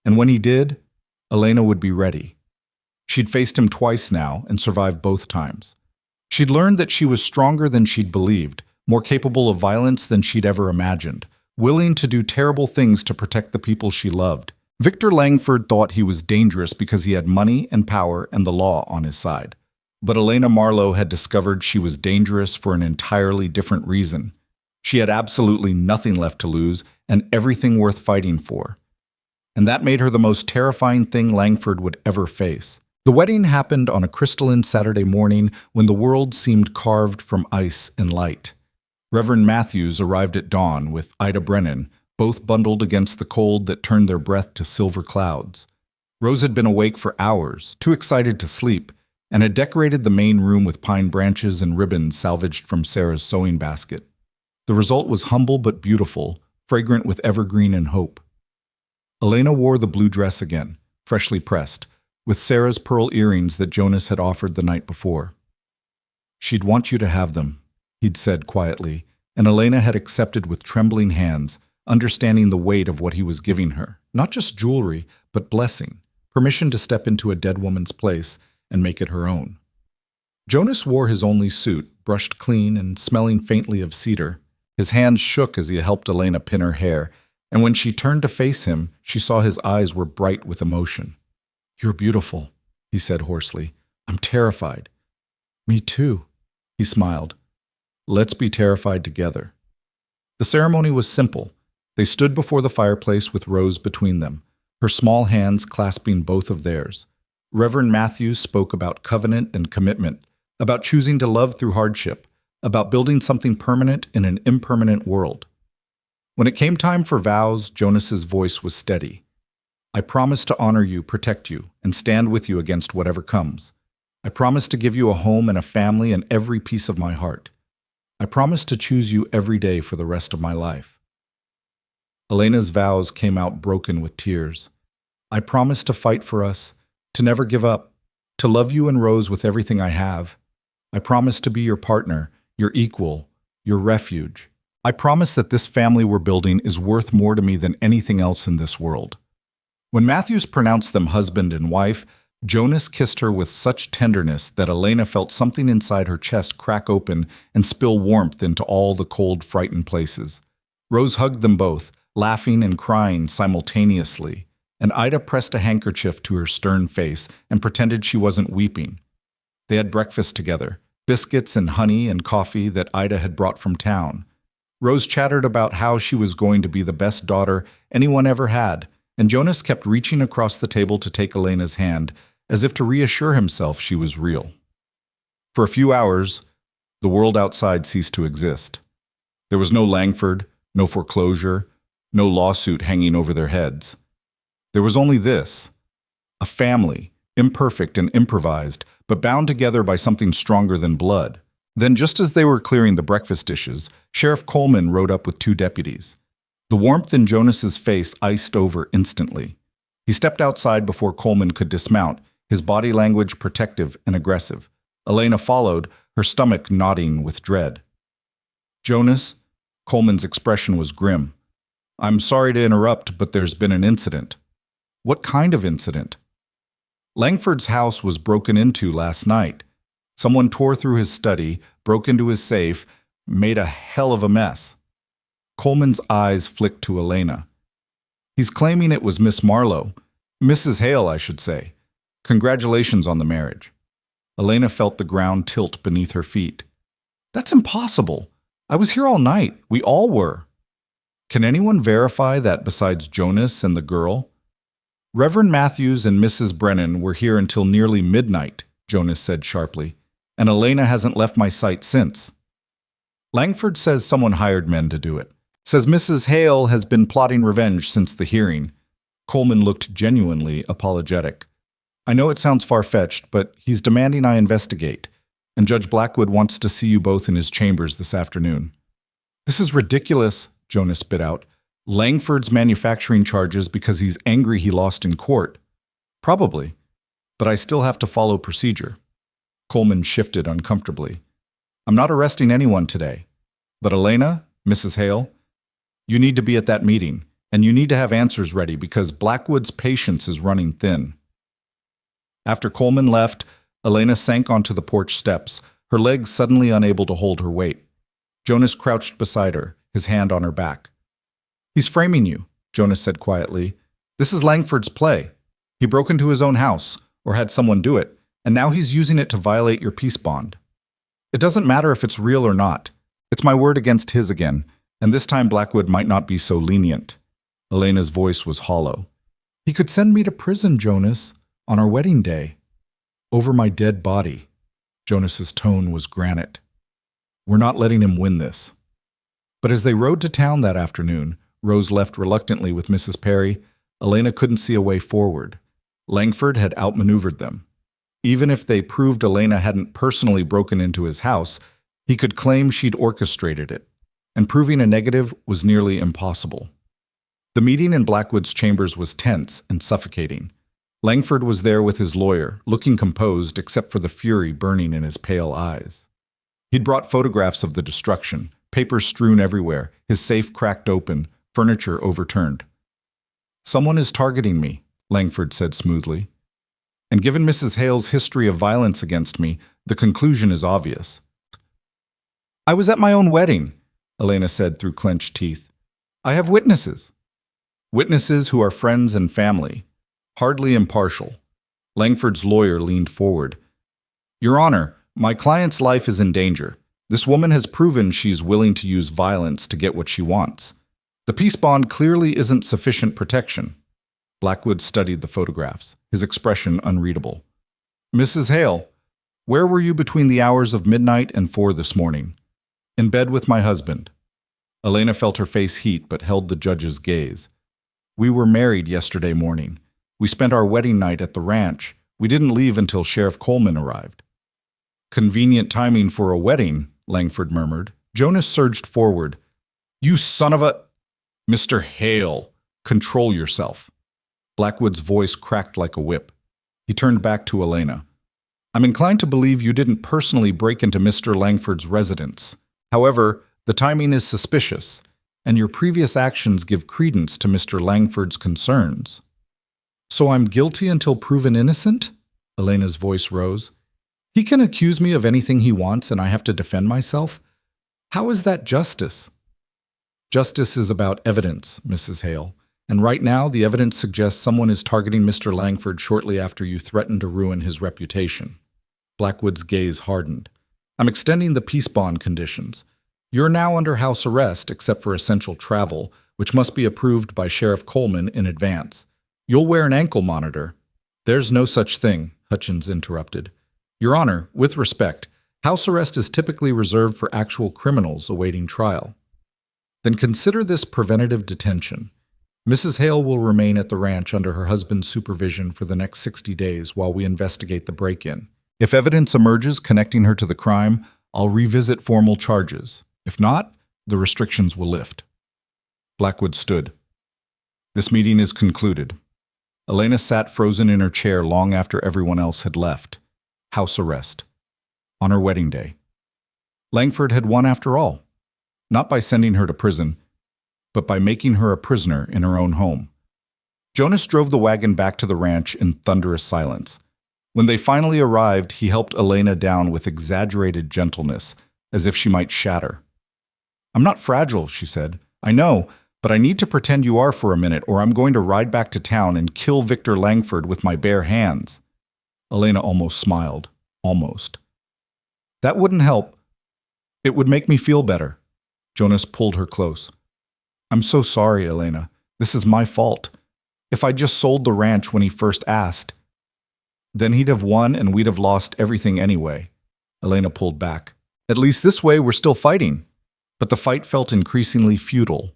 And when he did, Elena would be ready. She'd faced him twice now and survived both times. She'd learned that she was stronger than she'd believed, more capable of violence than she'd ever imagined, willing to do terrible things to protect the people she loved. Victor Langford thought he was dangerous because he had money and power and the law on his side. But Elena Marlowe had discovered she was dangerous for an entirely different reason. She had absolutely nothing left to lose and everything worth fighting for. And that made her the most terrifying thing Langford would ever face. The wedding happened on a crystalline Saturday morning when the world seemed carved from ice and light. Reverend Matthews arrived at dawn with Ida Brennan, both bundled against the cold that turned their breath to silver clouds. Rose had been awake for hours, too excited to sleep, and had decorated the main room with pine branches and ribbons salvaged from Sarah's sewing basket. The result was humble but beautiful, fragrant with evergreen and hope. Elena wore the blue dress again, freshly pressed, with Sarah's pearl earrings that Jonas had offered the night before. "She'd want you to have them," he'd said quietly, and Elena had accepted with trembling hands, understanding the weight of what he was giving her. Not just jewelry, but blessing, permission to step into a dead woman's place and make it her own. Jonas wore his only suit, brushed clean and smelling faintly of cedar. His hands shook as he helped Elena pin her hair, and when she turned to face him, she saw his eyes were bright with emotion. "You're beautiful," he said hoarsely. "I'm terrified." "Me too," he smiled. "Let's be terrified together." The ceremony was simple. They stood before the fireplace with Rose between them, her small hands clasping both of theirs. Reverend Matthews spoke about covenant and commitment, about choosing to love through hardship, about building something permanent in an impermanent world. When it came time for vows, Jonas's voice was steady. "I promise to honor you, protect you, and stand with you against whatever comes. I promise to give you a home and a family and every piece of my heart. I promise to choose you every day for the rest of my life." Elena's vows came out broken with tears. "I promise to fight for us, to never give up, to love you and Rose with everything I have. I promise to be your partner, your equal, your refuge. I promise that this family we're building is worth more to me than anything else in this world." When Matthews pronounced them husband and wife, Jonas kissed her with such tenderness that Elena felt something inside her chest crack open and spill warmth into all the cold, frightened places. Rose hugged them both, laughing and crying simultaneously, and Ida pressed a handkerchief to her stern face and pretended she wasn't weeping. They had breakfast together, biscuits and honey and coffee that Ida had brought from town. Rose chattered about how she was going to be the best daughter anyone ever had, and Jonas kept reaching across the table to take Elena's hand, as if to reassure himself she was real. For a few hours, the world outside ceased to exist. There was no Langford, no foreclosure, no lawsuit hanging over their heads. There was only this: a family, imperfect and improvised, but bound together by something stronger than blood. Then, just as they were clearing the breakfast dishes, Sheriff Coleman rode up with 2 deputies. The warmth in Jonas's face iced over instantly. He stepped outside before Coleman could dismount, his body language protective and aggressive. Elena followed, her stomach knotting with dread. "Jonas," Coleman's expression was grim. "I'm sorry to interrupt, but there's been an incident." "What kind of incident?" "Langford's house was broken into last night. Someone tore through his study, broke into his safe, made a hell of a mess." Coleman's eyes flicked to Elena. "He's claiming it was Miss Marlowe. Mrs. Hale, I should say. Congratulations on the marriage." Elena felt the ground tilt beneath her feet. "That's impossible. I was here all night. We all were." "Can anyone verify that besides Jonas and the girl?" "Reverend Matthews and Mrs. Brennan were here until nearly midnight," Jonas said sharply, "and Elena hasn't left my sight since." "Langford says someone hired men to do it. Says Mrs. Hale has been plotting revenge since the hearing." Coleman looked genuinely apologetic. "I know it sounds far-fetched, but he's demanding I investigate, and Judge Blackwood wants to see you both in his chambers this afternoon." "This is ridiculous," Jonas spit out. "Langford's manufacturing charges because he's angry he lost in court." "Probably, but I still have to follow procedure." Coleman shifted uncomfortably. "I'm not arresting anyone today. But Elena, Mrs. Hale, you need to be at that meeting, and you need to have answers ready because Blackwood's patience is running thin." After Coleman left, Elena sank onto the porch steps, her legs suddenly unable to hold her weight. Jonas crouched beside her, his hand on her back. "He's framing you," Jonas said quietly. "This is Langford's play. He broke into his own house, or had someone do it, and now he's using it to violate your peace bond. It doesn't matter if it's real or not. It's my word against his again, and this time Blackwood might not be so lenient." Elena's voice was hollow. "He could send me to prison, Jonas, on our wedding day." "Over my dead body." Jonas's tone was granite. "We're not letting him win this." But as they rode to town that afternoon, Rose left reluctantly with Mrs. Perry, Elena couldn't see a way forward. Langford had outmaneuvered them. Even if they proved Elena hadn't personally broken into his house, he could claim she'd orchestrated it, and proving a negative was nearly impossible. The meeting in Blackwood's chambers was tense and suffocating. Langford was there with his lawyer, looking composed except for the fury burning in his pale eyes. He'd brought photographs of the destruction, papers strewn everywhere, his safe cracked open, furniture overturned. "Someone is targeting me," Langford said smoothly. "And given Mrs. Hale's history of violence against me, the conclusion is obvious." "I was at my own wedding," Elena said through clenched teeth. "I have witnesses." "Witnesses who are friends and family. Hardly impartial." Langford's lawyer leaned forward. "Your Honor, my client's life is in danger. This woman has proven she's willing to use violence to get what she wants. The peace bond clearly isn't sufficient protection." Blackwood studied the photographs, his expression unreadable. "Mrs. Hale, where were you between the hours of midnight and 4 this morning?" "In bed with my husband." Elena felt her face heat but held the judge's gaze. "We were married yesterday morning. We spent our wedding night at the ranch. We didn't leave until Sheriff Coleman arrived." "Convenient timing for a wedding," Langford murmured. Jonas surged forward. "You son of a—" "Mr. Hale, control yourself." Blackwood's voice cracked like a whip. He turned back to Elena. "I'm inclined to believe you didn't personally break into Mr. Langford's residence. However, the timing is suspicious, and your previous actions give credence to Mr. Langford's concerns." "So I'm guilty until proven innocent?" Elena's voice rose. "He can accuse me of anything he wants and I have to defend myself? How is that justice?" "Justice is about evidence, Mrs. Hale, and right now the evidence suggests someone is targeting Mr. Langford shortly after you threatened to ruin his reputation." Blackwood's gaze hardened. "I'm extending the peace bond conditions. You're now under house arrest except for essential travel, which must be approved by Sheriff Coleman in advance. You'll wear an ankle monitor." "There's no such thing," Hutchins interrupted. "Your Honor, with respect, house arrest is typically reserved for actual criminals awaiting trial." Then consider this preventative detention. Mrs. Hale will remain at the ranch under her husband's supervision for the next 60 days while we investigate the break-in. If evidence emerges connecting her to the crime, I'll revisit formal charges. If not, the restrictions will lift. Blackwood stood. This meeting is concluded. Elena sat frozen in her chair long after everyone else had left. House arrest. On her wedding day. Langford had won after all. Not by sending her to prison, but by making her a prisoner in her own home. Jonas drove the wagon back to the ranch in thunderous silence. When they finally arrived, he helped Elena down with exaggerated gentleness, as if she might shatter. "I'm not fragile," she said. "I know, but I need to pretend you are for a minute, or I'm going to ride back to town and kill Victor Langford with my bare hands." Elena almost smiled. Almost. "That wouldn't help. It would make me feel better." Jonas pulled her close. "I'm so sorry, Elena. This is my fault. If I just sold the ranch when he first asked, then he'd have won and we'd have lost everything anyway." Elena pulled back. "At least this way we're still fighting." But the fight felt increasingly futile.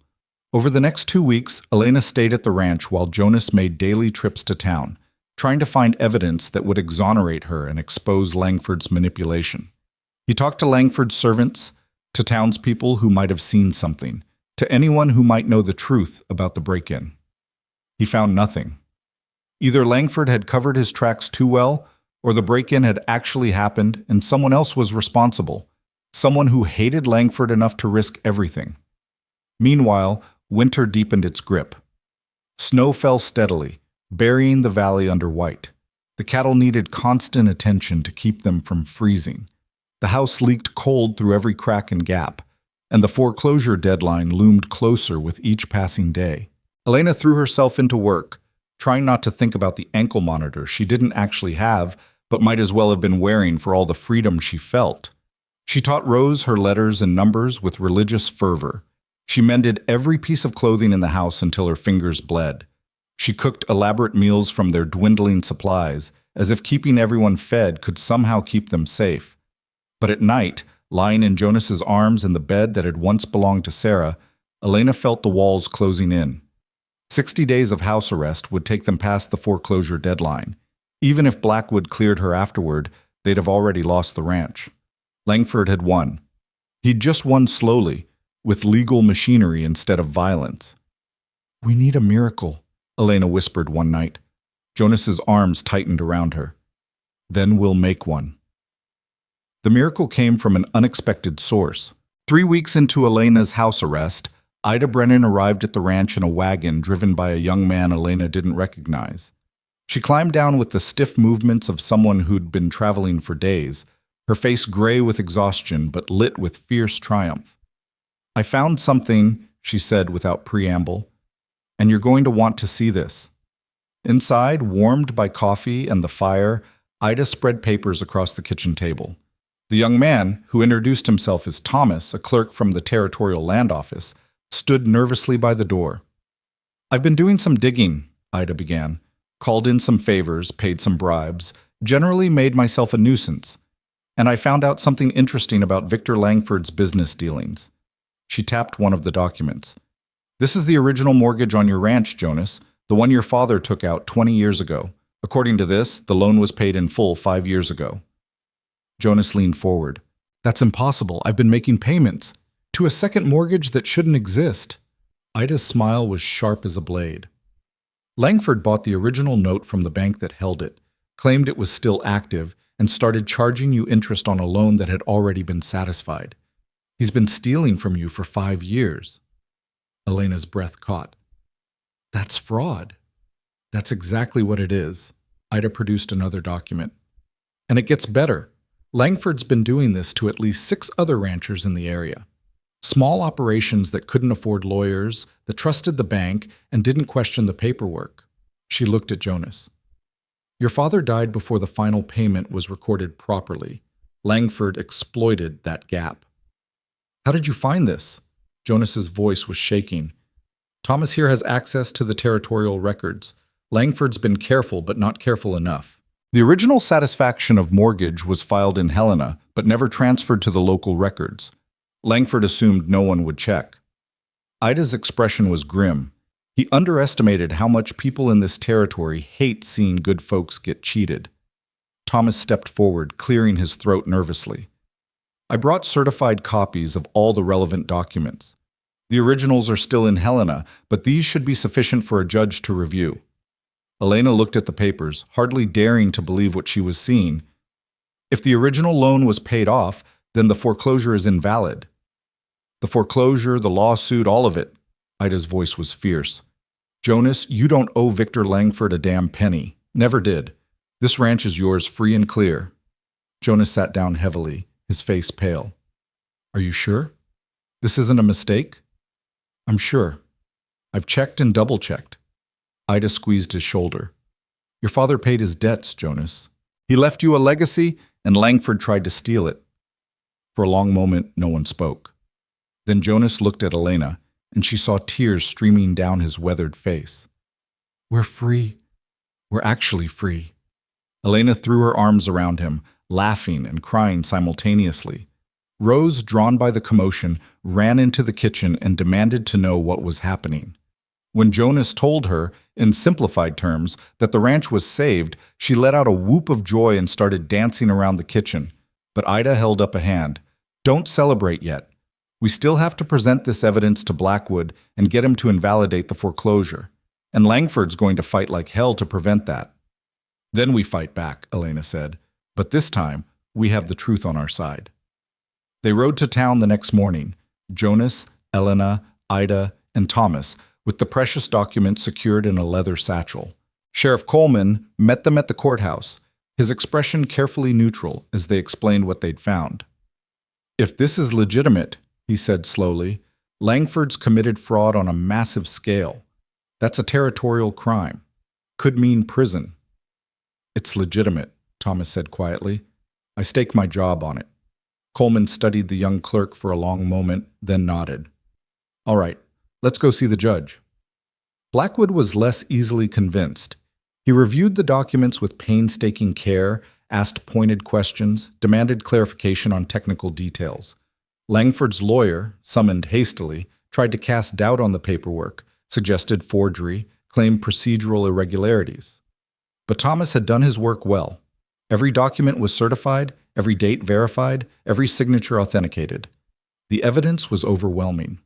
Over the next 2 weeks, Elena stayed at the ranch while Jonas made daily trips to town, trying to find evidence that would exonerate her and expose Langford's manipulation. He talked to Langford's servants, to townspeople who might have seen something, to anyone who might know the truth about the break-in. He found nothing. Either Langford had covered his tracks too well, or the break-in had actually happened and someone else was responsible, someone who hated Langford enough to risk everything. Meanwhile, winter deepened its grip. Snow fell steadily, burying the valley under white. The cattle needed constant attention to keep them from freezing. The house leaked cold through every crack and gap, and the foreclosure deadline loomed closer with each passing day. Elena threw herself into work, trying not to think about the ankle monitor she didn't actually have, but might as well have been wearing for all the freedom she felt. She taught Rose her letters and numbers with religious fervor. She mended every piece of clothing in the house until her fingers bled. She cooked elaborate meals from their dwindling supplies, as if keeping everyone fed could somehow keep them safe. But at night, lying in Jonas's arms in the bed that had once belonged to Sarah, Elena felt the walls closing in. 60 days of house arrest would take them past the foreclosure deadline. Even if Blackwood cleared her afterward, they'd have already lost the ranch. Langford had won. He'd just won slowly, with legal machinery instead of violence. "We need a miracle," Elena whispered one night. Jonas's arms tightened around her. "Then we'll make one." The miracle came from an unexpected source. 3 weeks into Elena's house arrest, Ida Brennan arrived at the ranch in a wagon driven by a young man Elena didn't recognize. She climbed down with the stiff movements of someone who'd been traveling for days, her face gray with exhaustion but lit with fierce triumph. "I found something," she said without preamble, "and you're going to want to see this." Inside, warmed by coffee and the fire, Ida spread papers across the kitchen table. The young man, who introduced himself as Thomas, a clerk from the Territorial Land Office, stood nervously by the door. "I've been doing some digging," Ida began. "Called in some favors, paid some bribes, generally made myself a nuisance. And I found out something interesting about Victor Langford's business dealings." She tapped one of the documents. "This is the original mortgage on your ranch, Jonas, the one your father took out 20 years ago. According to this, the loan was paid in full 5 years ago." Jonas leaned forward. "That's impossible. I've been making payments to a second mortgage that shouldn't exist." Ida's smile was sharp as a blade. "Langford bought the original note from the bank that held it, claimed it was still active, and started charging you interest on a loan that had already been satisfied. He's been stealing from you for 5 years. Elena's breath caught. "That's fraud." "That's exactly what it is." Ida produced another document. "And it gets better. Langford's been doing this to at least 6 other ranchers in the area. Small operations that couldn't afford lawyers, that trusted the bank, and didn't question the paperwork." She looked at Jonas. "Your father died before the final payment was recorded properly. Langford exploited that gap." "How did you find this?" Jonas's voice was shaking. "Thomas here has access to the territorial records. Langford's been careful, but not careful enough. The original satisfaction of mortgage was filed in Helena, but never transferred to the local records. Langford assumed no one would check." Ida's expression was grim. He underestimated how much people in this territory hate seeing good folks get cheated. Thomas stepped forward, clearing his throat nervously. I brought certified copies of all the relevant documents. The originals are still in Helena, but these should be sufficient for a judge to review. Elena looked at the papers, hardly daring to believe what she was seeing. If the original loan was paid off, then the foreclosure is invalid. The foreclosure, the lawsuit, all of it. Ida's voice was fierce. Jonas, you don't owe Victor Langford a damn penny. Never did. This ranch is yours free and clear. Jonas sat down heavily, his face pale. Are you sure? This isn't a mistake? I'm sure. I've checked and double-checked. Ida squeezed his shoulder. Your father paid his debts, Jonas. He left you a legacy, and Langford tried to steal it. For a long moment, no one spoke. Then Jonas looked at Elena, and she saw tears streaming down his weathered face. We're free. We're actually free. Elena threw her arms around him, laughing and crying simultaneously. Rose, drawn by the commotion, ran into the kitchen and demanded to know what was happening. When Jonas told her, in simplified terms, that the ranch was saved, she let out a whoop of joy and started dancing around the kitchen. But Ida held up a hand. Don't celebrate yet. We still have to present this evidence to Blackwood and get him to invalidate the foreclosure. And Langford's going to fight like hell to prevent that. Then we fight back, Elena said. But this time, we have the truth on our side. They rode to town the next morning, Jonas, Elena, Ida, and Thomas, with the precious documents secured in a leather satchel. Sheriff Coleman met them at the courthouse, his expression carefully neutral as they explained what they'd found. If this is legitimate, he said slowly, Langford's committed fraud on a massive scale. That's a territorial crime. Could mean prison. It's legitimate, Thomas said quietly. I stake my job on it. Coleman studied the young clerk for a long moment, then nodded. All right, let's go see the judge. Blackwood was less easily convinced. He reviewed the documents with painstaking care, asked pointed questions, demanded clarification on technical details. Langford's lawyer, summoned hastily, tried to cast doubt on the paperwork, suggested forgery, claimed procedural irregularities. But Thomas had done his work well. Every document was certified, every date verified, every signature authenticated. The evidence was overwhelming.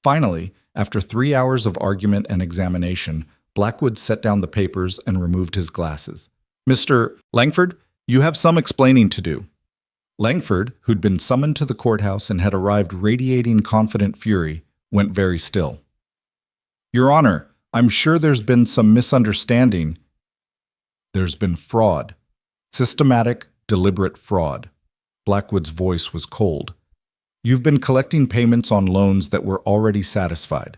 Finally, after 3 hours of argument and examination, Blackwood set down the papers and removed his glasses. Mr. Langford, you have some explaining to do. Langford, who'd been summoned to the courthouse and had arrived radiating confident fury, went very still. Your Honor, I'm sure there's been some misunderstanding. There's been fraud. Systematic, deliberate fraud. Blackwood's voice was cold. You've been collecting payments on loans that were already satisfied.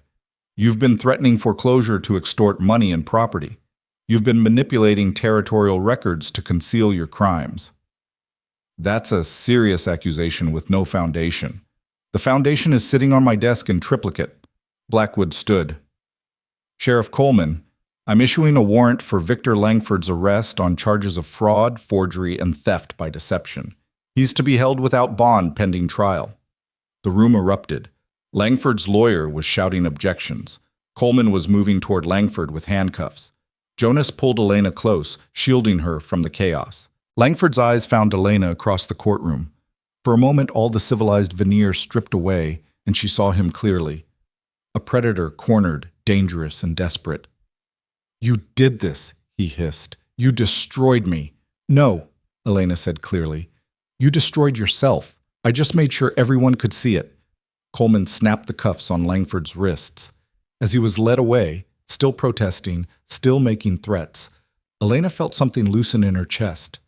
You've been threatening foreclosure to extort money and property. You've been manipulating territorial records to conceal your crimes. That's a serious accusation with no foundation. The foundation is sitting on my desk in triplicate. Blackwood stood. Sheriff Coleman, I'm issuing a warrant for Victor Langford's arrest on charges of fraud, forgery, and theft by deception. He's to be held without bond pending trial. The room erupted. Langford's lawyer was shouting objections. Coleman was moving toward Langford with handcuffs. Jonas pulled Elena close, shielding her from the chaos. Langford's eyes found Elena across the courtroom. For a moment, all the civilized veneer stripped away, and she saw him clearly. A predator cornered, dangerous and desperate. You did this, he hissed. You destroyed me. No, Elena said clearly. You destroyed yourself. I just made sure everyone could see it. Coleman snapped the cuffs on Langford's wrists. As he was led away, still protesting, still making threats, Elena felt something loosen in her chest.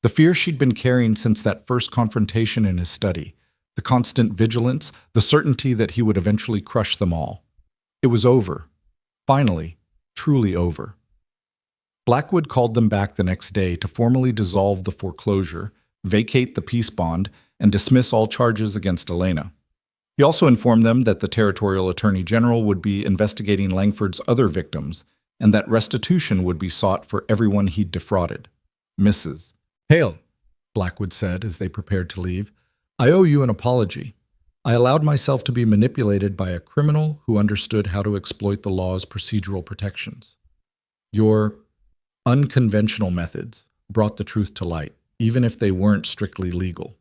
The fear she'd been carrying since that first confrontation in his study, the constant vigilance, the certainty that he would eventually crush them all. It was over. Finally, truly over. Blackwood called them back the next day to formally dissolve the foreclosure, vacate the peace bond, and dismiss all charges against Elena. He also informed them that the Territorial Attorney General would be investigating Langford's other victims, and that restitution would be sought for everyone he'd defrauded. Mrs. Hale, Blackwood said as they prepared to leave, I owe you an apology. I allowed myself to be manipulated by a criminal who understood how to exploit the law's procedural protections. Your unconventional methods brought the truth to light, even if they weren't strictly legal.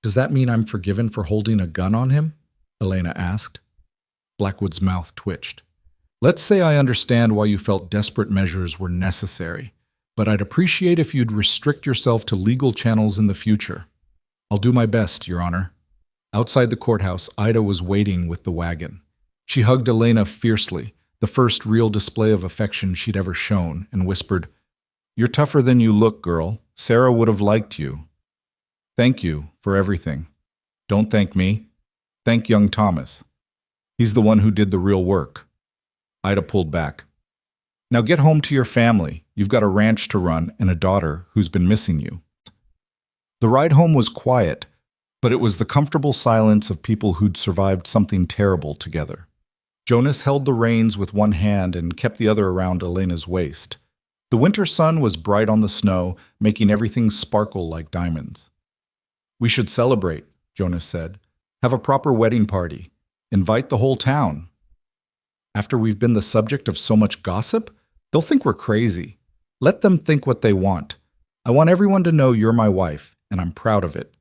Does that mean I'm forgiven for holding a gun on him? Elena asked. Blackwood's mouth twitched. Let's say I understand why you felt desperate measures were necessary, but I'd appreciate if you'd restrict yourself to legal channels in the future. I'll do my best, Your Honor. Outside the courthouse, Ida was waiting with the wagon. She hugged Elena fiercely, the first real display of affection she'd ever shown, and whispered, "You're tougher than you look, girl. Sarah would have liked you. Thank you for everything. Don't thank me. Thank young Thomas. He's the one who did the real work." Ida pulled back. "Now get home to your family. You've got a ranch to run and a daughter who's been missing you." The ride home was quiet, but it was the comfortable silence of people who'd survived something terrible together. Jonas held the reins with one hand and kept the other around Elena's waist. The winter sun was bright on the snow, making everything sparkle like diamonds. "We should celebrate," Jonas said. "Have a proper wedding party. Invite the whole town." "After we've been the subject of so much gossip, they'll think we're crazy. Let them think what they want. I want everyone to know you're my wife, and I'm proud of it."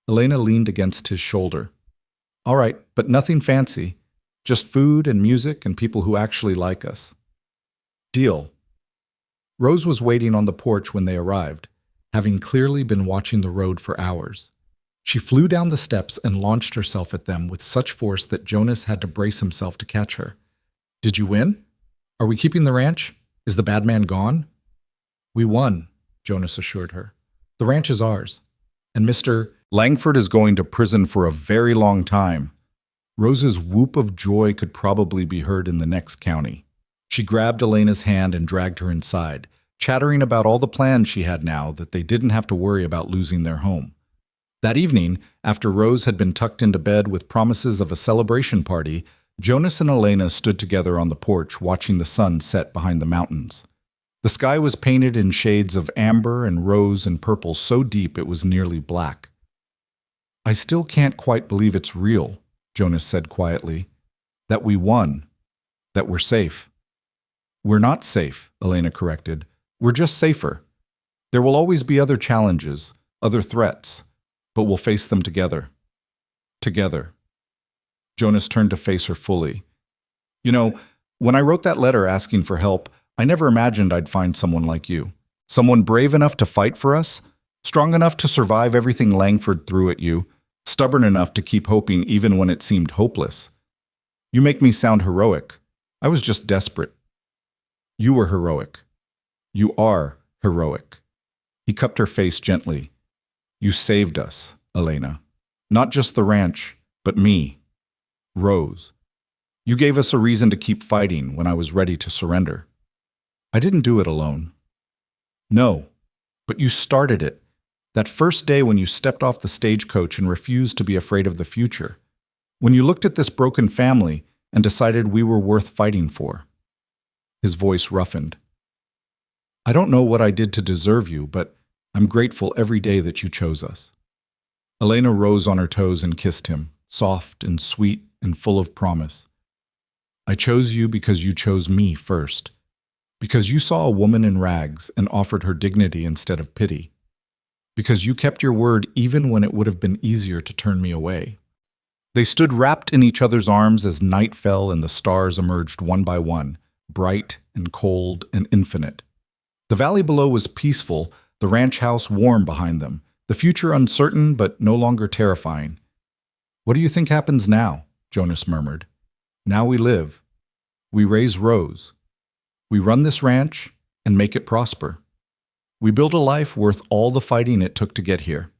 Elena leaned against his shoulder. "All right, but nothing fancy. Just food and music and people who actually like us." "Deal." Rose was waiting on the porch when they arrived, having clearly been watching the road for hours. She flew down the steps and launched herself at them with such force that Jonas had to brace himself to catch her. "Did you win? Are we keeping the ranch? Is the bad man gone?" "We won," Jonas assured her. "The ranch is ours. And Mr. Langford is going to prison for a very long time." Rose's whoop of joy could probably be heard in the next county. She grabbed Elena's hand and dragged her inside, chattering about all the plans she had now that they didn't have to worry about losing their home. That evening, after Rose had been tucked into bed with promises of a celebration party, Jonas and Elena stood together on the porch watching the sun set behind the mountains. The sky was painted in shades of amber and rose and purple so deep it was nearly black. "I still can't quite believe it's real," Jonas said quietly. "That we won. That we're safe." "We're not safe," Elena corrected. "We're just safer. There will always be other challenges, other threats, but we'll face them together. Together." Jonas turned to face her fully. "You know, when I wrote that letter asking for help, I never imagined I'd find someone like you. Someone brave enough to fight for us, strong enough to survive everything Langford threw at you, stubborn enough to keep hoping even when it seemed hopeless. You make me sound heroic. I was just desperate. You were heroic. You are heroic." He cupped her face gently. "You saved us, Elena. Not just the ranch, but me. Rose. You gave us a reason to keep fighting when I was ready to surrender. I didn't do it alone." "No, but you started it. That first day when you stepped off the stagecoach and refused to be afraid of the future. When you looked at this broken family and decided we were worth fighting for." His voice roughened. "I don't know what I did to deserve you, but I'm grateful every day that you chose us." Elena rose on her toes and kissed him, soft and sweet and full of promise. "I chose you because you chose me first. Because you saw a woman in rags and offered her dignity instead of pity. Because you kept your word even when it would have been easier to turn me away." They stood wrapped in each other's arms as night fell and the stars emerged one by one, bright and cold and infinite. The valley below was peaceful, the ranch house warm behind them, the future uncertain but no longer terrifying. "What do you think happens now?" Jonas murmured. "Now we live. We raise Rose. We run this ranch and make it prosper. We build a life worth all the fighting it took to get here."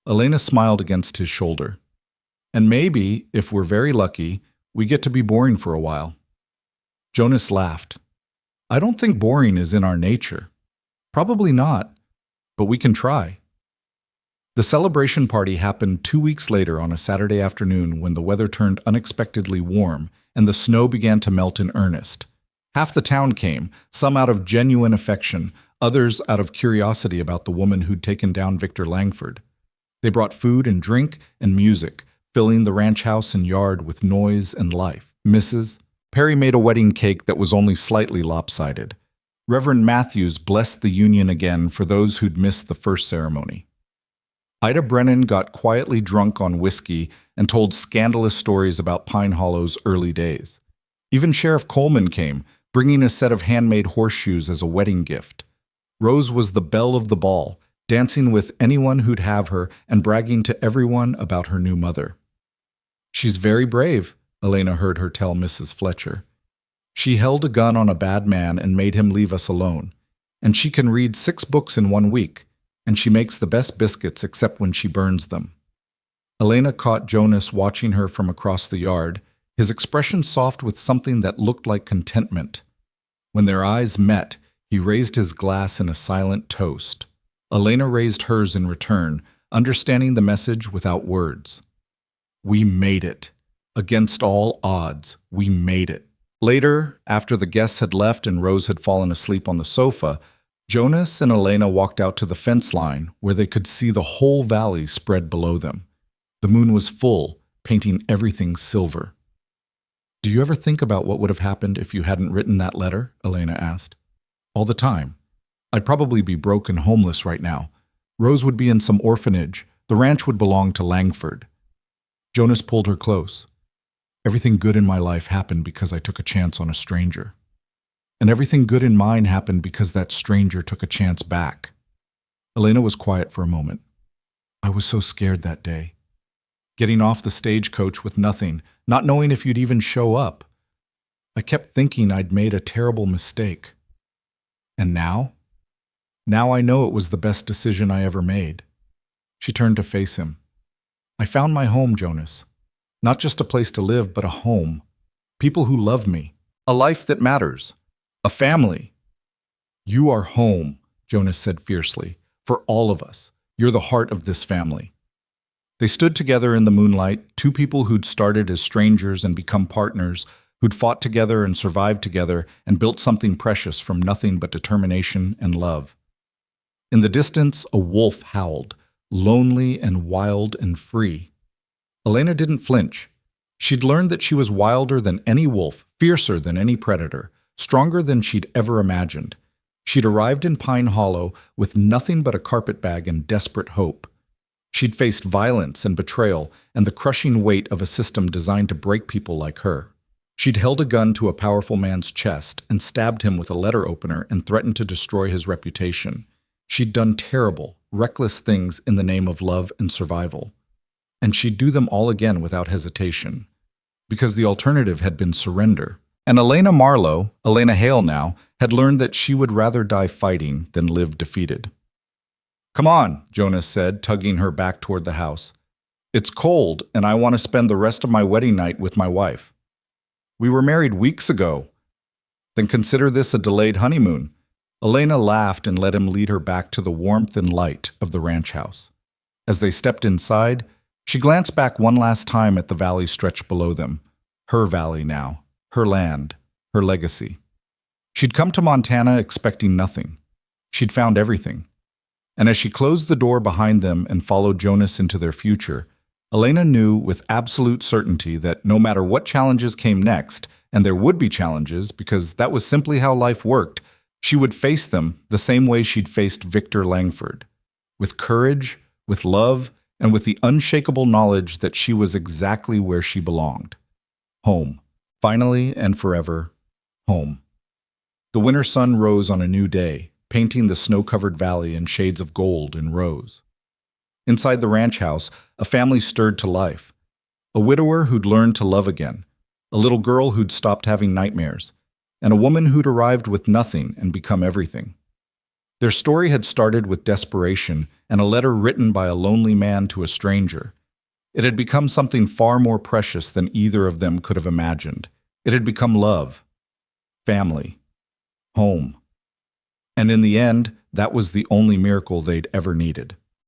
Elena smiled against his shoulder. "And maybe, if we're very lucky, we get to be boring for a while." Jonas laughed. "I don't think boring is in our nature. Probably not, but we can try." The celebration party happened 2 weeks later on a Saturday afternoon when the weather turned unexpectedly warm and the snow began to melt in earnest. Half the town came, some out of genuine affection, others out of curiosity about the woman who'd taken down Victor Langford. They brought food and drink and music, filling the ranch house and yard with noise and life. Mrs. Perry made a wedding cake that was only slightly lopsided. Reverend Matthews blessed the union again for those who'd missed the first ceremony. Ida Brennan got quietly drunk on whiskey and told scandalous stories about Pine Hollow's early days. Even Sheriff Coleman came, bringing a set of handmade horseshoes as a wedding gift. Rose was the belle of the ball, dancing with anyone who'd have her and bragging to everyone about her new mother. "She's very brave," Elena heard her tell Mrs. Fletcher. "She held a gun on a bad man and made him leave us alone. And she can read 6 books in 1 week, and she makes the best biscuits except when she burns them." Elena caught Jonas watching her from across the yard, his expression soft with something that looked like contentment. When their eyes met, he raised his glass in a silent toast. Elena raised hers in return, understanding the message without words. "We made it. Against all odds, we made it." Later, after the guests had left and Rose had fallen asleep on the sofa, Jonas and Elena walked out to the fence line where they could see the whole valley spread below them. The moon was full, painting everything silver. "Do you ever think about what would have happened if you hadn't written that letter?" Elena asked. "All the time. I'd probably be broke and homeless right now. Rose would be in some orphanage. The ranch would belong to Langford." Jonas pulled her close. "Everything good in my life happened because I took a chance on a stranger. And everything good in mine happened because that stranger took a chance back." Elena was quiet for a moment. "I was so scared that day. Getting off the stagecoach with nothing, not knowing if you'd even show up. I kept thinking I'd made a terrible mistake. And now? Now I know it was the best decision I ever made." She turned to face him. "I found my home, Jonas. Not just a place to live, but a home. People who love me. A life that matters. A family." "You are home," Jonas said fiercely. "For all of us. You're the heart of this family." They stood together in the moonlight, 2 people who'd started as strangers and become partners, who'd fought together and survived together and built something precious from nothing but determination and love. In the distance, a wolf howled, lonely and wild and free. Elena didn't flinch. She'd learned that she was wilder than any wolf, fiercer than any predator, stronger than she'd ever imagined. She'd arrived in Pine Hollow with nothing but a carpetbag and desperate hope. She'd faced violence and betrayal and the crushing weight of a system designed to break people like her. She'd held a gun to a powerful man's chest and stabbed him with a letter opener and threatened to destroy his reputation. She'd done terrible, reckless things in the name of love and survival. And she'd do them all again without hesitation, because the alternative had been surrender. And Elena Marlowe, Elena Hale now, had learned that she would rather die fighting than live defeated. "Come on," Jonas said, tugging her back toward the house. "It's cold, and I want to spend the rest of my wedding night with my wife." "We were married weeks ago." "Then consider this a delayed honeymoon." Elena laughed and let him lead her back to the warmth and light of the ranch house. As they stepped inside, she glanced back one last time at the valley stretched below them. Her valley now, her land, her legacy. She'd come to Montana expecting nothing. She'd found everything. And as she closed the door behind them and followed Jonas into their future, Elena knew with absolute certainty that no matter what challenges came next, and there would be challenges because that was simply how life worked, she would face them the same way she'd faced Victor Langford, with courage, with love, and with the unshakable knowledge that she was exactly where she belonged. Home. Finally and forever, home. The winter sun rose on a new day, painting the snow-covered valley in shades of gold and rose. Inside the ranch house, a family stirred to life. A widower who'd learned to love again, a little girl who'd stopped having nightmares, and a woman who'd arrived with nothing and become everything. Their story had started with desperation and a letter written by a lonely man to a stranger. It had become something far more precious than either of them could have imagined. It had become love, family, home. And in the end, that was the only miracle they'd ever needed.